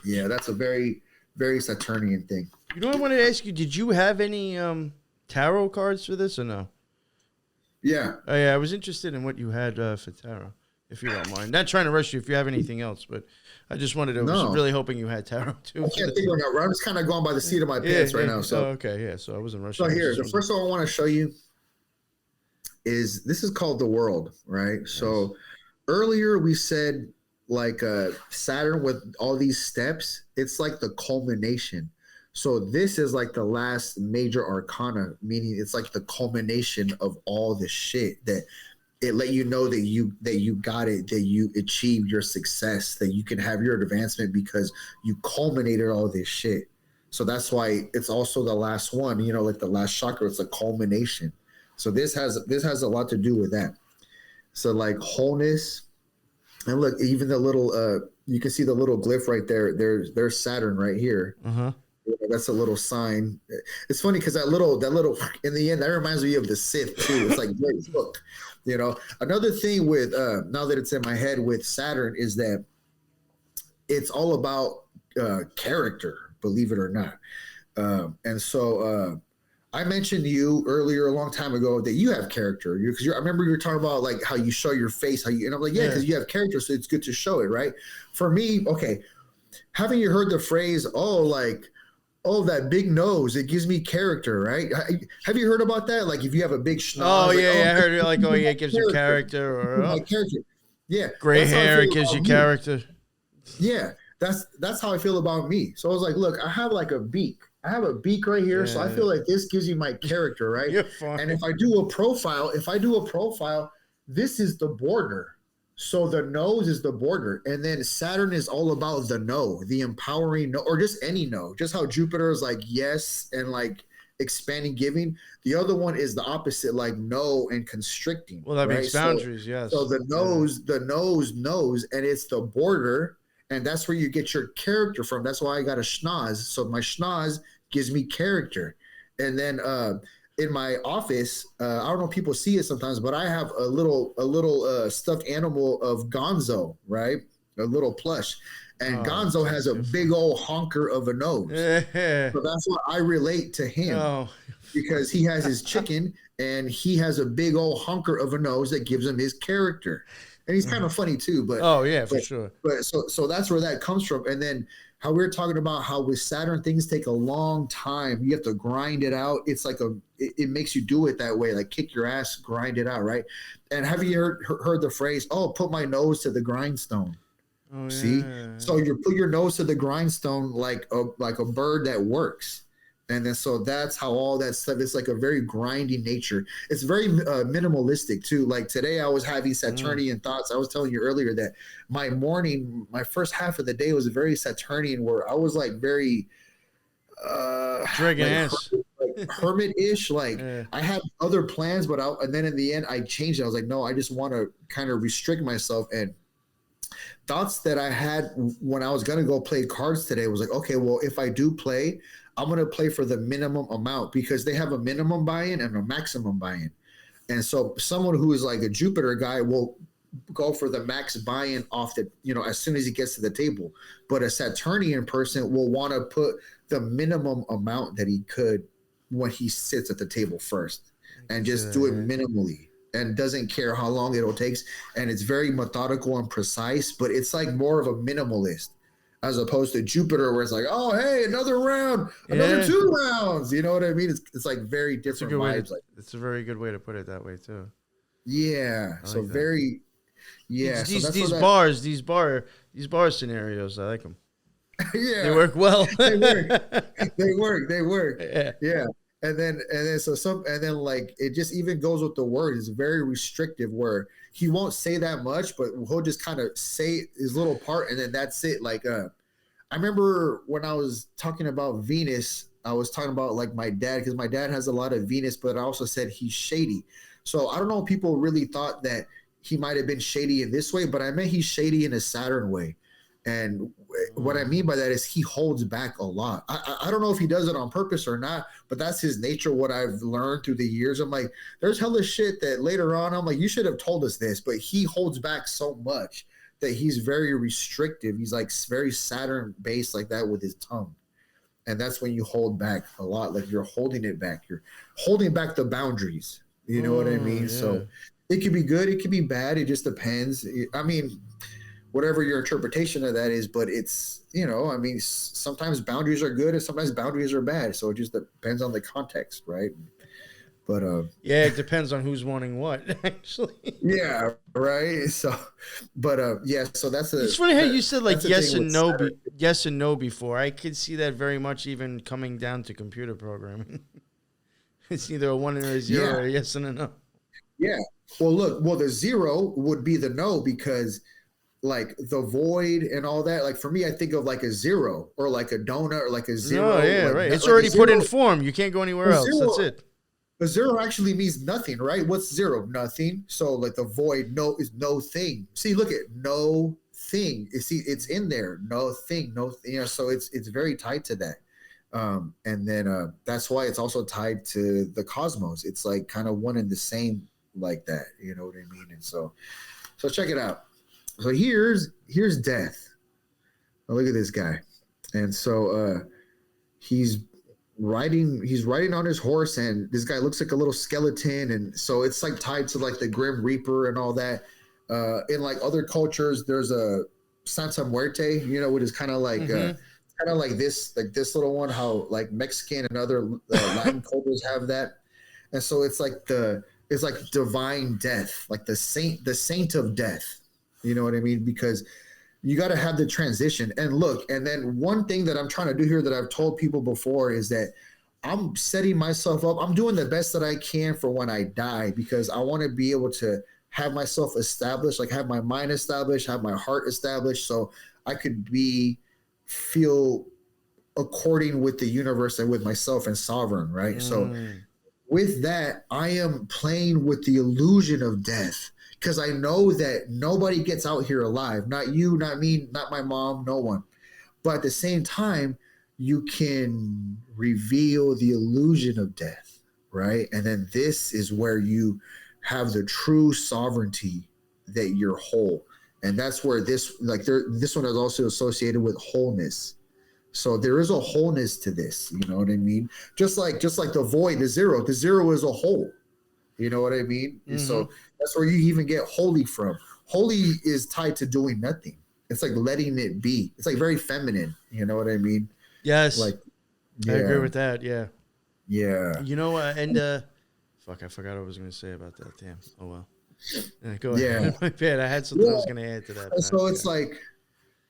Yeah, that's a very, very Saturnian thing. You know what I wanted to ask you? Did you have any tarot cards for this or no? Yeah. Oh yeah, I was interested in what you had for tarot, if you don't mind. Not trying to rush you if you have anything else, but I just wanted to. Was really hoping you had tarot too. I can't think right now. I'm just kind of going by the seat of my pants right now. So okay, yeah. So I wasn't rushing. So here, the first one I want to show you is this is called the World, right? Nice. So earlier we said like Saturn with all these steps. It's like the culmination. So this is like the last major arcana, meaning it's like the culmination of all the shit that. It let you know that you got it, that you achieved your success, that you can have your advancement because you culminated all this shit. So that's why it's also the last one, like the last chakra, it's a culmination. So this has a lot to do with that. So like wholeness, and look, even the little you can see the little glyph right there. There's Saturn right here. Uh-huh. That's a little sign. It's funny because that little in the end that reminds me of the Sith too. It's like great look. Another thing with now that it's in my head with Saturn is that it's all about character, believe it or not. And so I mentioned to you earlier a long time ago that you have character because I remember you were talking about like how you show your face, and I'm like, yeah, because you have character, so it's good to show it, right? For me, okay, haven't you heard the phrase, oh, that big nose, it gives me character, right? Have you heard about that? Like if you have a big schnoz. Oh, yeah, I heard it like, it gives you character. Or character. Yeah. Gray hair, it gives you character. Yeah. that's how I feel about me. So I was like, look, I have like a beak. I have a beak right here, so I feel like this gives you my character, right? You're fine. And if I do a profile, this is the border. So the nose is the border, and then Saturn is all about the no, the empowering no, or just any no. Just how Jupiter is like yes and like expanding, giving. The other one is the opposite, like no and constricting. Well, that makes boundaries, yes. So the nose knows, and it's the border, and that's where you get your character from. That's why I got a schnoz. So my schnoz gives me character, and then in my office, I don't know if people see it sometimes, but I have a little stuffed animal of Gonzo, right? A little plush. And Gonzo has a big old honker of a nose. So that's what I relate to him because he has his chicken and he has a big old honker of a nose that gives him his character. And he's kind of funny too, but for sure. But so that's where that comes from. And then how we were talking about how with Saturn things take a long time. You have to grind it out. It's like it makes you do it that way, like kick your ass, grind it out, right? And have you heard the phrase, put my nose to the grindstone? Oh, see, yeah. So you put your nose to the grindstone like a bird that works, and then so that's how all that stuff. It's like a very grinding nature. It's very minimalistic too. Like today, I was having Saturnian thoughts. I was telling you earlier that my first half of the day was very Saturnian, where I was like very dragon ass. Hermit-ish, like I had other plans, and then in the end I changed it. I was like, no, I just want to kind of restrict myself. And thoughts that I had when I was going to go play cards today was like, okay, well, if I do play, I'm going to play for the minimum amount because they have a minimum buy-in and a maximum buy-in. And so someone who is like a Jupiter guy will go for the max buy-in off the, as soon as he gets to the table. But a Saturnian person will want to put the minimum amount that he could when he sits at the table first and just do it minimally. And doesn't care how long it'll take, and it's very methodical and precise, but it's like more of a minimalist as opposed to Jupiter, where it's like, oh, hey, another round, another 2 rounds. You know what I mean? It's like very different vibes. It's a very good way to put it that way too. Yeah. So very, yeah. These bar scenarios, I like them. Yeah, they work well. They work. Yeah. And then like it just even goes with the word. It's very restrictive where he won't say that much, but he'll just kind of say his little part and then that's it. Like I remember when I was talking about Venus, I was talking about like my dad, because my dad has a lot of Venus, but I also said he's shady. So I don't know if people really thought that he might have been shady in this way, but I meant he's shady in a Saturn way. And what I mean by that is he holds back a lot. I don't know if he does it on purpose or not, but that's his nature, what I've learned through the years. I'm like, there's hella shit that later on, I'm like, you should have told us this, but he holds back so much that he's very restrictive. He's like very Saturn based like that with his tongue. And that's when you hold back a lot. Like you're holding it back. You're holding back the boundaries. You know what I mean? Yeah. So it could be good. It could be bad. It just depends. I mean, whatever your interpretation of that is, but it's, I mean, sometimes boundaries are good and sometimes boundaries are bad. So it just depends on the context, right? But yeah, it depends on who's wanting what, actually. Yeah, right. So, but so that's it's funny how you said like yes and no before. I could see that very much even coming down to computer programming. It's either a 1 or a 0 or a yes and a no. Yeah. Well, the 0 would be the no because like the void and all that, like for me, I think of like a 0 or like a donut or like a 0. Oh, yeah, like, right. It's like already put in form. You can't go anywhere else. That's it. A 0 actually means nothing, right? What's 0? Nothing. So like the void, no is no thing. See, look at no thing. You see, it's in there. No thing, no. So it's very tied to that. And then that's why it's also tied to the cosmos. It's like kind of one and the same like that. You know what I mean? And so check it out. So here's death. Oh, look at this guy. And so he's riding on his horse, and this guy looks like a little skeleton, and so it's like tied to like the Grim Reaper and all that. In like other cultures, there's a Santa Muerte, which is kind of like this little one, how like Mexican and other Latin cultures have that. And so it's like divine death, like the saint of death. You know what I mean? Because you got to have the transition. And look, and then one thing that I'm trying to do here that I've told people before is that I'm setting myself up. I'm doing the best that I can for when I die, because I want to be able to have myself established, like have my mind established, have my heart established, so I could feel according with the universe and with myself and sovereign, right? So with that, I am playing with the illusion of death, because I know that nobody gets out here alive. Not you, not me, not my mom, no one. But at the same time, you can reveal the illusion of death, right? And then this is where you have the true sovereignty that you're whole. And that's where this one is also associated with wholeness. So there is a wholeness to this, you know what I mean? Just like the void, the zero is a whole. You know what I mean? Mm-hmm. So that's where you even get holy from. Holy is tied to doing nothing. It's like letting it be. It's like very feminine. You know what I mean? Yes. Like, I agree with that. Yeah. Yeah. You know, fuck, I forgot what I was going to say about that. Damn. Oh, well. Go ahead. Yeah. My bad. I had something I was going to add to that. So it's like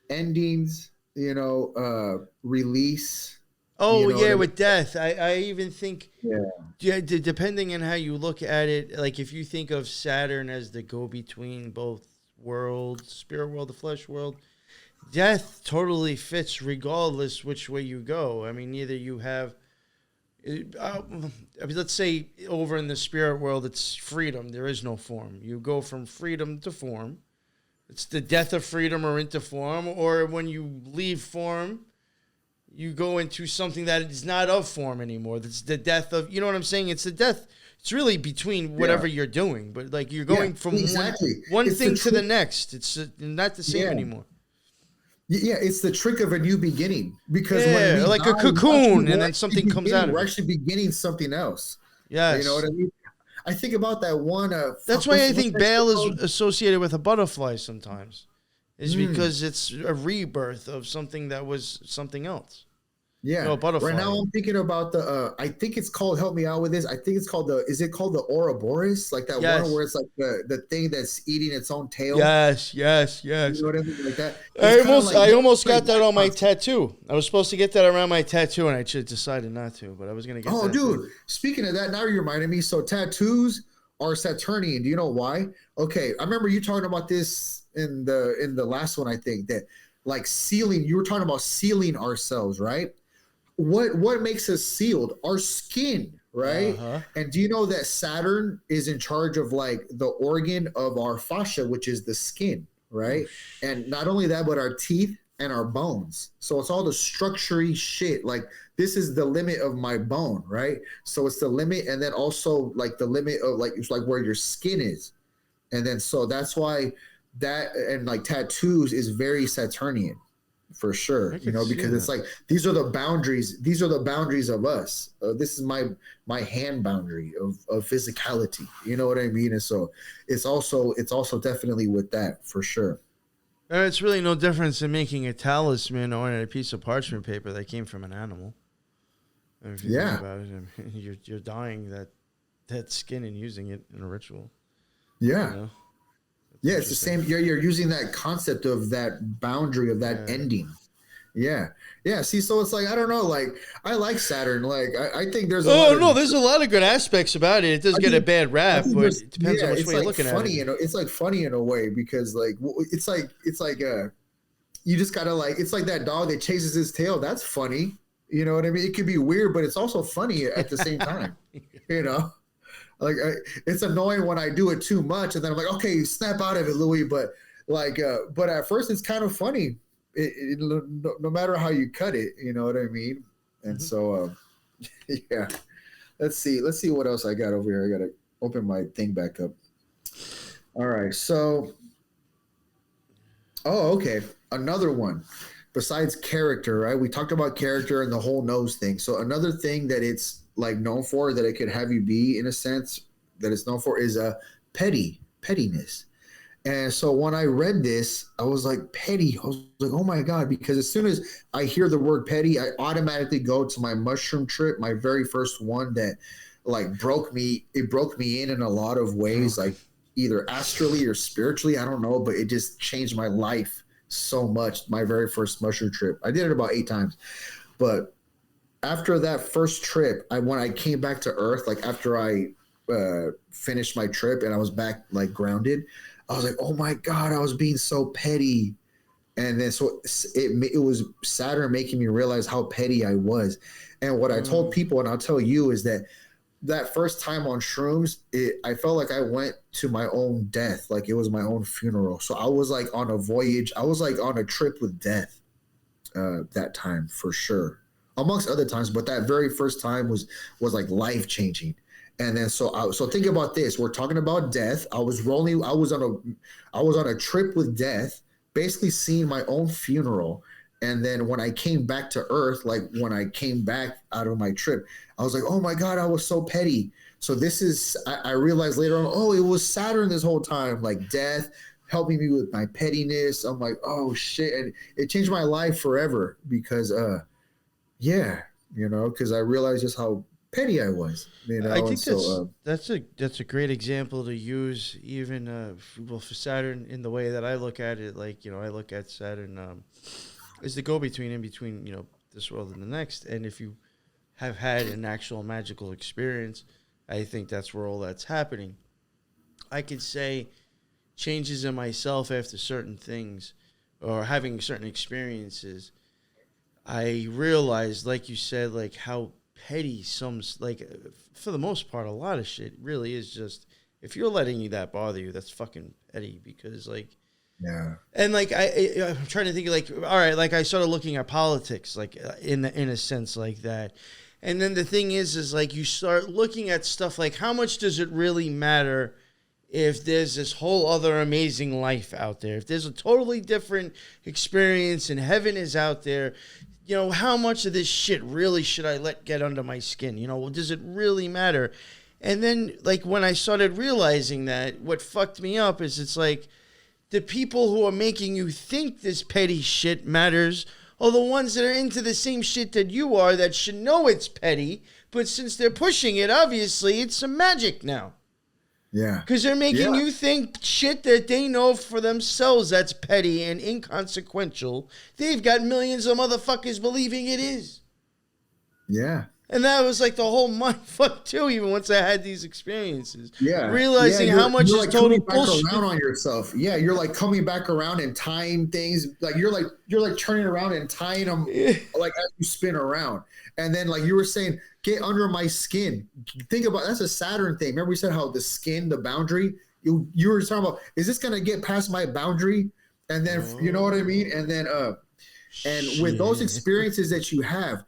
endings, you know, release. Oh, you know yeah, with death. I even think, yeah, depending on how you look at it, like if you think of Saturn as the go-between both worlds, spirit world, the flesh world, death totally fits regardless which way you go. I mean, either you have, let's say over in the spirit world, it's freedom. There is no form. You go from freedom to form. It's the death of freedom or into form. Or when you leave form, you go into something that is not of form anymore. That's the death of, you know what I'm saying? It's the death. It's really between whatever you're doing, but like you're going from one thing to the next. It's not the same anymore. Yeah, it's the trick of a new beginning, because when we like die, a cocoon, and then something comes out of it. We're actually beginning something else. Yes. You know what I mean? I think about that one. That's why I think Baal is associated with a butterfly sometimes. Is because it's a rebirth of something that was something else. Yeah. No, butterfly. Right now I'm thinking about I think it's called, help me out with this. I think it's called is it called the Ouroboros? Like that one where it's like the thing that's eating its own tail. Yes. You know what I mean? Like that. I almost got that on my tattoo. I was supposed to get that around my tattoo, and I just decided not to, but I was going to get that. Oh, dude. Speaking of that, now you reminded me. So tattoos are Saturnian. Do you know why? Okay. I remember you talking about this in the last one, I think, that like sealing, you were talking about sealing ourselves, right? What makes us sealed? Our skin, right? And do you know that Saturn is in charge of like the organ of our fascia, which is the skin, right? And not only that, but our teeth and our bones. So it's all the structure-y shit. Like this is the limit of my bone, right? So it's the limit, and then also like the limit of like, it's like where your skin is. And then so that's why that, and like tattoos is very Saturnian. For sure, you know, because it's like these are the boundaries of us. This is my hand boundary of physicality. You know what I mean? And so it's also definitely with that, for sure. And it's really no difference in making a talisman or a piece of parchment paper that came from an animal. If you think about it, I mean, you're dyeing that skin and using it in a ritual. Yeah. You know? Yeah, it's the same. You're using that concept of that boundary of that ending. Yeah. See, so it's like, I don't know. Like, I like Saturn. Like, I think there's there's a lot of good aspects about it. It does get a bad rap, but it depends on which way you're looking at it. It's like funny in a way, because like it's like you just gotta like, it's like that dog that chases his tail. That's funny. You know what I mean? It could be weird, but it's also funny at the same time. You know. Like it's annoying when I do it too much, and then I'm like, okay, snap out of it, Louis. But like, but at first it's kind of funny, no matter how you cut it. You know what I mean? And so, yeah. Let's see what else I got over here. I gotta open my thing back up. All right, so, okay, another one. Besides character, right? We talked about character and the whole nose thing. So another thing that it's like known for, that it could have you be, in a sense, that it's known for, is pettiness. And so when I read this, I was like, petty. I was like, oh my God, because as soon as I hear the word petty, I automatically go to my mushroom trip, my very first one that like broke me in a lot of ways, like either astrally or spiritually, I don't know, but it just changed my life so much. My very first mushroom trip, I did it about 8 times, but after that first trip, when I came back to Earth, like after I finished my trip and I was back like grounded, I was like, oh my God, I was being so petty. And then so it was Saturn making me realize how petty I was. And what I told people, and I'll tell you, is that first time on shrooms, I felt like I went to my own death, like it was my own funeral. So I was like on a voyage. I was like on a trip with death that time for sure, amongst other times. But that very first time was like life changing. And then so think about this. We're talking about death. I was on a trip with death, basically seeing my own funeral. And then when I came back to Earth, like when I came back out of my trip, I was like, oh my God, I was so petty. So I realized later on, oh, it was Saturn this whole time, like death, helping me with my pettiness. I'm like, oh shit. And it changed my life forever because, because I realized just how petty I was. I think that's a great example to use, even for Saturn in the way that I look at it. Like, I look at Saturn is the go-between in between, this world and the next. And if you have had an actual magical experience, I think that's where all that's happening. I could say changes in myself after certain things or having certain experiences. I realized, like you said, like how petty for the most part, a lot of shit really is just, if you're letting that bother you, that's fucking petty because yeah. And I'm trying to think all right, like I started looking at politics, like in a sense like that. And then the thing is like you start looking at stuff like how much does it really matter if there's this whole other amazing life out there, if there's a totally different experience and heaven is out there, how much of this shit really should I let get under my skin? Does it really matter? And then like when I started realizing that, what fucked me up is it's like, the people who are making you think this petty shit matters are the ones that are into the same shit that you are that should know it's petty, but since they're pushing it, obviously it's some magic now. Yeah. Because they're making you think shit that they know for themselves that's petty and inconsequential. They've got millions of motherfuckers believing it is. Yeah. And that was like the whole mind fuck too, even once I had these experiences. Yeah. Realizing how much is like total bullshit. bullshit. Around on yourself. Yeah, you're like coming back around and tying things. Like you're like turning around and tying them like as you spin around. And then like you were saying, get under my skin. Think about that's a Saturn thing. Remember we said how the skin, the boundary, you were talking about, is this gonna get past my boundary? And then you know what I mean? And then and with those experiences that you have,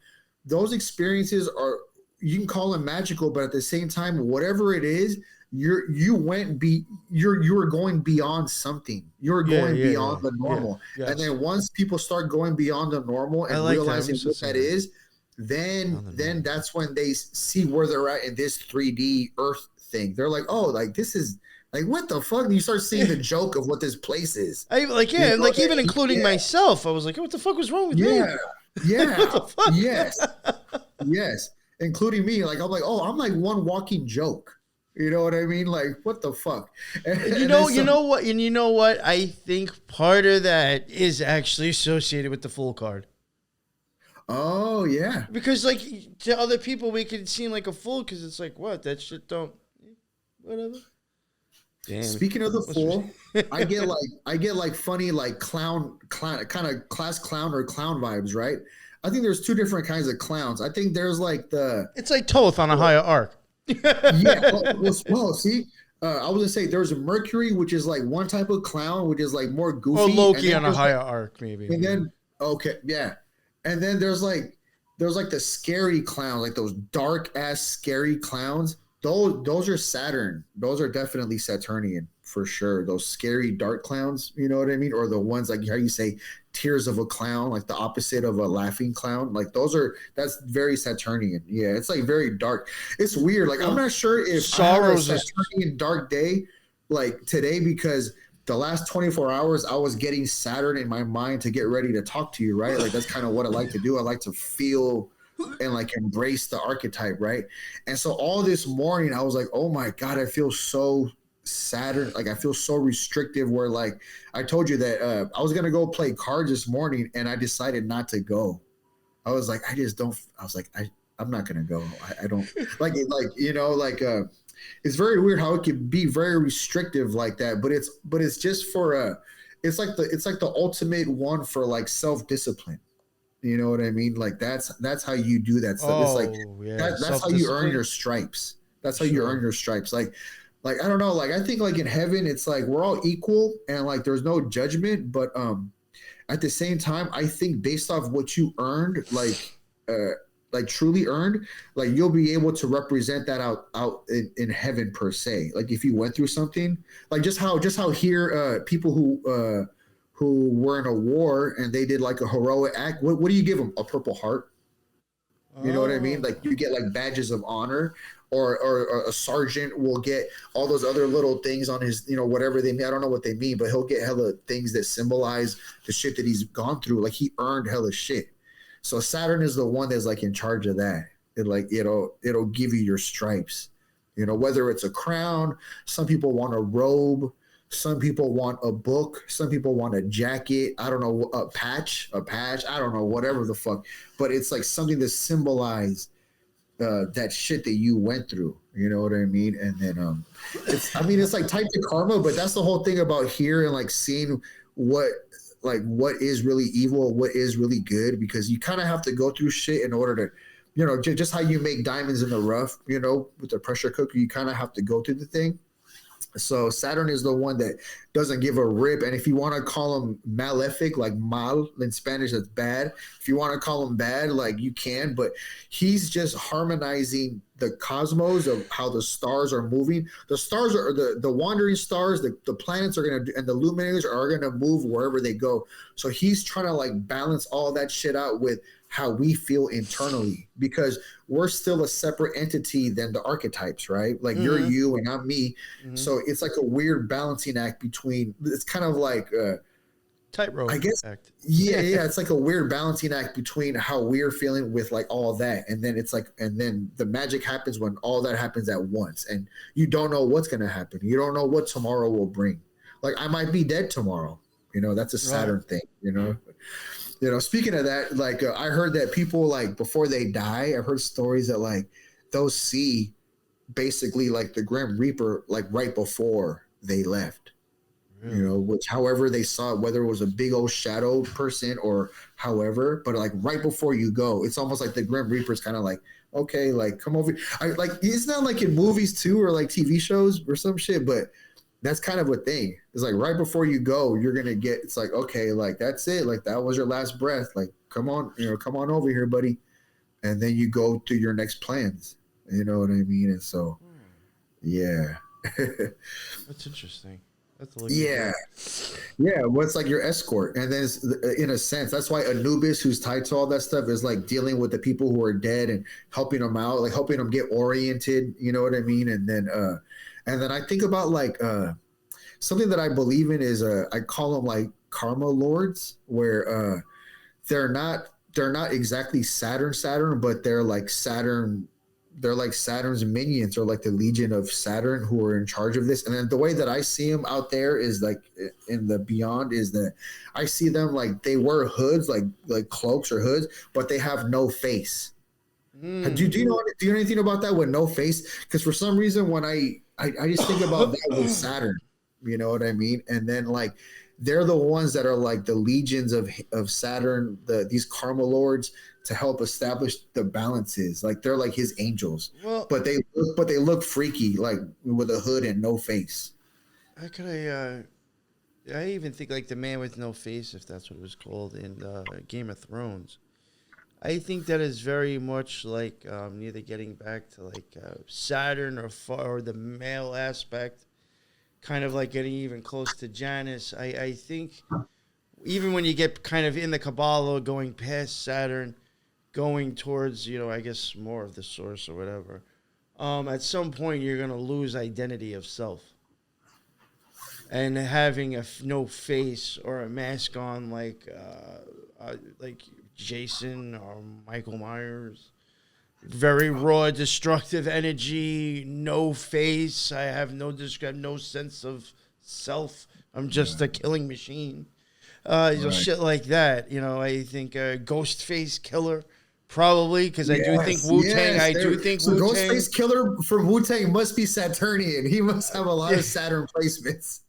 those experiences are, you can call them magical, but at the same time, whatever it is, you were going beyond something. You're going beyond the normal. Yeah. Yes. And then once people start going beyond the normal and realizing what that is, then that's when they see where they're at in this 3D Earth thing. They're like, oh, like this is like, what the fuck? And you start seeing the joke of what this place is. Even including myself, I was like, what the fuck was wrong with me? Yeah. What the fuck? Yes. Including me. Like, I'm like, oh, I'm like one walking joke. You know what I mean? Like, what the fuck? You know what? I think part of that is actually associated with the Fool card. Oh, yeah. Because, like, to other people, we could seem like a fool because it's like, what? That shit don't... Whatever. Damn. Speaking of the Fool, I get like funny, like clown, kind of class clown or clown vibes, right? I think there's 2 different kinds of clowns. I think there's like it's like Toth on a higher arc. Well, see, I was gonna say there's a Mercury, which is like one type of clown, which is like more goofy. Or Loki on a higher arc, maybe. And then and then there's like the scary clowns, like those dark ass scary clowns. Those are Saturn. Those are definitely Saturnian for sure. Those scary dark clowns, you know what I mean? Or the ones like how you say tears of a clown, like the opposite of a laughing clown. Like that's very Saturnian. Yeah, it's like very dark. It's weird. Like I'm not sure if sorrow's a Saturnian dark day like today, because the last 24 hours I was getting Saturn in my mind to get ready to talk to you, right? Like that's kind of what I like to do. I like to feel and like embrace the archetype, right? And so all this morning I was like, oh my God, I feel so Saturn, like I feel so restrictive where like I told you that I was gonna go play cards this morning and I decided not to go. I was like, I just don't. I was like, I'm not gonna go. I don't like it's very weird how it can be very restrictive like that. But it's just for it's like the ultimate one for like self discipline. You know what I mean? Like that's how you do that stuff. It's like Yeah, that's how you earn your stripes. That's how you earn your stripes. Like I don't know. Like I think like in heaven, it's like we're all equal and like there's no judgment. But at the same time, I think based off what you earned, like truly earned, like you'll be able to represent that out in heaven per se. Like if you went through something, like just how here people who were in a war and they did like a heroic act. What do you give them? A Purple Heart. You know what I mean? Like you get like badges of honor, or a sergeant will get all those other little things on his, whatever they mean. I don't know what they mean, but he'll get hella things that symbolize the shit that he's gone through. Like he earned hella shit. So Saturn is the one that's like in charge of that. It'll give you your stripes. Whether it's a crown, some people want a robe, some people want a book, some people want a jacket. I don't know, a patch. I don't know, whatever the fuck. But it's like something to symbolize that shit that you went through. You know what I mean? And then it's like type of karma, but that's the whole thing about here and like seeing what is really evil, what is really good, because you kind of have to go through shit in order to, just how you make diamonds in the rough, with the pressure cooker, you kind of have to go through the thing. So Saturn is the one that doesn't give a rip. And if you want to call him malefic, like mal in Spanish, that's bad. If you want to call him bad, like you can, but he's just harmonizing the cosmos of how the stars are moving. The stars are the wandering stars, the planets are going to, and the luminaries are going to move wherever they go. So he's trying to like balance all that shit out with how we feel internally, because we're still a separate entity than the archetypes, right? Like you're you and I'm me. So it's like a weird balancing act between, it's kind of like tightrope, I guess. Act. Yeah. It's like a weird balancing act between how we're feeling with like all that. And then it's like, and then the magic happens when all that happens at once and you don't know what's going to happen. You don't know what tomorrow will bring. Like I might be dead tomorrow, that's a Saturn thing, speaking of that, like I heard that people like before they die, I've heard stories that like they'll see basically like the Grim Reaper like right before they left. Which however they saw it, whether it was a big old shadow person or however, but like right before you go, it's almost like the Grim Reaper's kind of like, okay, like come over. It's not like in movies too or like TV shows or some shit, but that's kind of a thing. It's like right before you go, you're gonna get. It's like okay, like that's it. Like that was your last breath. Like come on, come on over here, buddy. And then you go to your next plans. You know what I mean? And so, yeah. That's interesting. That's yeah. Well, it's like your escort, and then it's, in a sense, that's why Anubis, who's tied to all that stuff, is like dealing with the people who are dead and helping them out, like helping them get oriented. You know what I mean? And then I think about like something that I believe in is I call them like karma lords, where they're not exactly Saturn, but they're like Saturn. They're like Saturn's minions, or like the Legion of Saturn, who are in charge of this. And then the way that I see them out there is like in the beyond is that I see them like they wear hoods, like cloaks or hoods, but they have no face. Do you know anything about that with no face? Because for some reason, when I just think about that with Saturn, you know what I mean? And then like they're the ones that are like the legions of Saturn, these karma lords, to help establish the balances. Like they're like his angels. Well, but they look freaky, like with a hood and no face. I even think like the man with no face, if that's what it was called in Game of Thrones. I think that is very much like either getting back to like Saturn or the male aspect, kind of like getting even close to Janus. I think even when you get kind of in the Kabbalah, going past Saturn, going towards, I guess more of the source or whatever, at some point you're going to lose identity of self. And having no face or a mask on like Jason or Michael Myers, Very raw, destructive energy, no face. I have no sense of self. I'm just a killing machine. Shit like that. I think Ghostface Killer, probably, because I do think Wu-Tang. So Ghostface Killer from Wu-Tang must be Saturnian. He must have a lot of Saturn placements.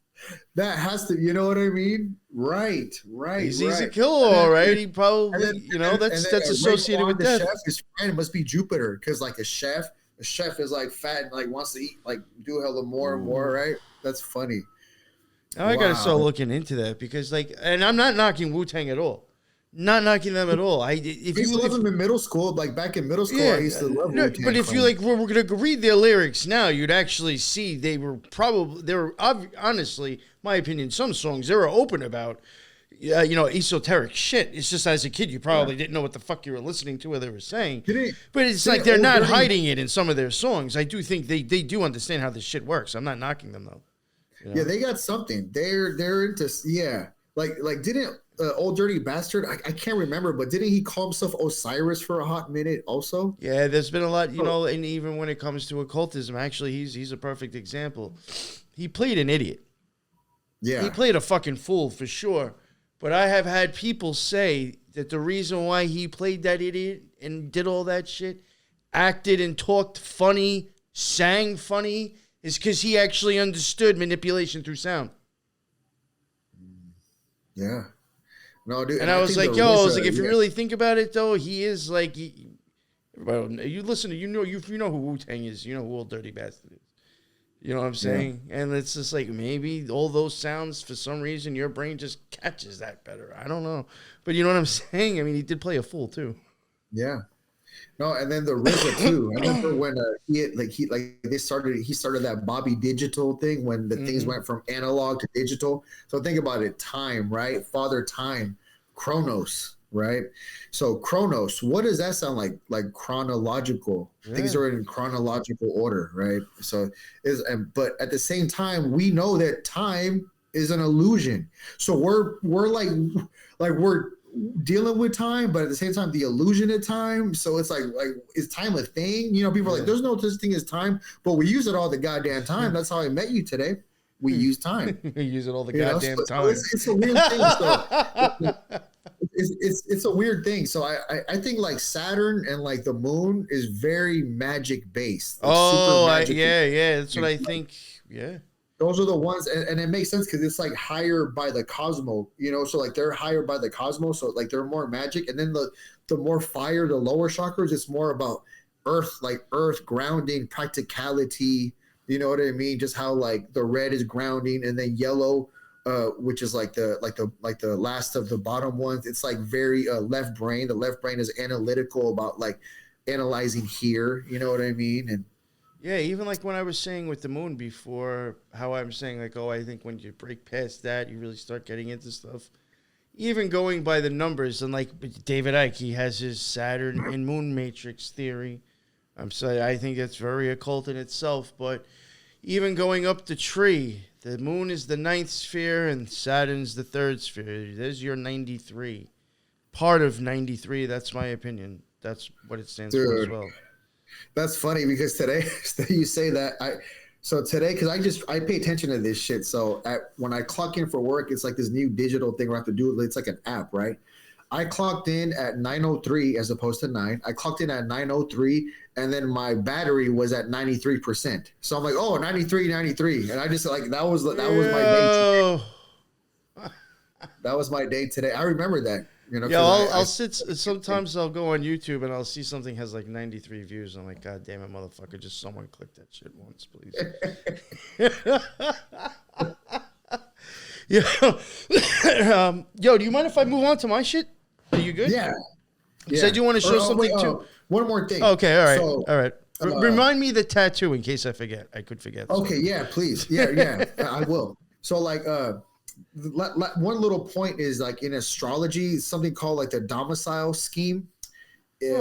That has to, you know what I mean? Right. He's a killer, all right. He probably, that's associated with death. Chef, his friend must be Jupiter, because like a chef is like fat and like wants to eat, like do hella more and more, right? That's funny. Now I gotta start looking into that, because and I'm not knocking Wu-Tang at all. Not knocking them at all. If you love them in middle school, like back in middle school, I used to love Wu-Tang. But if you we're gonna read their lyrics now, you'd actually see they were honestly, my opinion, some songs they were open about, esoteric shit. It's just as a kid, you probably didn't know what the fuck you were listening to or they were saying. But it's like they're not hiding it in some of their songs. I do think they do understand how this shit works. I'm not knocking them though. Yeah, they got something. They're into like didn't Old Dirty Bastard, I can't remember, but didn't he call himself Osiris for a hot minute also? Yeah, there's been a lot, and even when it comes to occultism, actually, he's a perfect example. He played an idiot. Yeah. He played a fucking fool for sure. But I have had people say that the reason why he played that idiot and did all that shit, acted and talked funny, sang funny, is because he actually understood manipulation through sound. Yeah. No, dude. And I was like, if you really think about it, though, he is like, you listen to, you know who Wu-Tang is, you know who Old Dirty Bastard is. You know what I'm saying? Yeah. And it's just like, maybe all those sounds, for some reason, your brain just catches that better. I don't know. But you know what I'm saying? I mean, he did play a fool, too. Yeah. No, and then the RZA too. I remember when he started that Bobby Digital thing when the things went from analog to digital. So think about it, time, right? Father Time, Chronos, right? So Chronos, what does that sound like? Like chronological. Yeah. Things are in chronological order, right? So but at the same time, we know that time is an illusion. So we're we're dealing with time, but at the same time, the illusion of time. So it's like is time a thing? People are like, there's no such thing as time, but we use it all the goddamn time. That's how I met you today. We use time. We use it all the goddamn time. It's a weird thing. It's a weird thing. So I think like Saturn and like the moon is very magic based. That's what I think. Yeah. Those are the ones, and it makes sense because it's like higher by the cosmos, so like they're higher by the cosmos, so like they're more magic. And then the more fire, the lower chakras, it's more about earth grounding, practicality. You know what I mean? Just how like the red is grounding, and then yellow, which is like the last of the bottom ones. It's like very left brain. The left brain is analytical about like analyzing here. You know what I mean? And yeah, even like when I was saying with the moon before, how I'm saying like, I think when you break past that, you really start getting into stuff. Even going by the numbers, and like David Icke, he has his Saturn and moon matrix theory. I'm sorry, I think it's very occult in itself, but even going up the tree, the moon is the 9th sphere and Saturn's the 3rd sphere. There's your 93. Part of 93, that's my opinion. That's what it stands for as well. That's funny because today you say that because I pay attention to this shit. So when I clock in for work, it's like this new digital thing where I have to do it. It's like an app, right? I clocked in at 9:03 as opposed to 9. I clocked in at 9:03, and then my battery was at 93%. So I'm like, 93, and I just like that was my day today. That was my day today. I remember that. I'll sit. Sometimes I'll go on YouTube and I'll see something has like 93 views. I'm like, God damn it, motherfucker! Just someone click that shit once, please. Do you mind if I move on to my shit? Are you good? Yeah. Because I do want to show something too. One more thing. Okay. All right. Remind me the tattoo in case I forget. I could forget. Okay. Yeah. Please. Yeah. I will. So like one little point is like in astrology, something called like the domicile scheme.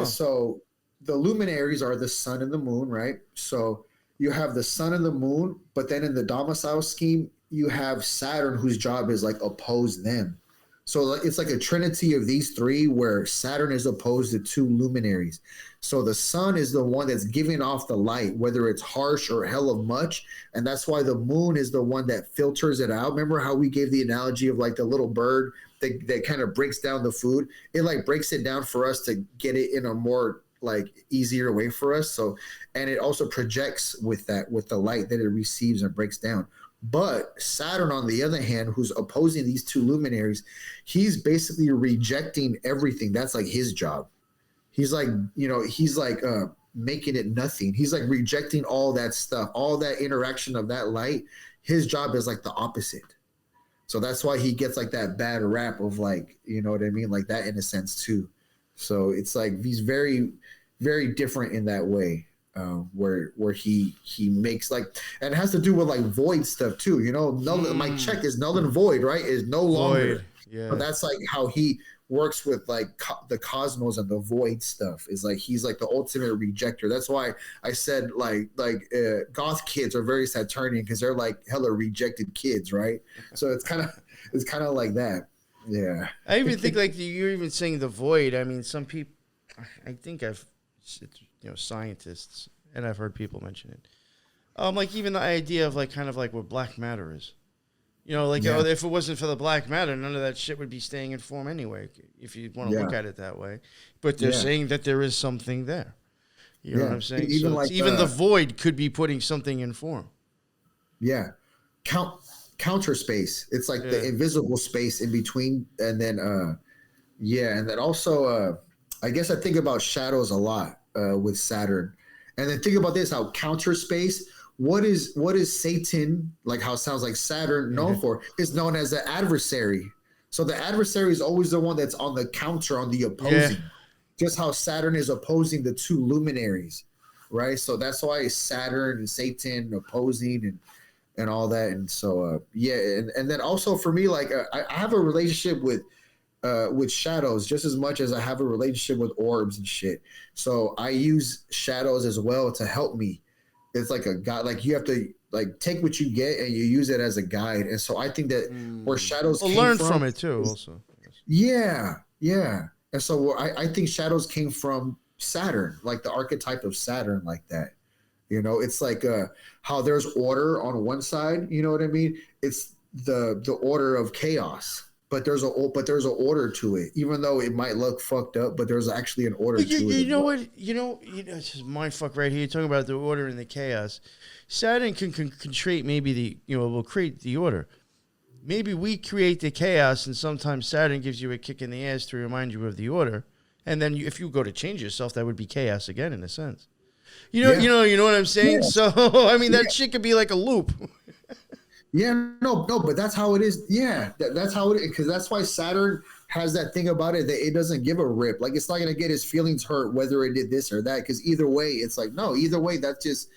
So the luminaries are the sun and the moon, right? So you have the sun and the moon, but then in the domicile scheme, you have Saturn, whose job is like oppose them. So it's like a trinity of these three where Saturn is opposed to two luminaries. So the sun is the one that's giving off the light, whether it's harsh or hell of much. And that's why the moon is the one that filters it out. Remember how we gave the analogy of like the little bird that kind of breaks down the food? It like breaks it down for us to get it in a more like easier way for us. So, and it also projects with the light that it receives and breaks down. But Saturn, on the other hand, who's opposing these two luminaries, he's basically rejecting everything. That's like his job. He's like, making it nothing. He's like rejecting all that stuff, all that interaction of that light. His job is like the opposite. So that's why he gets like that bad rap of like, you know what I mean? Like that in a sense too. So it's like he's very, very different in that way. Where he makes like, and it has to do with like void stuff too, my check is null and void, right? Is no longer void. Yeah. But that's like how he works with like the cosmos and the void stuff. Is like he's like the ultimate rejector. That's why I said like goth kids are very Saturnian, because they're like hella rejected kids, right? So it's kind of like that. Yeah. I even think like you're even saying the void. I mean, some people, I think scientists, and I've heard people mention it. Like even the idea of like kind of like what black matter is. If it wasn't for the black matter, none of that shit would be staying in form anyway, if you want to look at it that way. But they're saying that there is something there. You know what I'm saying? Even so like even the void could be putting something in form. Yeah. Counter space. It's like the invisible space in between. And then, and then also, I guess I think about shadows a lot with Saturn. And then think about this, how counter space, what is Satan, like how it sounds like Saturn known for, is known as the adversary. So the adversary is always the one that's on the counter, on the opposing. Just how Saturn is opposing the two luminaries, right? So that's why Saturn and Satan opposing and all that. And so, and then also for me, like I have a relationship with shadows just as much as I have a relationship with orbs and shit. So I use shadows as well to help me. It's like a guide, like you have to like take what you get and you use it as a guide. And so I think that where shadows came learn from it too also. Yeah. And so I think shadows came from Saturn, like the archetype of Saturn, like that. It's like how there's order on one side, you know what I mean? It's the order of chaos. But there's an order to it, even though it might look fucked up. But there's actually an order to it. You know what? It's just mindfuck right here. You're talking about the order and the chaos. Saturn can create maybe will create the order. Maybe we create the chaos, and sometimes Saturn gives you a kick in the ass to remind you of the order. And then if you go to change yourself, that would be chaos again, in a sense. You know what I'm saying? Yeah. So I mean, that shit could be like a loop. Yeah, no, but that's how it is. Yeah, that's how it is, because that's why Saturn has that thing about it that it doesn't give a rip. Like, it's not going to get his feelings hurt whether it did this or that, because either way, it's like, no, either way, that's just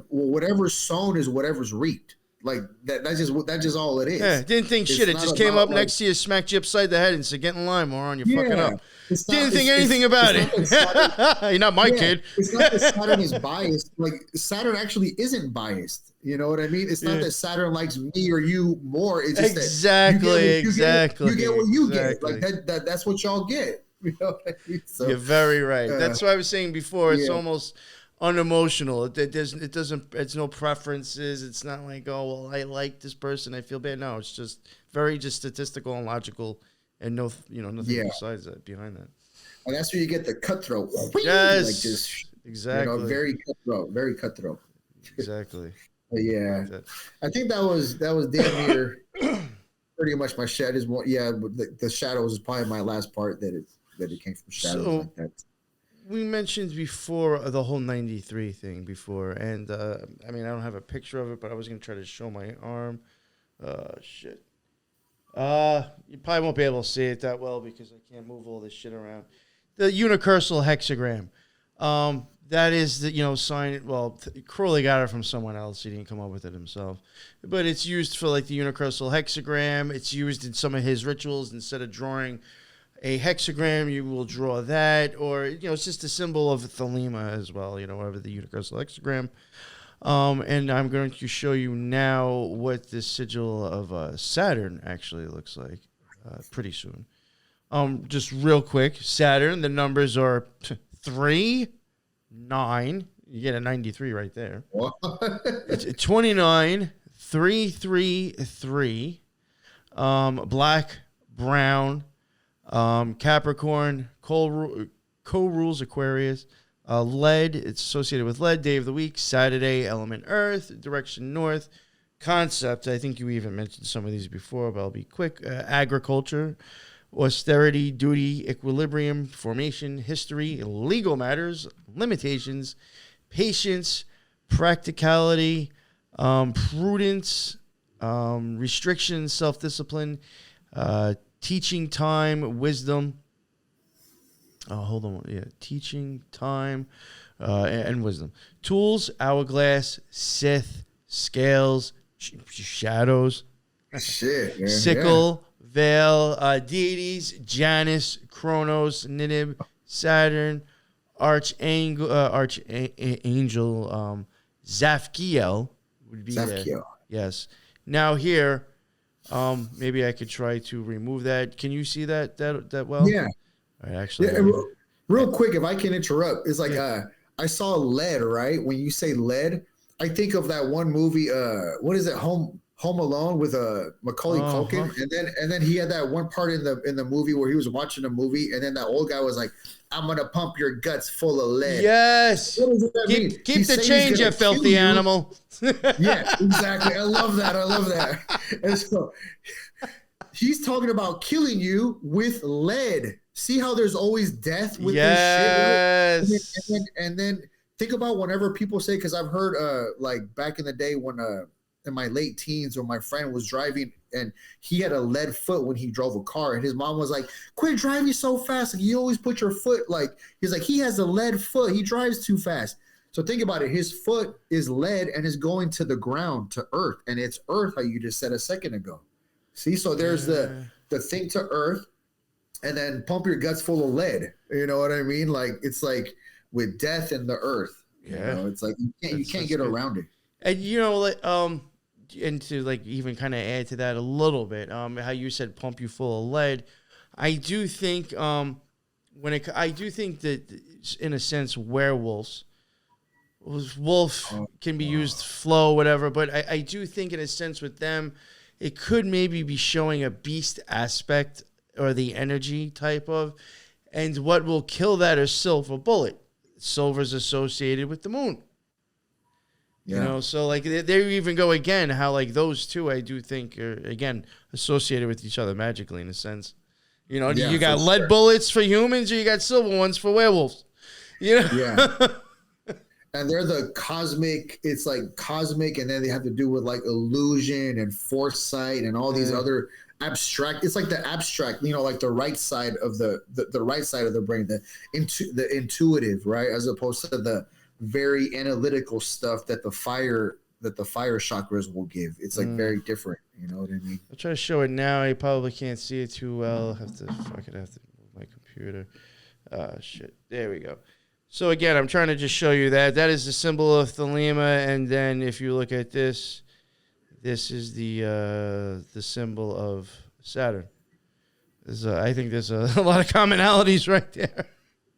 whatever's sown is whatever's reaped. Like that's just all it is. Yeah, didn't think shit. It just came up next to you, smacked you upside the head, and said, "Get in line, moron. You're fucking up." Didn't think anything about it. You're not my kid. It's not that Saturn is biased. Like Saturn actually isn't biased. You know what I mean? It's not that Saturn likes me or you more. It's just exactly. You get what you get. Like that's what y'all get. You know what I mean? So, you're very right. That's what I was saying before. It's almost unemotional. It's no preferences. It's not like, oh, well, I like this person, I feel bad. No, it's just very statistical and logical, and nothing besides that behind that. And that's where you get the cutthroat. Yes, like just exactly. Very cutthroat. Exactly. Yeah, I think that was damn near pretty much my shadows. The shadows is probably my last part that it came from shadows like that. We mentioned before the whole 93 thing before, and I mean, I don't have a picture of it, but I was going to try to show my arm. Shit. You probably won't be able to see it that well because I can't move all this shit around. The unicursal hexagram. That is the, sign. Well, Crowley got it from someone else. He didn't come up with it himself. But it's used for like the unicursal hexagram. It's used in some of his rituals. Instead of drawing a hexagram, you will draw that, or it's just a symbol of thelema as well. Whatever the universal hexagram. And I'm going to show you now what the sigil of Saturn actually looks like. pretty soon. Just real quick, Saturn, the numbers are 3, 9. You get a 93 right there. What? It's 29, 3, 3, 3. Black, brown, Capricorn, co-rules Aquarius, lead, it's associated with lead, day of the week, Saturday, element earth, direction north, concept, I think you even mentioned some of these before, but I'll be quick, agriculture, austerity, duty, equilibrium, formation, history, legal matters, limitations, patience, practicality, prudence, restriction, self-discipline, teaching time, wisdom. Hold on. Yeah, teaching time and wisdom. Tools, hourglass, Sith, scales, shadows, Shit, man. sickle, veil, deities, Janus, Kronos, Ninib, Saturn, archangel, Zafkiel would be Zafkiel. Yes. Now here, maybe I could try to remove that. Can you see that well? Yeah. All right, actually. Yeah, real quick, if I can interrupt, it's like I saw lead, right? When you say lead, I think of that one movie. What is it? Home Alone with Macaulay Culkin, and then he had that one part in the movie where he was watching a movie, and then that old guy was like, "I'm gonna pump your guts full of lead." Yes. What does that mean? Keep the change, you filthy animal. Yeah, exactly. I love that. And so he's talking about killing you with lead. See how there's always death with this shit, right? And then think about whenever people say, because I've heard like back in the day when in my late teens when my friend was driving and he had a lead foot when he drove a car, and his mom was like, "Quit driving so fast. Like, you always put your foot," like he's like, he has a lead foot. He drives too fast. So think about it. His foot is lead and is going to the ground, to earth, and it's earth, how you just said a second ago. See, so there's the thing to earth. And then pump your guts full of lead. You know what I mean? Like it's like with death and the earth. Yeah, you know? It's like you can't get around it. And and to like even kind of add to that a little bit, how you said pump you full of lead. I do think I do think that in a sense werewolves, wolf can be used flow whatever, but I do think in a sense with them, it could maybe be showing a beast aspect. Or the energy type of, and what will kill that is silver bullet. Silver's associated with the moon. Yeah. You know, so like they even go again how like those two I do think are again associated with each other magically in a sense. You know, you got lead bullets for humans, or you got silver ones for werewolves. You know? Yeah. And they're the cosmic. It's like cosmic, and then they have to do with like illusion and foresight and all these other. Abstract. It's like the abstract, you know, like the right side of the right side of the brain, the intuitive, right, as opposed to the very analytical stuff that the fire chakras will give. It's like very different. You know what I mean? I'll try to show it now. I probably can't see it too well. I have to move my computer. Shit. There we go. So again, I'm trying to just show you that is the symbol of Thelema, and then if you look at this. This is the symbol of Saturn. I think there's a lot of commonalities right there.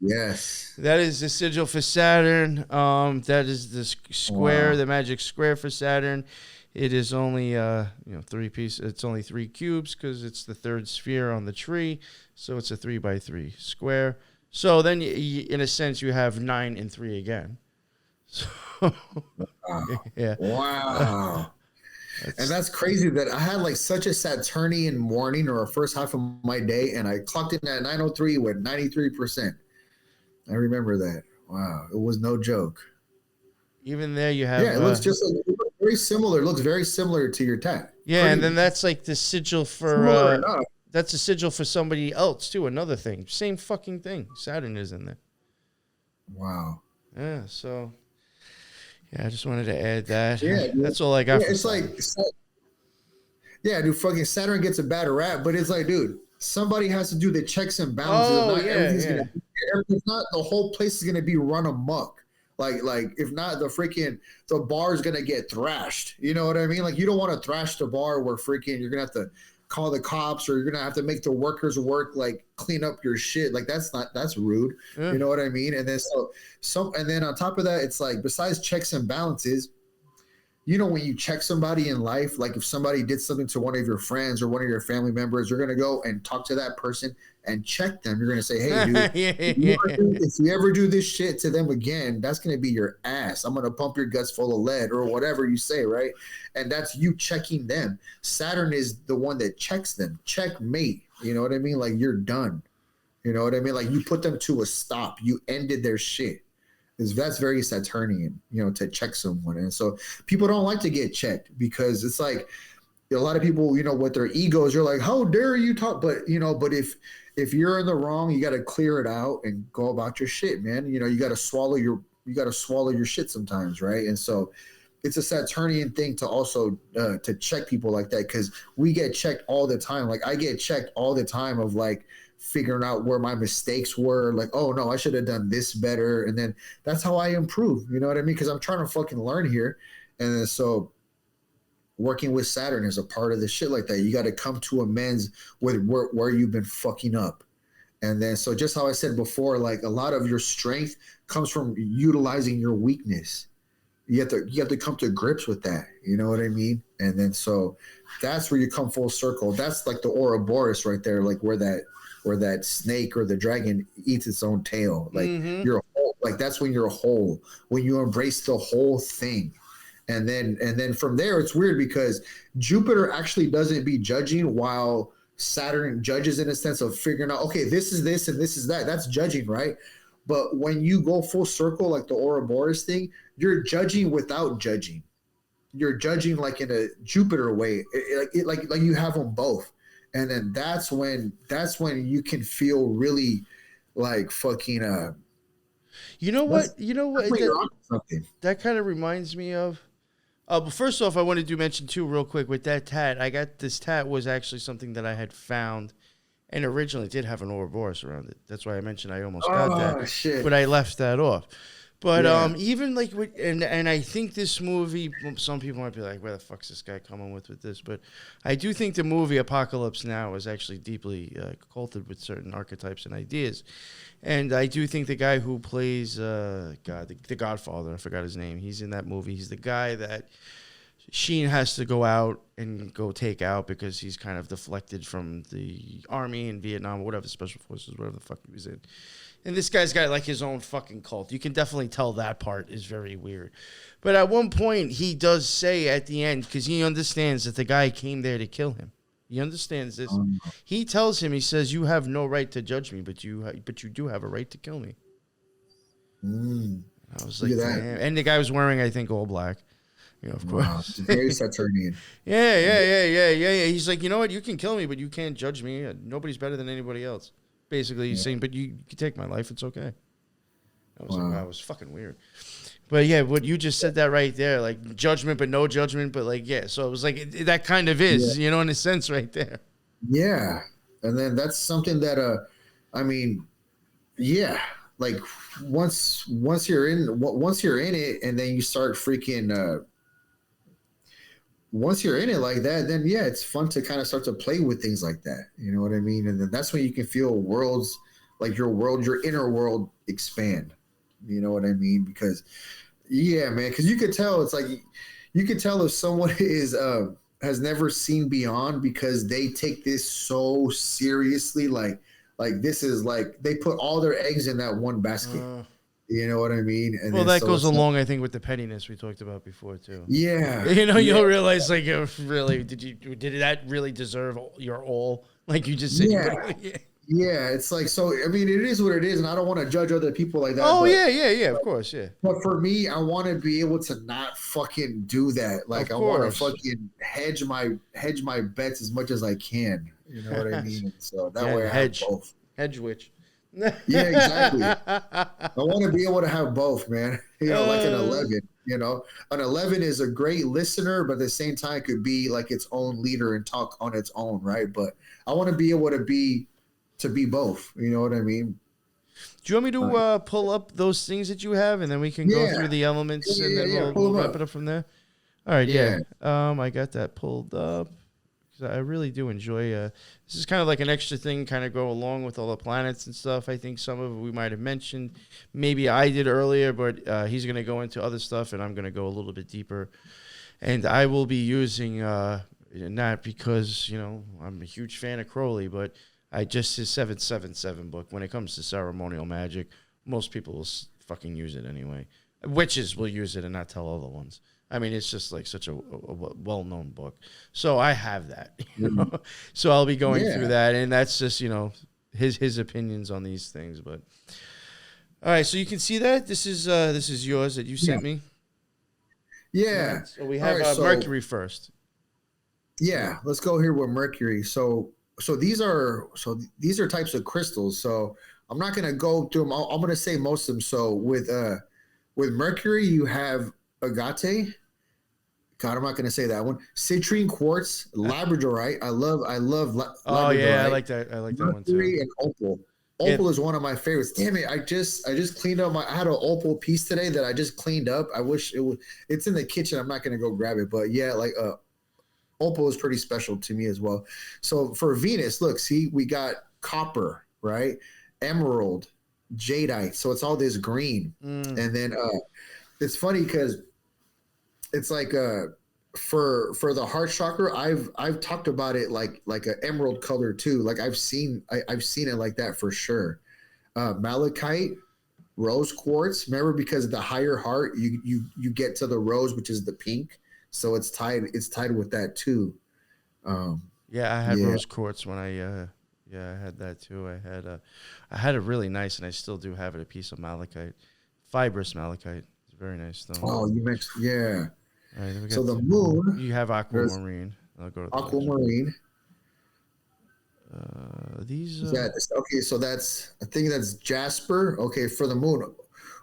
Yes. That is the sigil for Saturn. That is the square, the magic square for Saturn. It is only 3 pieces. It's only 3 cubes because it's the third sphere on the tree. So it's a 3x3 square. So then, in a sense, you have 9 and 3 again. So, yeah. Wow. And that's crazy that I had like such a Saturnian morning or a first half of my day, and I clocked in at 9:03 with 93%. I remember that. Wow, it was no joke. Even there, you have. Yeah, it looks just like, very similar. It looks very similar to your tat. Yeah, and then that's like the sigil for. That's a sigil for somebody else too. Another thing, same fucking thing. Saturn is in there. Wow. Yeah. So. Yeah, I just wanted to add that. Yeah, that's all I got. Yeah, it's like, dude, fucking Saturn gets a bad rap, but it's like, dude, somebody has to do the checks and balances. If not, the whole place is gonna be run amok. Like if not, the bar is gonna get thrashed. You know what I mean? Like you don't want to thrash the bar where freaking you're gonna have to call the cops, or you're gonna have to make the workers work, like clean up your shit. Like that's rude. Yeah. You know what I mean? And then and then on top of that, it's like besides checks and balances, you know, when you check somebody in life, like if somebody did something to one of your friends or one of your family members, you're going to go and talk to that person and check them. You're going to say, hey, dude, if you ever do this shit to them again, that's going to be your ass. I'm going to pump your guts full of lead or whatever you say, right? And that's you checking them. Saturn is the one that checks them. Checkmate. You know what I mean? Like you're done. You know what I mean? Like you put them to a stop. You ended their shit. That's very Saturnian, you know, to check someone. And so people don't like to get checked because it's like a lot of people, you know, with their egos, you're like, how dare you talk? But, you know, but if you're in the wrong, you got to clear it out and go about your shit, man. You know, you got to swallow your shit sometimes. Right. And so it's a Saturnian thing to also to check people like that, because we get checked all the time. Like I get checked all the time of like, figuring out where my mistakes were, like, oh no, I should have done this better. And then that's how I improve. You know what I mean? Because I'm trying to fucking learn here. And then so working with Saturn is a part of the shit like that. You got to come to amends with where you've been fucking up. And then so just how I said before, like a lot of your strength comes from utilizing your weakness. You have to come to grips with that. You know what I mean? And then so that's where you come full circle. That's like the Ouroboros right there, like where that snake or the dragon eats its own tail. Like you're whole, like that's when you're whole, when you embrace the whole thing. And then from there, it's weird because Jupiter actually doesn't be judging, while Saturn judges in a sense of figuring out, okay, this is this and this is that. That's judging, right? But when you go full circle, like the Ouroboros thing, you're judging without judging. You're judging like in a Jupiter way, like you have them both. And then that's when you can feel really like fucking you know what that kind of reminds me of. But first off, I wanted to mention too real quick with that tat. I got this tat was actually something that I had found, and originally did have an Ouroboros around it. That's why I mentioned I almost got that, shit. But I left that off. But even like with, and I think this movie, some people might be like, where the fuck's this guy coming with this? But I do think the movie Apocalypse Now is actually deeply occulted with certain archetypes and ideas. And I do think the guy who plays the Godfather, I forgot his name, he's in that movie. He's the guy that Sheen has to go out and go take out because he's kind of deflected from the army in Vietnam or whatever, special forces, whatever the fuck he was in. And this guy's got like his own fucking cult. You can definitely tell that part is very weird. But at one point, he does say at the end, because he understands that the guy came there to kill him. He understands this. He tells him, he says, you have no right to judge me, but you do have a right to kill me. I was like, damn. And the guy was wearing, I think, all black. You know, of course. Very Saturnian. Yeah. He's like, you know what? You can kill me, but you can't judge me. Nobody's better than anybody else. Basically, he's saying, but you can take my life. It's okay. I was like, wow, it was fucking weird. But yeah, what you just said that right there, like judgment, but no judgment, but like, yeah. So it was like, that kind of is, you know, in a sense right there. Yeah. And then that's something that, I mean, yeah, like once you're in it and then you start freaking, once you're in it like that, then yeah, it's fun to kind of start to play with things like that. You know what I mean? And then that's when you can feel worlds, like your inner world expand. You know what I mean? Because yeah, man, because you could tell, it's like, you could tell if someone is, has never seen beyond, because they take this so seriously. Like this is like, they put all their eggs in that one basket. You know what I mean? And well, that goes along, I think, with the pettiness we talked about before too. Yeah. You know, you'll realize, like, really, did that really deserve your all? Like you just said. Yeah. Yeah. It's like, so, I mean, it is what it is. And I don't want to judge other people like that. Oh, but, yeah. Of course. Yeah. But for me, I want to be able to not fucking do that. Like, I want to fucking hedge my bets as much as I can. You know what I mean? So that way I have both. Hedge witch. Yeah, exactly. I want to be able to have both, man. You know, like an 11. You know, an 11 is a great listener, but at the same time could be like its own leader and talk on its own, right? But I want to be able to be both. You know what I mean? Do you want me to pull up those things that you have, and then we can go through the elements, and then we'll wrap it up from there? All right, yeah. I got that pulled up. because I really do enjoy. This is kind of like an extra thing, kind of go along with all the planets and stuff. I think some of it we might have mentioned. Maybe I did earlier, but he's going to go into other stuff, and I'm going to go a little bit deeper. And I will be using, not because, I'm a huge fan of Crowley, but his 777 book. When it comes to ceremonial magic, most people will fucking use it anyway. Witches will use it and not tell other ones. I mean, it's just like such a well-known book. So I have that, So I'll be going through that, and that's just, his opinions on these things. But all right, so you can see that this is yours that you sent me. Yeah. Right, so we have Mercury first. Yeah, let's go here with Mercury. So these are types of crystals. So I'm not gonna go through them. I'm gonna say most of them. So with Mercury, you have agate. God, I'm not gonna say that one. Citrine quartz, labradorite. I love labradorite. Oh yeah, I like that. I like that one too. Mercury and opal. Opal is one of my favorites. Damn it! I just cleaned up I had an opal piece today that I just cleaned up. I wish it's in the kitchen. I'm not gonna go grab it, but yeah, like opal is pretty special to me as well. So for Venus, look, see, we got copper, right? Emerald, jadeite. So it's all this green, and then it's funny because it's like for the heart chakra, I've talked about it like an emerald color too. Like I've seen it like that for sure. Malachite, rose quartz. Remember, because of the higher heart, you get to the rose, which is the pink. So it's tied with that too. Yeah, I had rose quartz when I had that too. I had a really nice, and I still do have it, a piece of malachite, fibrous malachite. It's very nice stone. Oh, you mentioned, yeah. All right, so the moon. You have aquamarine. I'll go to aquamarine. These. Okay? So I think that's jasper. Okay, for the moon.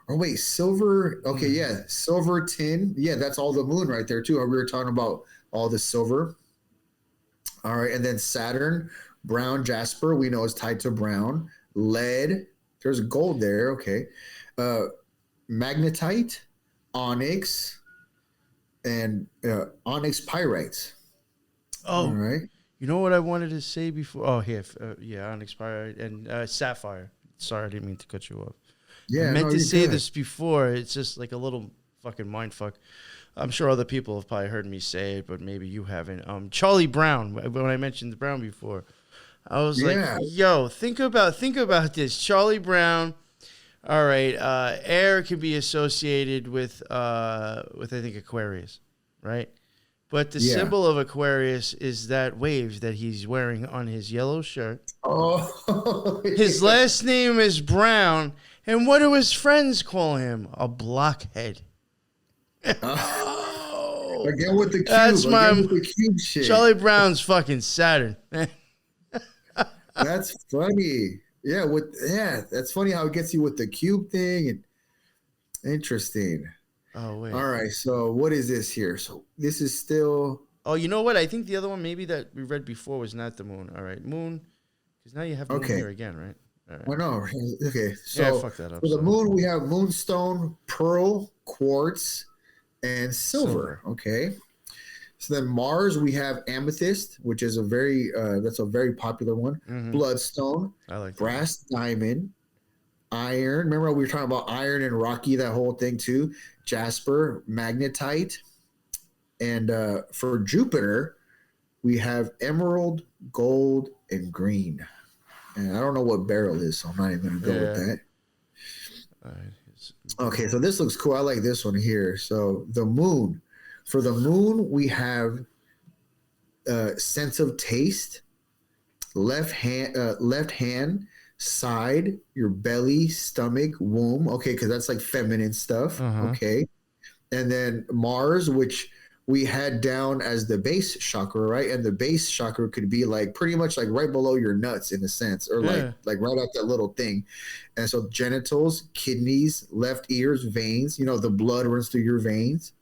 Oh wait, silver. Okay, yeah, silver tin. Yeah, that's all the moon right there too. We were talking about all the silver. All right, and then Saturn, brown jasper. We know is tied to brown. Lead. There's gold there. Okay, magnetite, onyx. And onyx pyrites. Oh, all right. You know what I wanted to say before? Oh, here, onyx pyrite and sapphire. Sorry, I didn't mean to cut you off. Yeah, I meant to say this before. It's just like a little fucking mindfuck. I'm sure other people have probably heard me say it, but maybe you haven't. Charlie Brown. When I mentioned Brown before, I was like, "Yo, think about this, Charlie Brown." All right, air can be associated with I think Aquarius, right? But the symbol of Aquarius is that wave that he's wearing on his yellow shirt. Oh, his last name is Brown, and what do his friends call him? A blockhead. Oh, again with the cube. That's with the cube shit. Charlie Brown's fucking Saturn. That's funny. Yeah, that's funny how it gets you with the cube thing. And interesting. Oh wait. All right. So what is this here? So this is still. Oh, you know what? I think the other one maybe that we read before was not the moon. All right, moon. Because now you have moon here again, right? All right. I know. Okay. So yeah, I fucked that up. For the moon, we have moonstone, pearl, quartz, and silver. Okay. So then Mars, we have amethyst, which is a very popular one. Mm-hmm. Bloodstone, I like that. Brass diamond, iron. Remember we were talking about iron and rocky, that whole thing too. Jasper, magnetite, and for Jupiter, we have emerald, gold, and green. And I don't know what beryl is, so I'm not even gonna go with that. All right. Okay, so this looks cool. I like this one here. So the moon. For the moon, we have sense of taste, left hand, side, your belly, stomach, womb. Okay, because that's like feminine stuff. Okay. And then Mars, which we had down as the base chakra, right? And the base chakra could be like pretty much like right below your nuts in a sense, or like right out that little thing. And so genitals, kidneys, left ears, veins, the blood runs through your veins.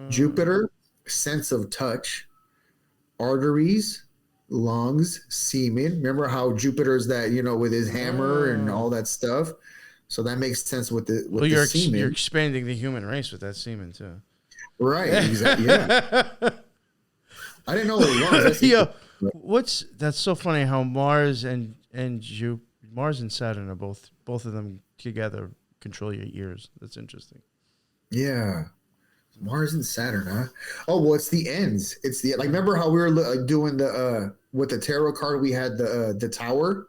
Jupiter, sense of touch, arteries, lungs, semen. Remember how Jupiter's that, with his hammer and all that stuff. So that makes sense with the semen. You're expanding the human race with that semen too. Right. Exactly. Yeah. I didn't know what it was. That's Yeah, that's so funny how Mars and Mars and Saturn are both of them together control your ears. That's interesting. yeah. Mars and Saturn, huh? Oh, well, it's the ends. It's the like. Remember how we were like doing the with the tarot card? We had the tower.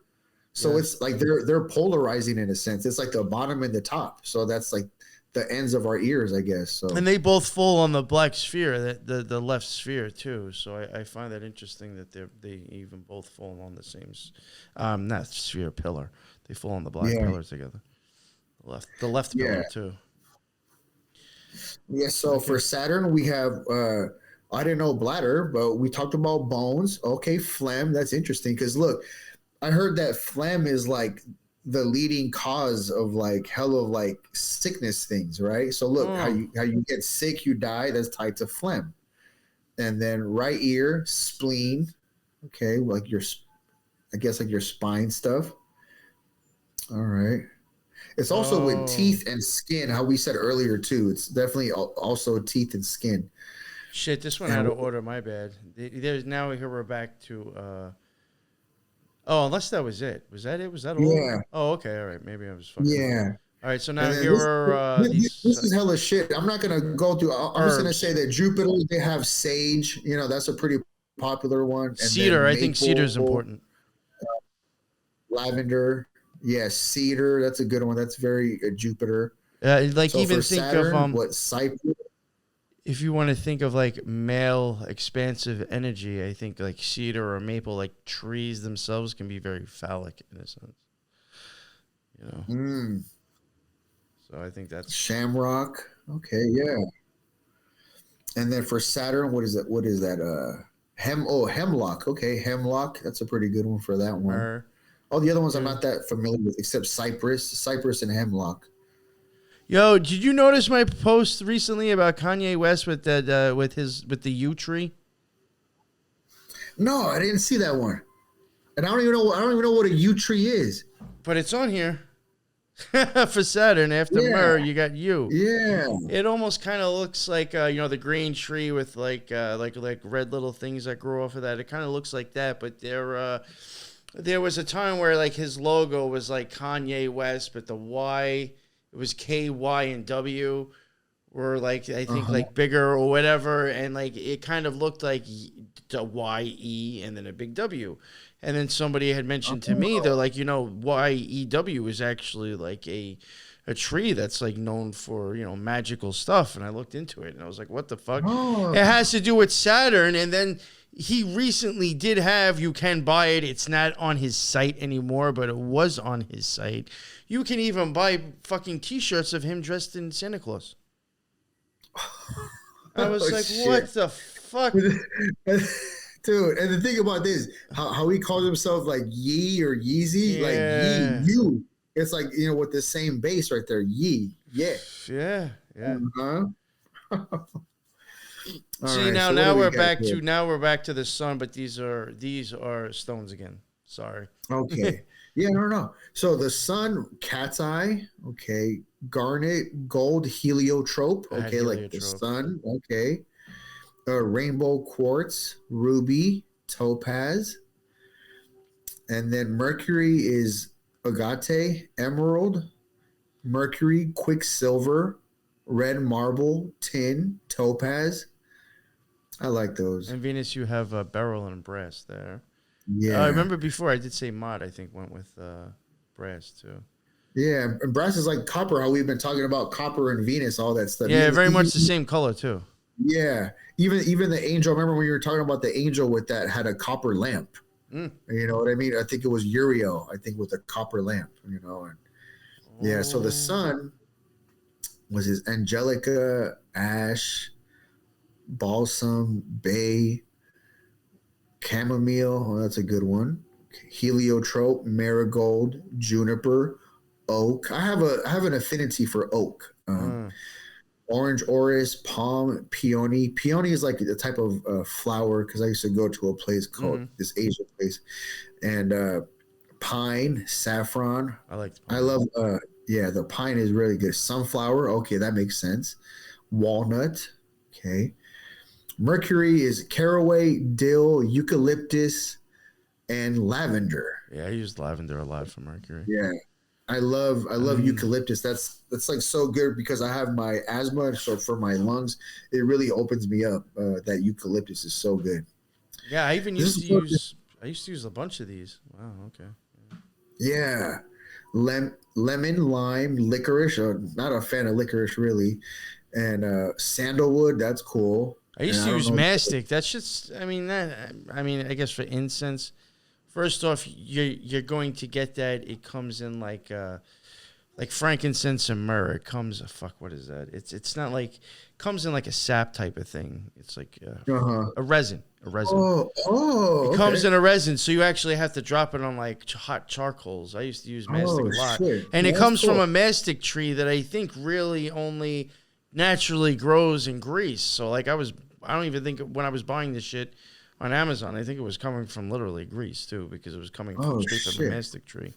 So Yeah. it's like they're polarizing in a sense. It's like the bottom and the top. So that's like the ends of our ears, I guess. So And they both fall on the black sphere, the left sphere too. So I find that interesting that they even both fall on the same, not sphere, pillar. They fall on the black Yeah. pillar together. The left Yeah. pillar too. yeah. So for Saturn, we have I didn't know bladder, but we talked about bones. Okay, phlegm. That's interesting because look, I heard that phlegm is like the leading cause of like hell of like sickness things, right? So look, how you get sick, you die. That's tied to phlegm. And then right ear, spleen. Okay, like I guess like your spine stuff. All right. It's also with teeth and skin, how we said earlier too. It's definitely also teeth and skin. Shit, this one out of order. My bad. There's now here we're back to. Oh, unless that was it. Was that it? Was that all? Yeah. Oh, okay. All right. Maybe I was fucking. Yeah. All right. So now And then here are these. this is hella shit. I'm not gonna go through. I'm just gonna Herbs. say that Jupiter, they have sage. You know, that's a pretty popular one. And then Cedar. I think maple, cedar's important. Lavender. Yes, cedar. That's a good one. That's very Jupiter. Like So even for think Saturn, of what cypress? if you want to think of like male expansive energy, I think like cedar or maple, like trees themselves, can be very phallic in a sense. You know. So I think that's Shamrock. Okay, yeah. And then for Saturn, what is it? What is that? Hemlock. Okay, hemlock. That's a pretty good one for that one. myrrh. All the other ones I'm not that familiar with, except cypress and hemlock. Yo, did you notice my post recently about Kanye West with that with the yew tree? No, I didn't see that one. And I don't even know what a yew tree is. But it's on here. For Saturn, after myrrh, you got yew. Yeah. It almost kind of looks like the green tree with like red little things that grow off of that. It kind of looks like that, but there was a time where like his logo was like Kanye West, but the Y, it was K, Y, and W were like I think like bigger or whatever, and like it kind of looked like the Y, E, and then a big W. And then somebody had mentioned to me, they're like, YEW is actually like a tree that's like known for, magical stuff. And I looked into it and I was like, what the fuck? Oh. It has to do with Saturn. And then he recently did have, you can buy it. It's not on his site anymore, but it was on his site. You can even buy fucking t-shirts of him dressed in Santa Claus. I was like, shit. What the fuck? Dude, and the thing about this, how he calls himself like Yee or Yeezy, Yeah. like Yee, you. It's like, with the same base right there, Yee. Yeah. Yeah. Uh-huh. See, right, now so what now do we we're got back here? to the sun, but these are stones again. Sorry. Okay. Yeah, no. So the sun, cat's eye, okay, garnet, gold, heliotrope, I had okay, like the heliotrope. sun, okay. Rainbow quartz, ruby, topaz, and then mercury is agate, emerald, mercury, quicksilver, red marble, tin, topaz. I like those. And Venus, you have beryl and brass there. Yeah. I remember before I did say mod. I think went with brass too. Yeah, and brass is like copper. How we've been talking about copper and Venus, all that stuff. Yeah, Even- very much even- the same color too. Yeah, even the angel. Remember when you were talking about the angel with that had a copper lamp? You know what I mean? I think it was Uriel. I think with a copper lamp. And yeah. So the sun was his Angelica, Ash, Balsam, Bay, Chamomile. Oh, that's a good one. Heliotrope, Marigold, Juniper, Oak. I have an affinity for oak. Orange orris, palm, peony. Peony is like a type of flower because I used to go to a place called this Asian place, and pine, saffron. I like. I love. The pine is really good. Sunflower. Okay, that makes sense. Walnut. Okay. Mercury is caraway, dill, eucalyptus, and lavender. Yeah, I used lavender a lot for Mercury. Yeah. I love eucalyptus. That's like so good because I have my asthma, so for my lungs, it really opens me up. That eucalyptus is so good. Yeah, I even used to use. I used to use a bunch of these. Wow. Okay. Yeah, lemon, lime, licorice. Not a fan of licorice really, and sandalwood. That's cool. I used And to I don't use know. mastic. That's just. I mean that. I mean, I guess for incense. First off, you're going to get that. It comes in like frankincense and myrrh. It comes. Fuck. What is that? It's not like. It comes in like a sap type of thing. It's like a resin. A resin. Oh, It comes in a resin, so you actually have to drop it on like hot charcoals. I used to use mastic a lot, shit. and it That's comes from cool. a mastic tree that I think really only naturally grows in Greece. So like I don't even think when I was buying this shit on Amazon, I think it was coming from literally Greece too, because it was coming from straight from a mastic tree.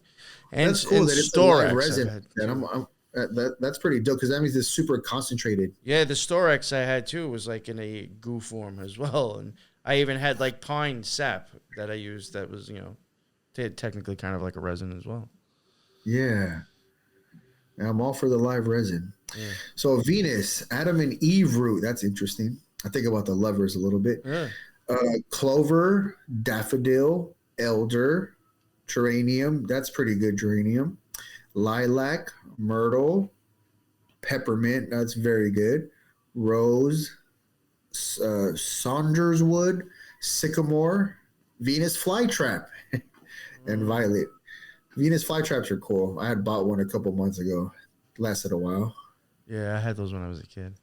And That's cool. and That it's a live Storax resin. I've had That's pretty dope because that means it's super concentrated. yeah, the Storax I had too was like in a goo form as well, and I even had like pine sap that I used that was technically kind of like a resin as well. Yeah. I'm all for the live resin. Yeah. So Venus, Adam and Eve root. That's interesting. I think about the lovers a little bit. Yeah. Clover, daffodil, elder, geranium. That's pretty good geranium. Lilac, myrtle, peppermint. That's very good. Rose, Saunders wood, sycamore, Venus flytrap, and violet. Venus flytraps are cool. I had bought one a couple months ago. Lasted a while. Yeah, I had those when I was a kid.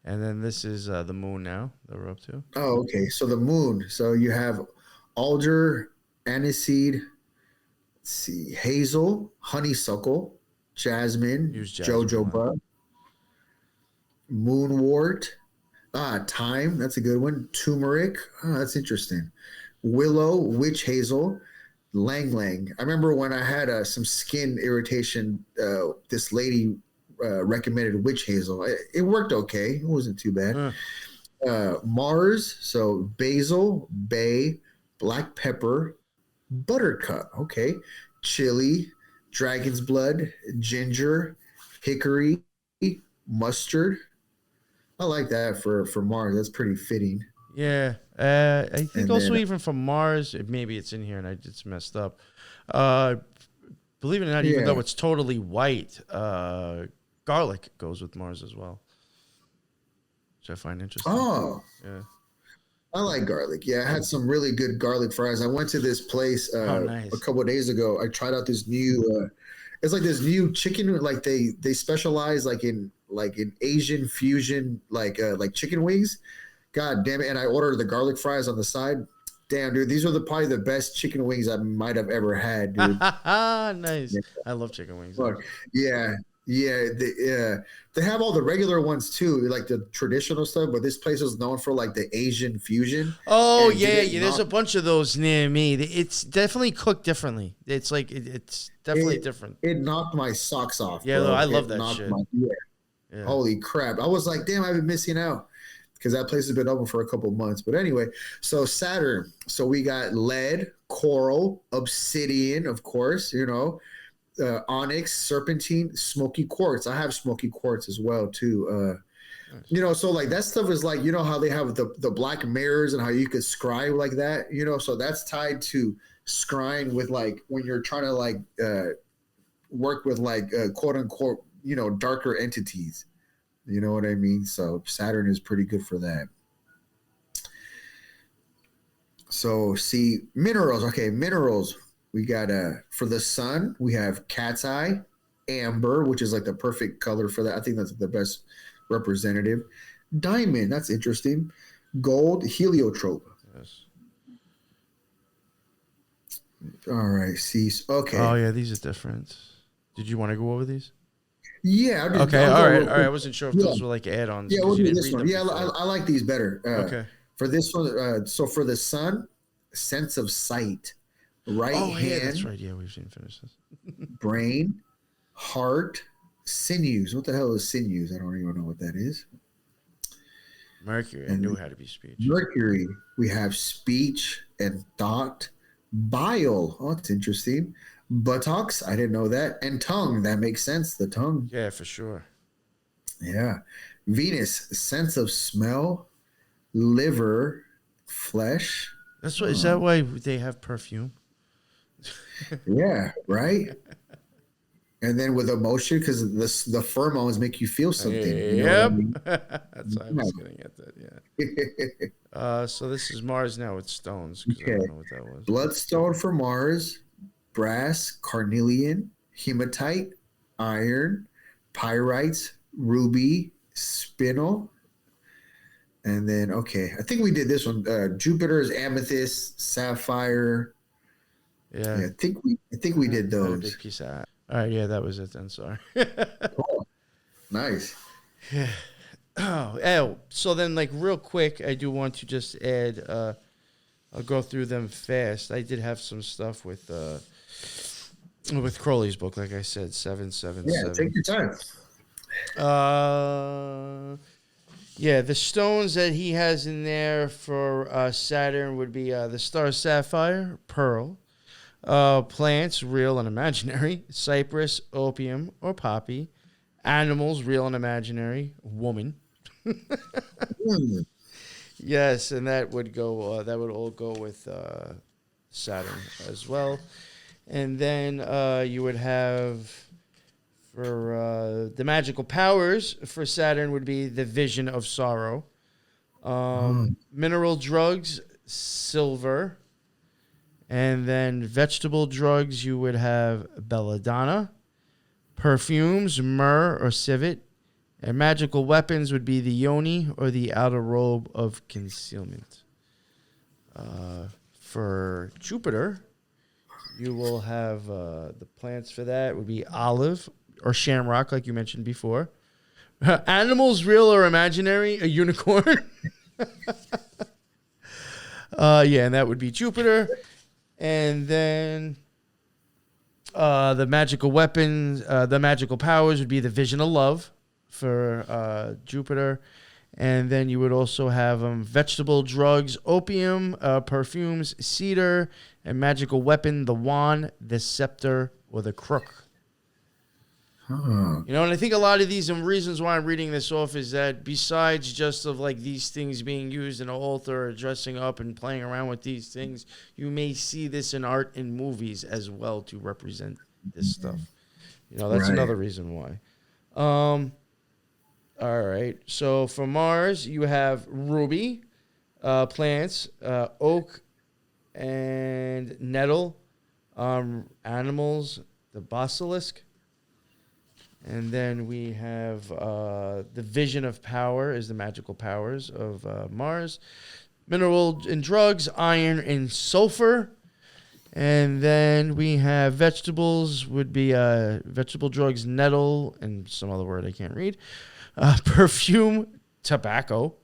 And then this is the moon now that we're up to. Oh, okay. So the moon. So you have alder, aniseed, let's see, hazel, honeysuckle, jasmine, Use jasmine a jojoba, moonwort, thyme. That's a good one. Turmeric. Oh, that's interesting. Willow, witch hazel, lang lang. I remember when I had some skin irritation. This lady recommended witch hazel. It worked okay. It wasn't too bad. Mars, so basil, bay, black pepper, buttercup, okay, chili, dragon's blood, ginger, hickory, mustard. I like that for Mars. That's pretty fitting. Yeah. I think And also then- even from Mars, maybe it's in here and I just messed up. Believe it or not, even Yeah. though it's totally white, garlic goes with Mars as well, which I find interesting. Oh, Yeah. I like garlic. Yeah, I had some really good garlic fries. I went to this place nice. a couple of days ago. I tried out this new. It's like this new chicken. Like they specialize like in Asian fusion like chicken wings. God damn it! And I ordered the garlic fries on the side. Damn, dude, these are probably the best chicken wings I might have ever had, dude. Nice. Yeah. I love chicken wings. Look, yeah. They have all the regular ones too, like the traditional stuff. But this place is known for like the Asian fusion. Oh And yeah, did it yeah. There's not- a bunch of those near me. It's definitely cooked differently. It's like it's definitely different. It knocked my socks off. Yeah, bro. no, I love It that knocked shit. Yeah. Holy crap! I was like, damn, I've been missing out because that place has been open for a couple of months. But anyway, so Saturn. So we got lead, coral, obsidian, of course. Onyx, serpentine, smoky quartz. I have smoky quartz as well too. Nice. So like that stuff is like how they have the black mirrors and how you could scry like that. So that's tied to scrying with like when you're trying to like work with like quote unquote darker entities. You know what I mean? So Saturn is pretty good for that. So see minerals. Okay, minerals. We got for the sun, we have cat's eye, amber, which is like the perfect color for that. I think that's the best representative. Diamond, that's interesting. Gold, heliotrope. Yes. All right, see. Okay. Oh yeah, these are different. Did you want to go over these? Yeah. Okay. I'll All go right. real All right. I quick. wasn't sure if Yeah. those were like add-ons. Yeah, because we'll you do didn't this read one. them Yeah, before. I like these better. Okay. For this one, so for the sun, sense of sight, right Oh hand, yeah, that's right. Yeah, we've seen finish this. brain, heart, sinews. What the hell is sinews? I don't even know what that is. Mercury, I And knew it had to be speech. Mercury, we have speech and thought. Bile, oh, that's interesting. Buttocks, I didn't know that. And tongue, that makes sense. The tongue, Yeah, for sure. yeah. Venus, sense of smell. Liver, flesh. That's what. Is that why they have perfume? Yeah, right. And then with emotion, because the pheromones make you feel something. You know what I Yep. mean? That's why I was getting at that. Yeah. So this is Mars now with stones. 'Cause I Okay. don't know what that was. Bloodstone for Mars, brass, carnelian, hematite, iron, pyrite, ruby, spinel. And then, okay, I think we did this one. Jupiter's amethyst, sapphire. Yeah. Yeah, I think we did Got a those. big piece of that. All right. Yeah, that was it then. Sorry. Cool. Nice. Oh, so then, like, real quick, I do want to just add. I'll go through them fast. I did have some stuff with Crowley's book, like I said, 777. Yeah, take your time. Yeah, the stones that he has in there for Saturn would be the star sapphire, pearl, plants, real and imaginary, cypress, opium, or poppy, animals, real and imaginary, woman. Yes, and that would go. That would all go with Saturn as well, and then you would have for the magical powers for Saturn would be the vision of sorrow, mineral drugs, silver, and then vegetable drugs. You would have belladonna, perfumes, myrrh or civet. And magical weapons would be the yoni or the outer robe of concealment. For Jupiter, you will have the plants for that would be olive or shamrock, like you mentioned before. Animals, real or imaginary, a unicorn. Yeah, and that would be Jupiter. And then the magical weapons, the magical powers would be the vision of love for Jupiter. And then you would also have vegetable drugs, opium, perfumes, cedar, and magical weapon, the wand, the scepter, or the crook. You know, and I think a lot of these and reasons why I'm reading this off is that besides just of like these things being used in an altar or dressing up and playing around with these things, you may see this in art and movies as well to represent this stuff. You know, that's another reason why. All right. So for Mars, you have ruby, plants, oak, and nettle, animals, the basilisk. And then we have the vision of power is the magical powers of Mars. Mineral and drugs, iron and sulfur. And then we have vegetables would be vegetable drugs, nettle, and some other word I can't read. Perfume, tobacco.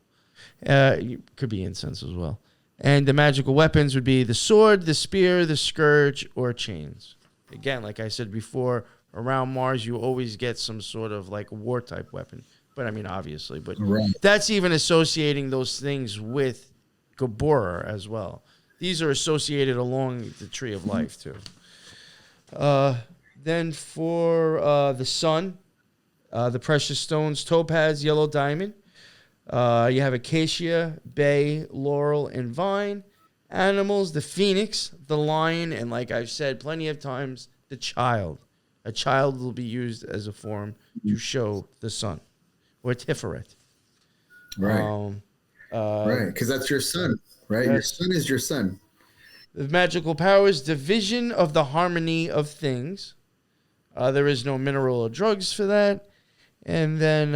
Could be incense as well. And the magical weapons would be the sword, the spear, the scourge, or chains. Again, like I said before, around Mars, you always get some sort of like war type weapon. But I mean, obviously, but that's even associating those things with Gabora as well. These are associated along the tree of life too. Then for the sun, the precious stones, topaz, yellow diamond. You have acacia, bay, laurel, and vine. Animals, the phoenix, the lion, and like I've said plenty of times, the child. A child will be used as a form to show the sun, or Tiferet. Right. Right, because that's your sun, right? Your sun is your sun. The magical powers, division of the harmony of things. There is no mineral or drugs for that. And then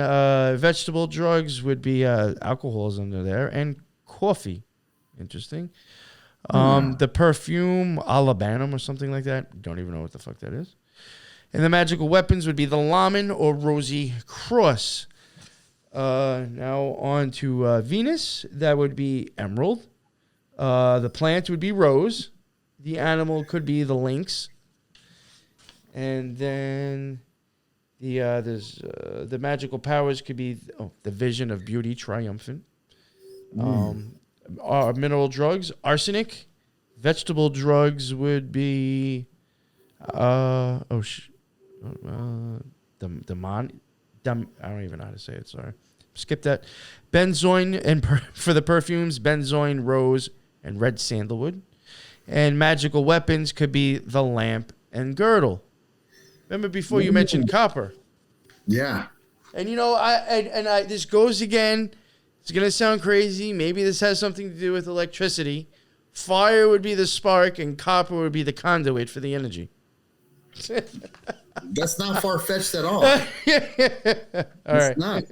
vegetable drugs would be alcohols under there, and coffee. Interesting. The perfume, alabanum or something like that. Don't even know what the fuck that is. And the magical weapons would be the lamen or rosy cross. Now on to Venus. That would be emerald. The plant would be rose. The animal could be the lynx. And then the magical powers could be the vision of beauty, triumphant. Mineral drugs, arsenic. Vegetable drugs would be, I don't even know how to say it. Sorry, skip that. Benzoin and for the perfumes, benzoin, rose, and red sandalwood. And magical weapons could be the lamp and girdle. Remember before you mentioned copper. Yeah. And this goes again. It's gonna sound crazy. Maybe this has something to do with electricity. Fire would be the spark, and copper would be the conduit for the energy. That's not far-fetched at all. All It's right. not.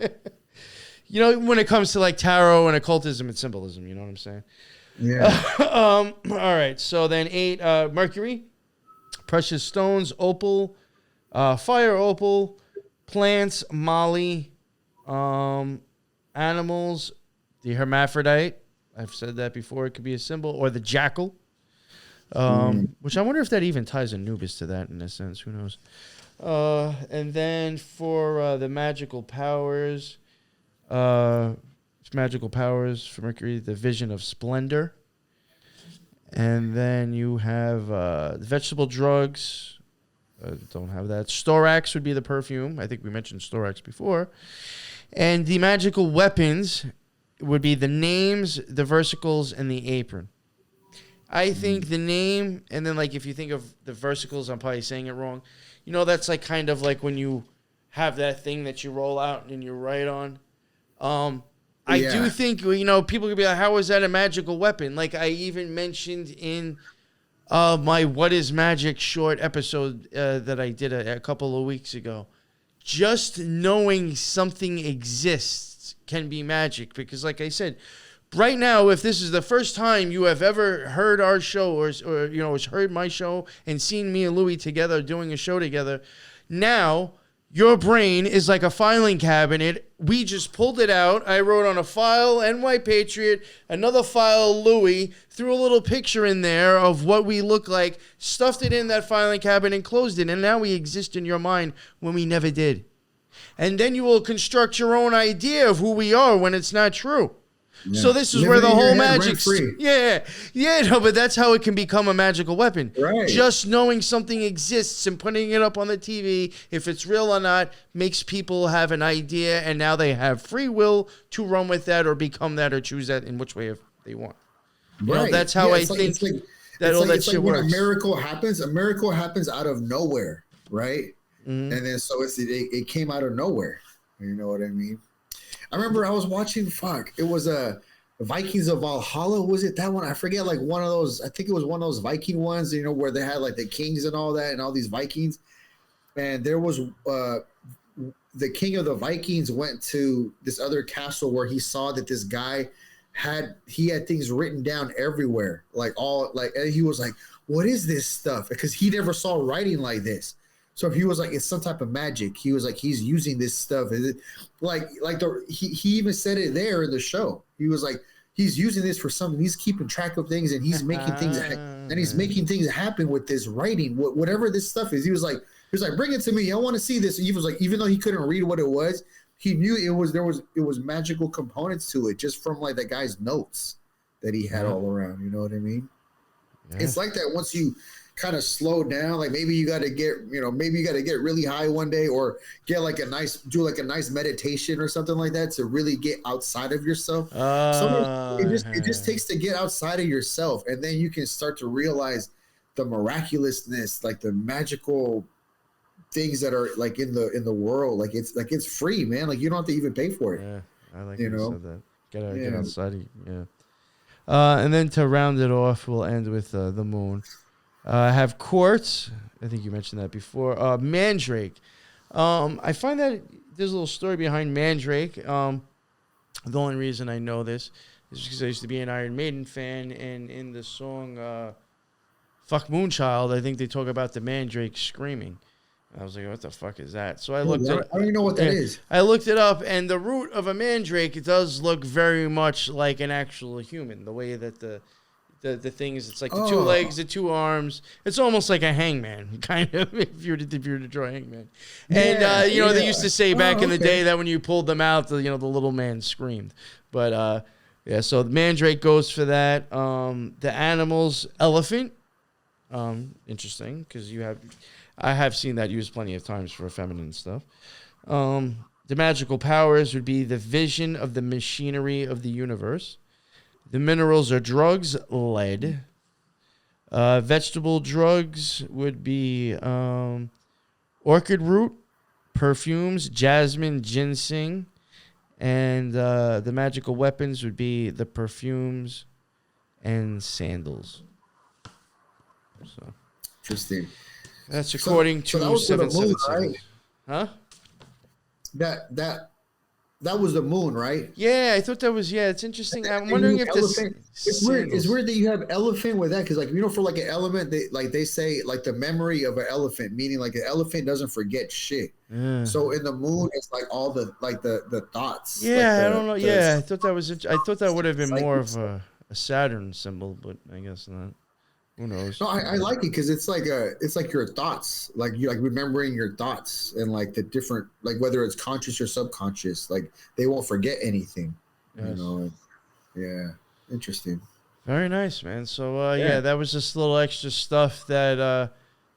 When it comes to like tarot and occultism and symbolism, you know what I'm saying? Yeah. All right. So then 8, mercury, precious stones, opal, fire opal, plants, molly, animals, the hermaphrodite. I've said that before. It could be a symbol, or the jackal, which I wonder if that even ties Anubis to that in a sense. Who knows? And then for the magical powers, for Mercury, the vision of splendor. And then you have the vegetable drugs. Don't have that. Storax would be the perfume. I think we mentioned Storax before. And the magical weapons would be the names, the versicles, and the apron. I think the name, and then like if you think of the versicles, I'm probably saying it wrong. That's like kind of like when you have that thing that you roll out and you write on. I do think, people could be like, how is that a magical weapon? Like I even mentioned in my What is Magic short episode that I did a couple of weeks ago. Just knowing something exists can be magic, because like I said, right now, if this is the first time you have ever heard our show or heard my show and seen me and Louie together doing a show together, now your brain is like a filing cabinet. We just pulled it out. I wrote on a file, NY Patriot, another file, Louie, threw a little picture in there of what we look like, stuffed it in that filing cabinet and closed it. And now we exist in your mind when we never did. And then you will construct your own idea of who we are when it's not true. Yeah. So this is where the whole magic... but that's how it can become a magical weapon. Right. Just knowing something exists and putting it up on the TV, if it's real or not, makes people have an idea, and now they have free will to run with that or become that or choose that in which way if they want. That's how I think that all that shit works. When a miracle happens out of nowhere, right? Mm-hmm. And then so it came out of nowhere. You know what I mean? I remember I was watching, it was Vikings of Valhalla. Was it that one? I forget, like one of those, I think it was one of those Viking ones, where they had like the kings and all that and all these Vikings. And there was the king of the Vikings went to this other castle where he saw that this guy had things written down everywhere. And he was like, what is this stuff? Because he never saw writing like this. So he was like, it's some type of magic. He was like, he's using this stuff. He even said it there in the show. He was like, he's using this for something. He's keeping track of things, and he's making things happen with this writing, whatever this stuff is. He was like, bring it to me. I want to see this. And he was like, even though he couldn't read what it was, he knew it was magical components to it just from like that guy's notes that he had all around. You know what I mean? Yeah. It's like that once you kind of slow down, like maybe you got to get really high one day, or get do a nice meditation or something like that to really get outside of yourself. It just takes to get outside of yourself, and then you can start to realize the miraculousness, like the magical things that are like in the world. Like it's free, man. Like you don't have to even pay for it. Yeah, I like you said that. Get outside. And then to round it off, we'll end with the moon. I have quartz. I think you mentioned that before. Mandrake. I find that there's a little story behind Mandrake. The only reason I know this is because I used to be an Iron Maiden fan, and in the song Fuck Moonchild, I think they talk about the Mandrake screaming. I was like, what the fuck is that? So I looked it up. I don't even know what that is. I looked it up, and the root of a mandrake, it does look very much like an actual human. The way that the thing is, it's like the 2 legs, the 2 arms. It's almost like a hangman, kind of, if you were to draw a hangman. And, they used to say back in the day that when you pulled them out, the little man screamed. But Yeah, so the Mandrake goes for that. The animals, elephant. Interesting, because I have seen that used plenty of times for feminine stuff. The magical powers would be the vision of the machinery of the universe. The minerals are drugs, lead. Vegetable drugs would be orchid root, perfumes, jasmine, ginseng. And the magical weapons would be the perfumes and sandals. So Interesting. that's according so that to was for the moon, 777. right? Huh? That was the moon, right? Yeah, I thought that was, it's interesting. I'm And wondering you if this elephant. It's weird. It's weird that you have elephant with that because, like, for like an element, they say like the memory of an elephant, meaning like an elephant doesn't forget shit. Yeah. So in the moon, it's like all the the thoughts. Yeah, like I don't know. I thought that was. I thought that would have been more of a Saturn symbol, but I guess not. Who knows? No, I like it because it's like your thoughts, like you like remembering your thoughts and like the different, like whether it's conscious or subconscious, like they won't forget anything. Yes. You know, yeah, interesting. Very nice, man. So that was just little extra stuff that,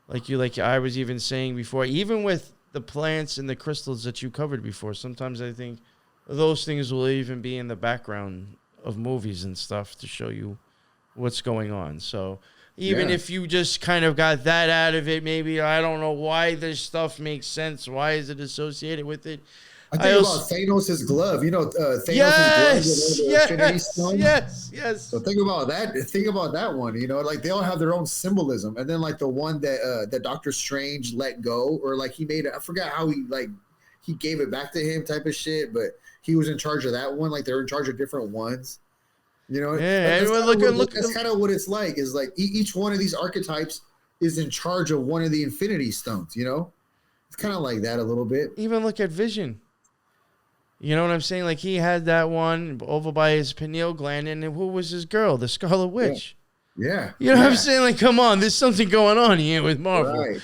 like I was even saying before, even with the plants and the crystals that you covered before. Sometimes I think those things will even be in the background of movies and stuff to show you what's going on. So even if you just kind of got that out of it, maybe I don't know why this stuff makes sense. Why is it associated with it? I think about Thanos' glove. You know, Thanos' glove. Yes. So think about that. Think about that one. You know, like they all have their own symbolism. And then like the one that Doctor Strange let go, or like he made it. I forgot how he gave it back to him, type of shit. But he was in charge of that one. Like they're in charge of different ones. You know, that's kind of what it's like. Is like each one of these archetypes is in charge of one of the Infinity Stones. You know, it's kind of like that a little bit. Even look at Vision. You know what I'm saying? Like he had that one over by his pineal gland, and who was his girl? The Scarlet Witch. Yeah. You know what I'm saying? Like, come on, there's something going on here with Marvel. Right.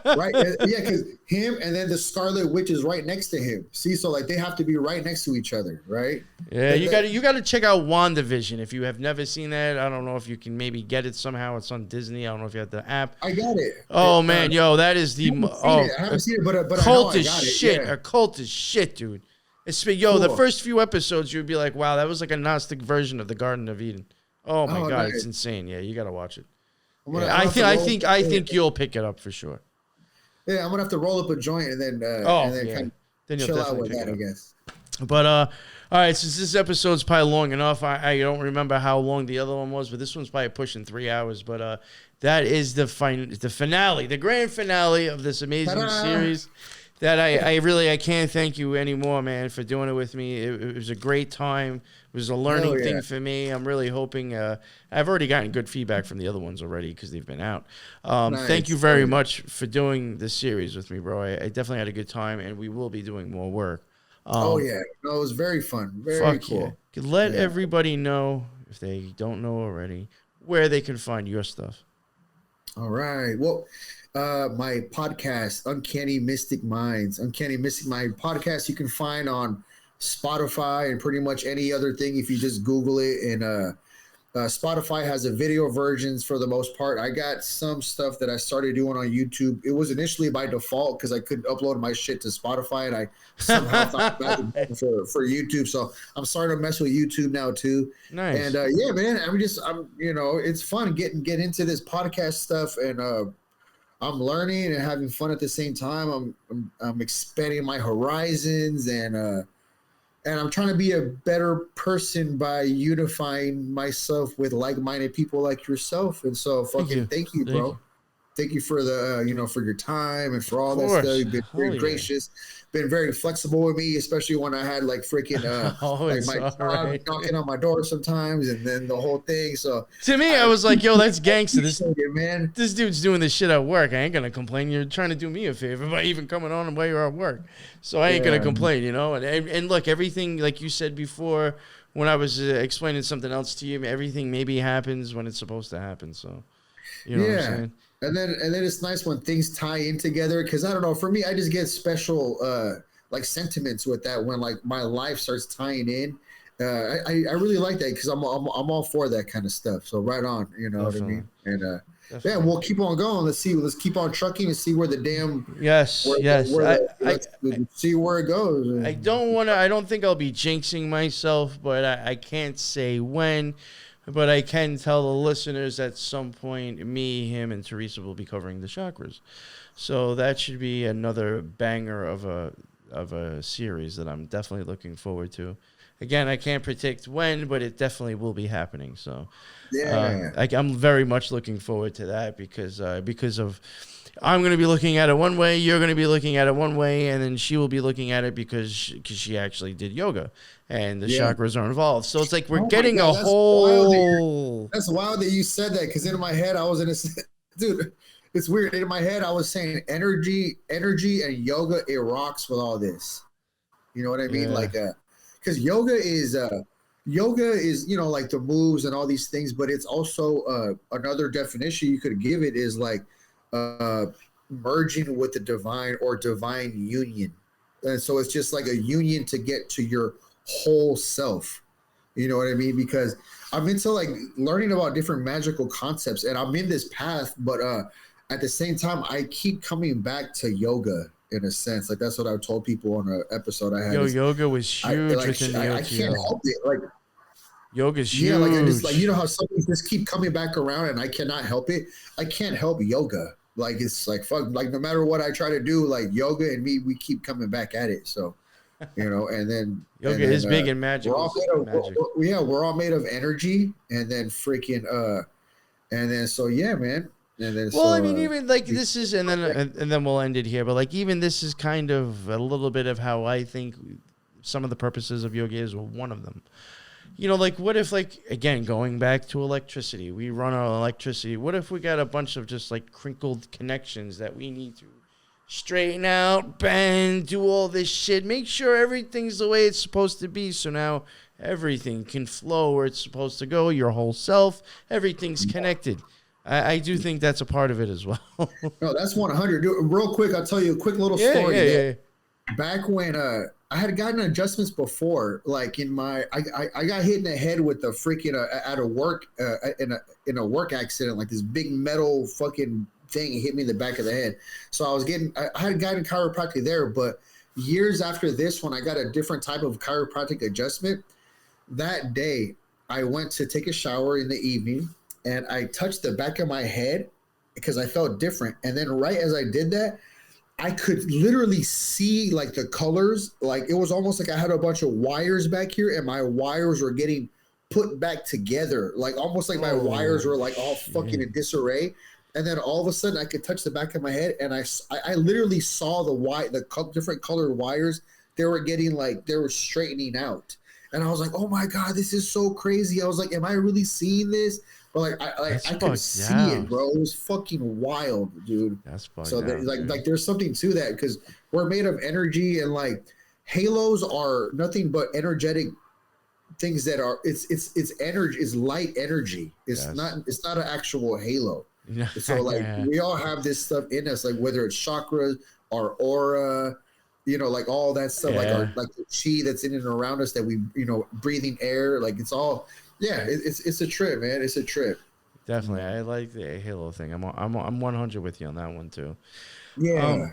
Right. Yeah, because him and then the Scarlet Witch is right next to him. See, so like they have to be right next to each other, right? Yeah, you got to check out WandaVision if you have never seen that. I don't know if you can maybe get it somehow. It's on Disney. I don't know if you have the app. I got it. Oh man, that is the I haven't seen it, but Occult is shit. Yeah. Occult is shit, dude. The first few episodes you would be like, wow, that was like a Gnostic version of the Garden of Eden. Oh my God, nice. It's insane. Yeah, you got to watch it. I think you'll pick it up for sure. Yeah, I'm gonna have to roll up a joint and then kind of chill out with that, I guess. But all right, since this episode's probably long enough, I don't remember how long the other one was, but this one's probably pushing 3 hours. But that is the finale, the grand finale of this amazing series. That I can't thank you anymore, man, for doing it with me. It was a great time. It was a learning thing for me. I'm really hoping. I've already gotten good feedback from the other ones already because they've been out. Nice. Thank you very much for doing this series with me, bro. I definitely had a good time, and we will be doing more work. It was very fun. Very cool. Yeah. Let everybody know, if they don't know already, where they can find your stuff. All right. Well, my podcast, Uncanny Mystic Minds. Uncanny Mystic Mind podcast you can find on Spotify and pretty much any other thing if you just Google it. And Spotify has a video versions for the most part. I got some stuff that I started doing on YouTube. It was initially by default because I couldn't upload my shit to Spotify, and I somehow thought that for YouTube. So I'm starting to mess with YouTube now too. Nice. And yeah, man, it's fun getting into this podcast stuff, and I'm learning and having fun at the same time. I'm expanding my horizons, and I'm trying to be a better person by unifying myself with like-minded people like yourself. And so thank you, bro. Thank you for the, for your time and for all that stuff. You've been very gracious, been very flexible with me, especially when I had like freaking my dog knocking on my door sometimes, and then the whole thing. So to me, I was like, yo, that's gangster. Man. This dude's doing this shit at work. I ain't gonna complain. You're trying to do me a favor by even coming on while you're at work. So I ain't gonna complain, And look, everything like you said before when I was explaining something else to you, everything maybe happens when it's supposed to happen. So you know what I'm saying. And then it's nice when things tie in together, because I don't know, for me, I just get special like sentiments with that when like my life starts tying in, I really like that because I'm all for that kind of stuff. So right on, you know Definitely. what I mean? And Definitely. yeah, we'll keep on going. Let's keep on trucking and see where the damn Yes, yes. let's see where it goes. I don't want to. I don't think I'll be jinxing myself, but I can't say when. But I can tell the listeners at some point, me, him, and Teresa will be covering the chakras. So that should be another banger of a series that I'm definitely looking forward to. Again, I can't predict when, but it definitely will be happening. So Yeah. I'm very much looking forward to that because of I'm going to be looking at it one way, you're going to be looking at it one way, and then she will be looking at it because she actually did yoga, and the chakras are involved. So it's like we're getting a whole... That's wild that you said that, because in my head I was in a... Dude, it's weird. In my head I was saying energy and yoga, it rocks with all this. You know what I mean? Yeah. Like, because yoga is, you know, like the moves and all these things, but it's also another definition you could give it is like, merging with the divine or divine union. And so it's just like a union to get to your whole self. You know what I mean? Because I'm into like learning about different magical concepts, and I'm in this path, but at the same time, I keep coming back to yoga in a sense. Like that's what I told people on an episode I had. Yoga was huge within the OTO. I can't help it. Like yoga's huge. Yeah, like I just like, you know how some things just keep coming back around and I cannot help it. I can't help yoga. Like it's like fuck. Like no matter what I try to do, like yoga and me, we keep coming back at it. So, you know, and then yoga is big in magic. We're all made of energy, and then freaking and then so yeah, man. And then I mean, even like this is, and then we'll end it here. But like even this is kind of a little bit of how I think some of the purposes of yoga is one of them. You know, like what if, like, again, going back to electricity, we run on electricity. What if we got a bunch of just like crinkled connections that we need to straighten out, bend, do all this shit, make sure everything's the way it's supposed to be. So now everything can flow where it's supposed to go. Your whole self, everything's connected. I do think that's a part of it as well. No, that's 100. Real quick, I'll tell you a quick little story. Yeah. Back when I had gotten adjustments before, like in my, I got hit in the head with the freaking at a work in a work accident, like this big metal fucking thing hit me in the back of the head. So I had gotten chiropractic there, but years after this, when I got a different type of chiropractic adjustment, that day I went to take a shower in the evening and I touched the back of my head because I felt different. And then right as I did that, I could literally see like the colors. Like it was almost like I had a bunch of wires back here and my wires were getting put back together. Like almost like my wires were like all fucking in disarray. And then all of a sudden I could touch the back of my head and I literally saw the different colored wires. They were straightening out. And I was like, oh my God, this is so crazy. I was like, am I really seeing this? But I could see it, bro. It was fucking wild, dude. That's so like there's something to that because we're made of energy, and like halos are nothing but energetic things that are it's energy, is light energy. It's not an actual halo. So like we all have this stuff in us, like whether it's chakras, our aura, you know, like all that stuff, like the chi that's in and around us that we, you know, breathing air, like it's all. Yeah, it's a trip, man. It's a trip. Definitely, I like the Halo thing. I'm 100 with you on that one too. Yeah.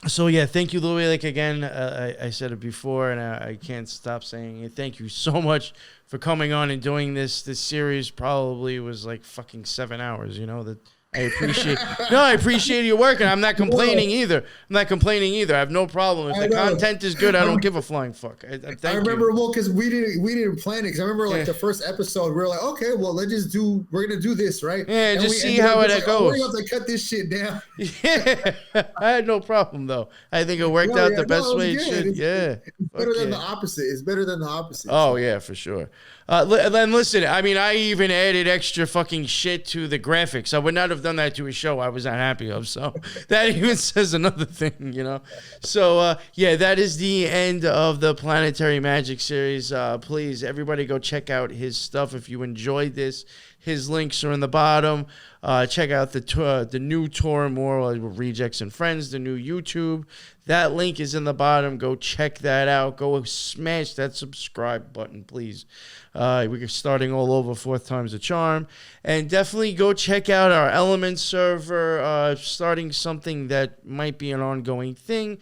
So yeah, thank you, Louis. Like again, I said it before, and I can't stop saying it. Thank you so much for coming on and doing this. This series probably was like fucking 7 hours. You know that. I appreciate your work, and I'm not complaining either. I have no problem. If the content is good, I don't give a flying fuck. I remember, well, because we didn't plan it. Because I remember, like the first episode, we were like, okay, well, we're gonna do this, right? Yeah, and just see how it goes. Oh, we're gonna have to cut this shit down. Yeah, I had no problem though. I think it worked out the best way it should. It's better than the opposite. It's better than the opposite. Oh yeah, for sure. Then listen, I mean, I even added extra fucking shit to the graphics. I would not have done that to a show I was not happy of. So that even says another thing, you know. So yeah, that is the end of the Planetary Magic series. Please, everybody, go check out his stuff if you enjoyed this. His links are in the bottom. Check out the new tour, more Rejects and Friends, the new YouTube. That link is in the bottom. Go check that out. Go smash that subscribe button, please. We're starting all over, fourth time's a charm. And definitely go check out our Element server, starting something that might be an ongoing thing,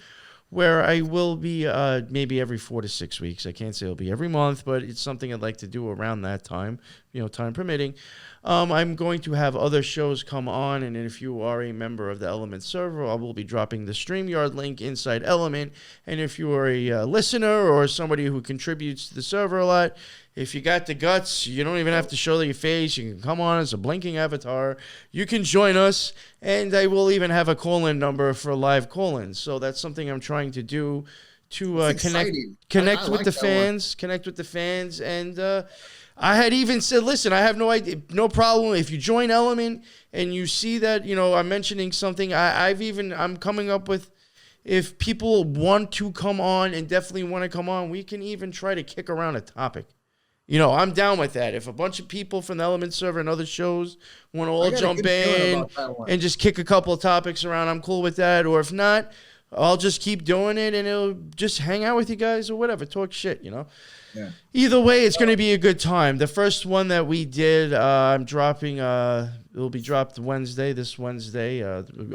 where I will be maybe every 4 to 6 weeks. I can't say it'll be every month, but it's something I'd like to do around that time, time permitting. I'm going to have other shows come on, and if you are a member of the Element server, I will be dropping the StreamYard link inside Element. And if you are a listener or somebody who contributes to the server a lot, if you got the guts, you don't even have to show your face. You can come on as a blinking avatar. You can join us, and I will even have a call-in number for live call-ins. So that's something I'm trying to do to connect with the fans, and I had even said, listen, I have no problem if you join Element and you see that I'm mentioning something. I'm coming up with, if people want to come on and definitely want to come on, we can even try to kick around a topic. I'm down with that. If a bunch of people from the Element server and other shows want to all jump in and just kick a couple of topics around, I'm cool with that. Or if not, I'll just keep doing it and it'll just hang out with you guys or whatever, talk shit, Yeah. Either way, it's going to be a good time. The first one that we did, I'm dropping, it will be dropped this Wednesday.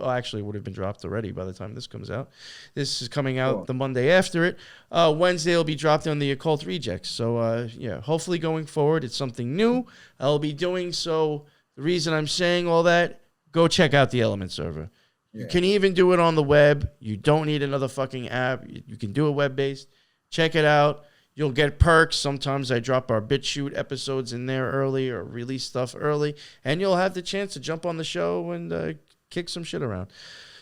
Actually, it would have been dropped already by the time this comes out. This is coming out the Monday after it. Wednesday will be dropped on the Occult Rejects. So, hopefully going forward, it's something new I'll be doing. So the reason I'm saying all that, go check out the Element server. Yeah. You can even do it on the web. You don't need another fucking app. You can do it web-based. Check it out. You'll get perks. Sometimes I drop our BitChute episodes in there early or release stuff early, and you'll have the chance to jump on the show and kick some shit around.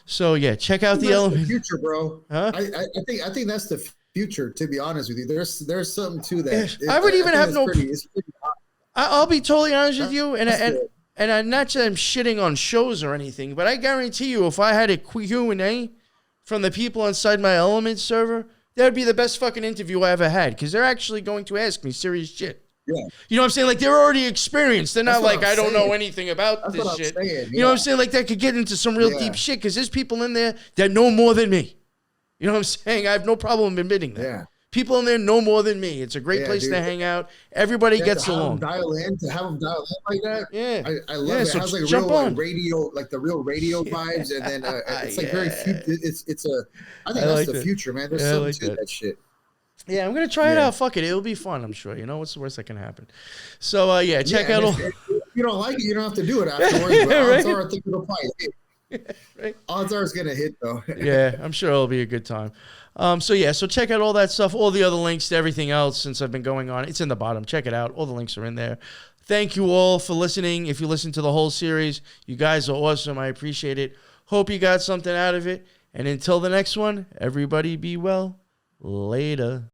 So yeah, check out the Element. The future, bro. Huh? I think that's the future. To be honest with you, there's something to that. I would even have no. It's pretty hot. I'll be totally honest with you, and I'm not that I'm shitting on shows or anything, but I guarantee you, if I had a Q&A from the people inside my Element server, that would be the best fucking interview I ever had, because they're actually going to ask me serious shit. Yeah. You know what I'm saying? Like, they're already experienced. They're not like, I don't know anything about this shit. You know what I'm saying? Like, that could get into some real deep shit, because there's people in there that know more than me. You know what I'm saying? I have no problem admitting that. Yeah. People in there know more than me. It's a great place to hang out. Everybody gets along. To have them dial in like that. Yeah. I love it. So it has like real radio, like the real radio vibes. And then it's like very, I think that's the future, man. There's something to that shit. Yeah, I'm going to try it out. Fuck it. It'll be fun, I'm sure. What's the worst that can happen? So, check out all. If you don't like it, you don't have to do it afterwards. But odds are, I think it'll probably hit. Right. Odds are it's going to hit, though. Yeah, I'm sure it'll be a good time. So check out all that stuff, all the other links to everything else since I've been going on. It's in the bottom. Check it out. All the links are in there. Thank you all for listening. If you listen to the whole series, you guys are awesome. I appreciate it. Hope you got something out of it. And until the next one, everybody be well. Later.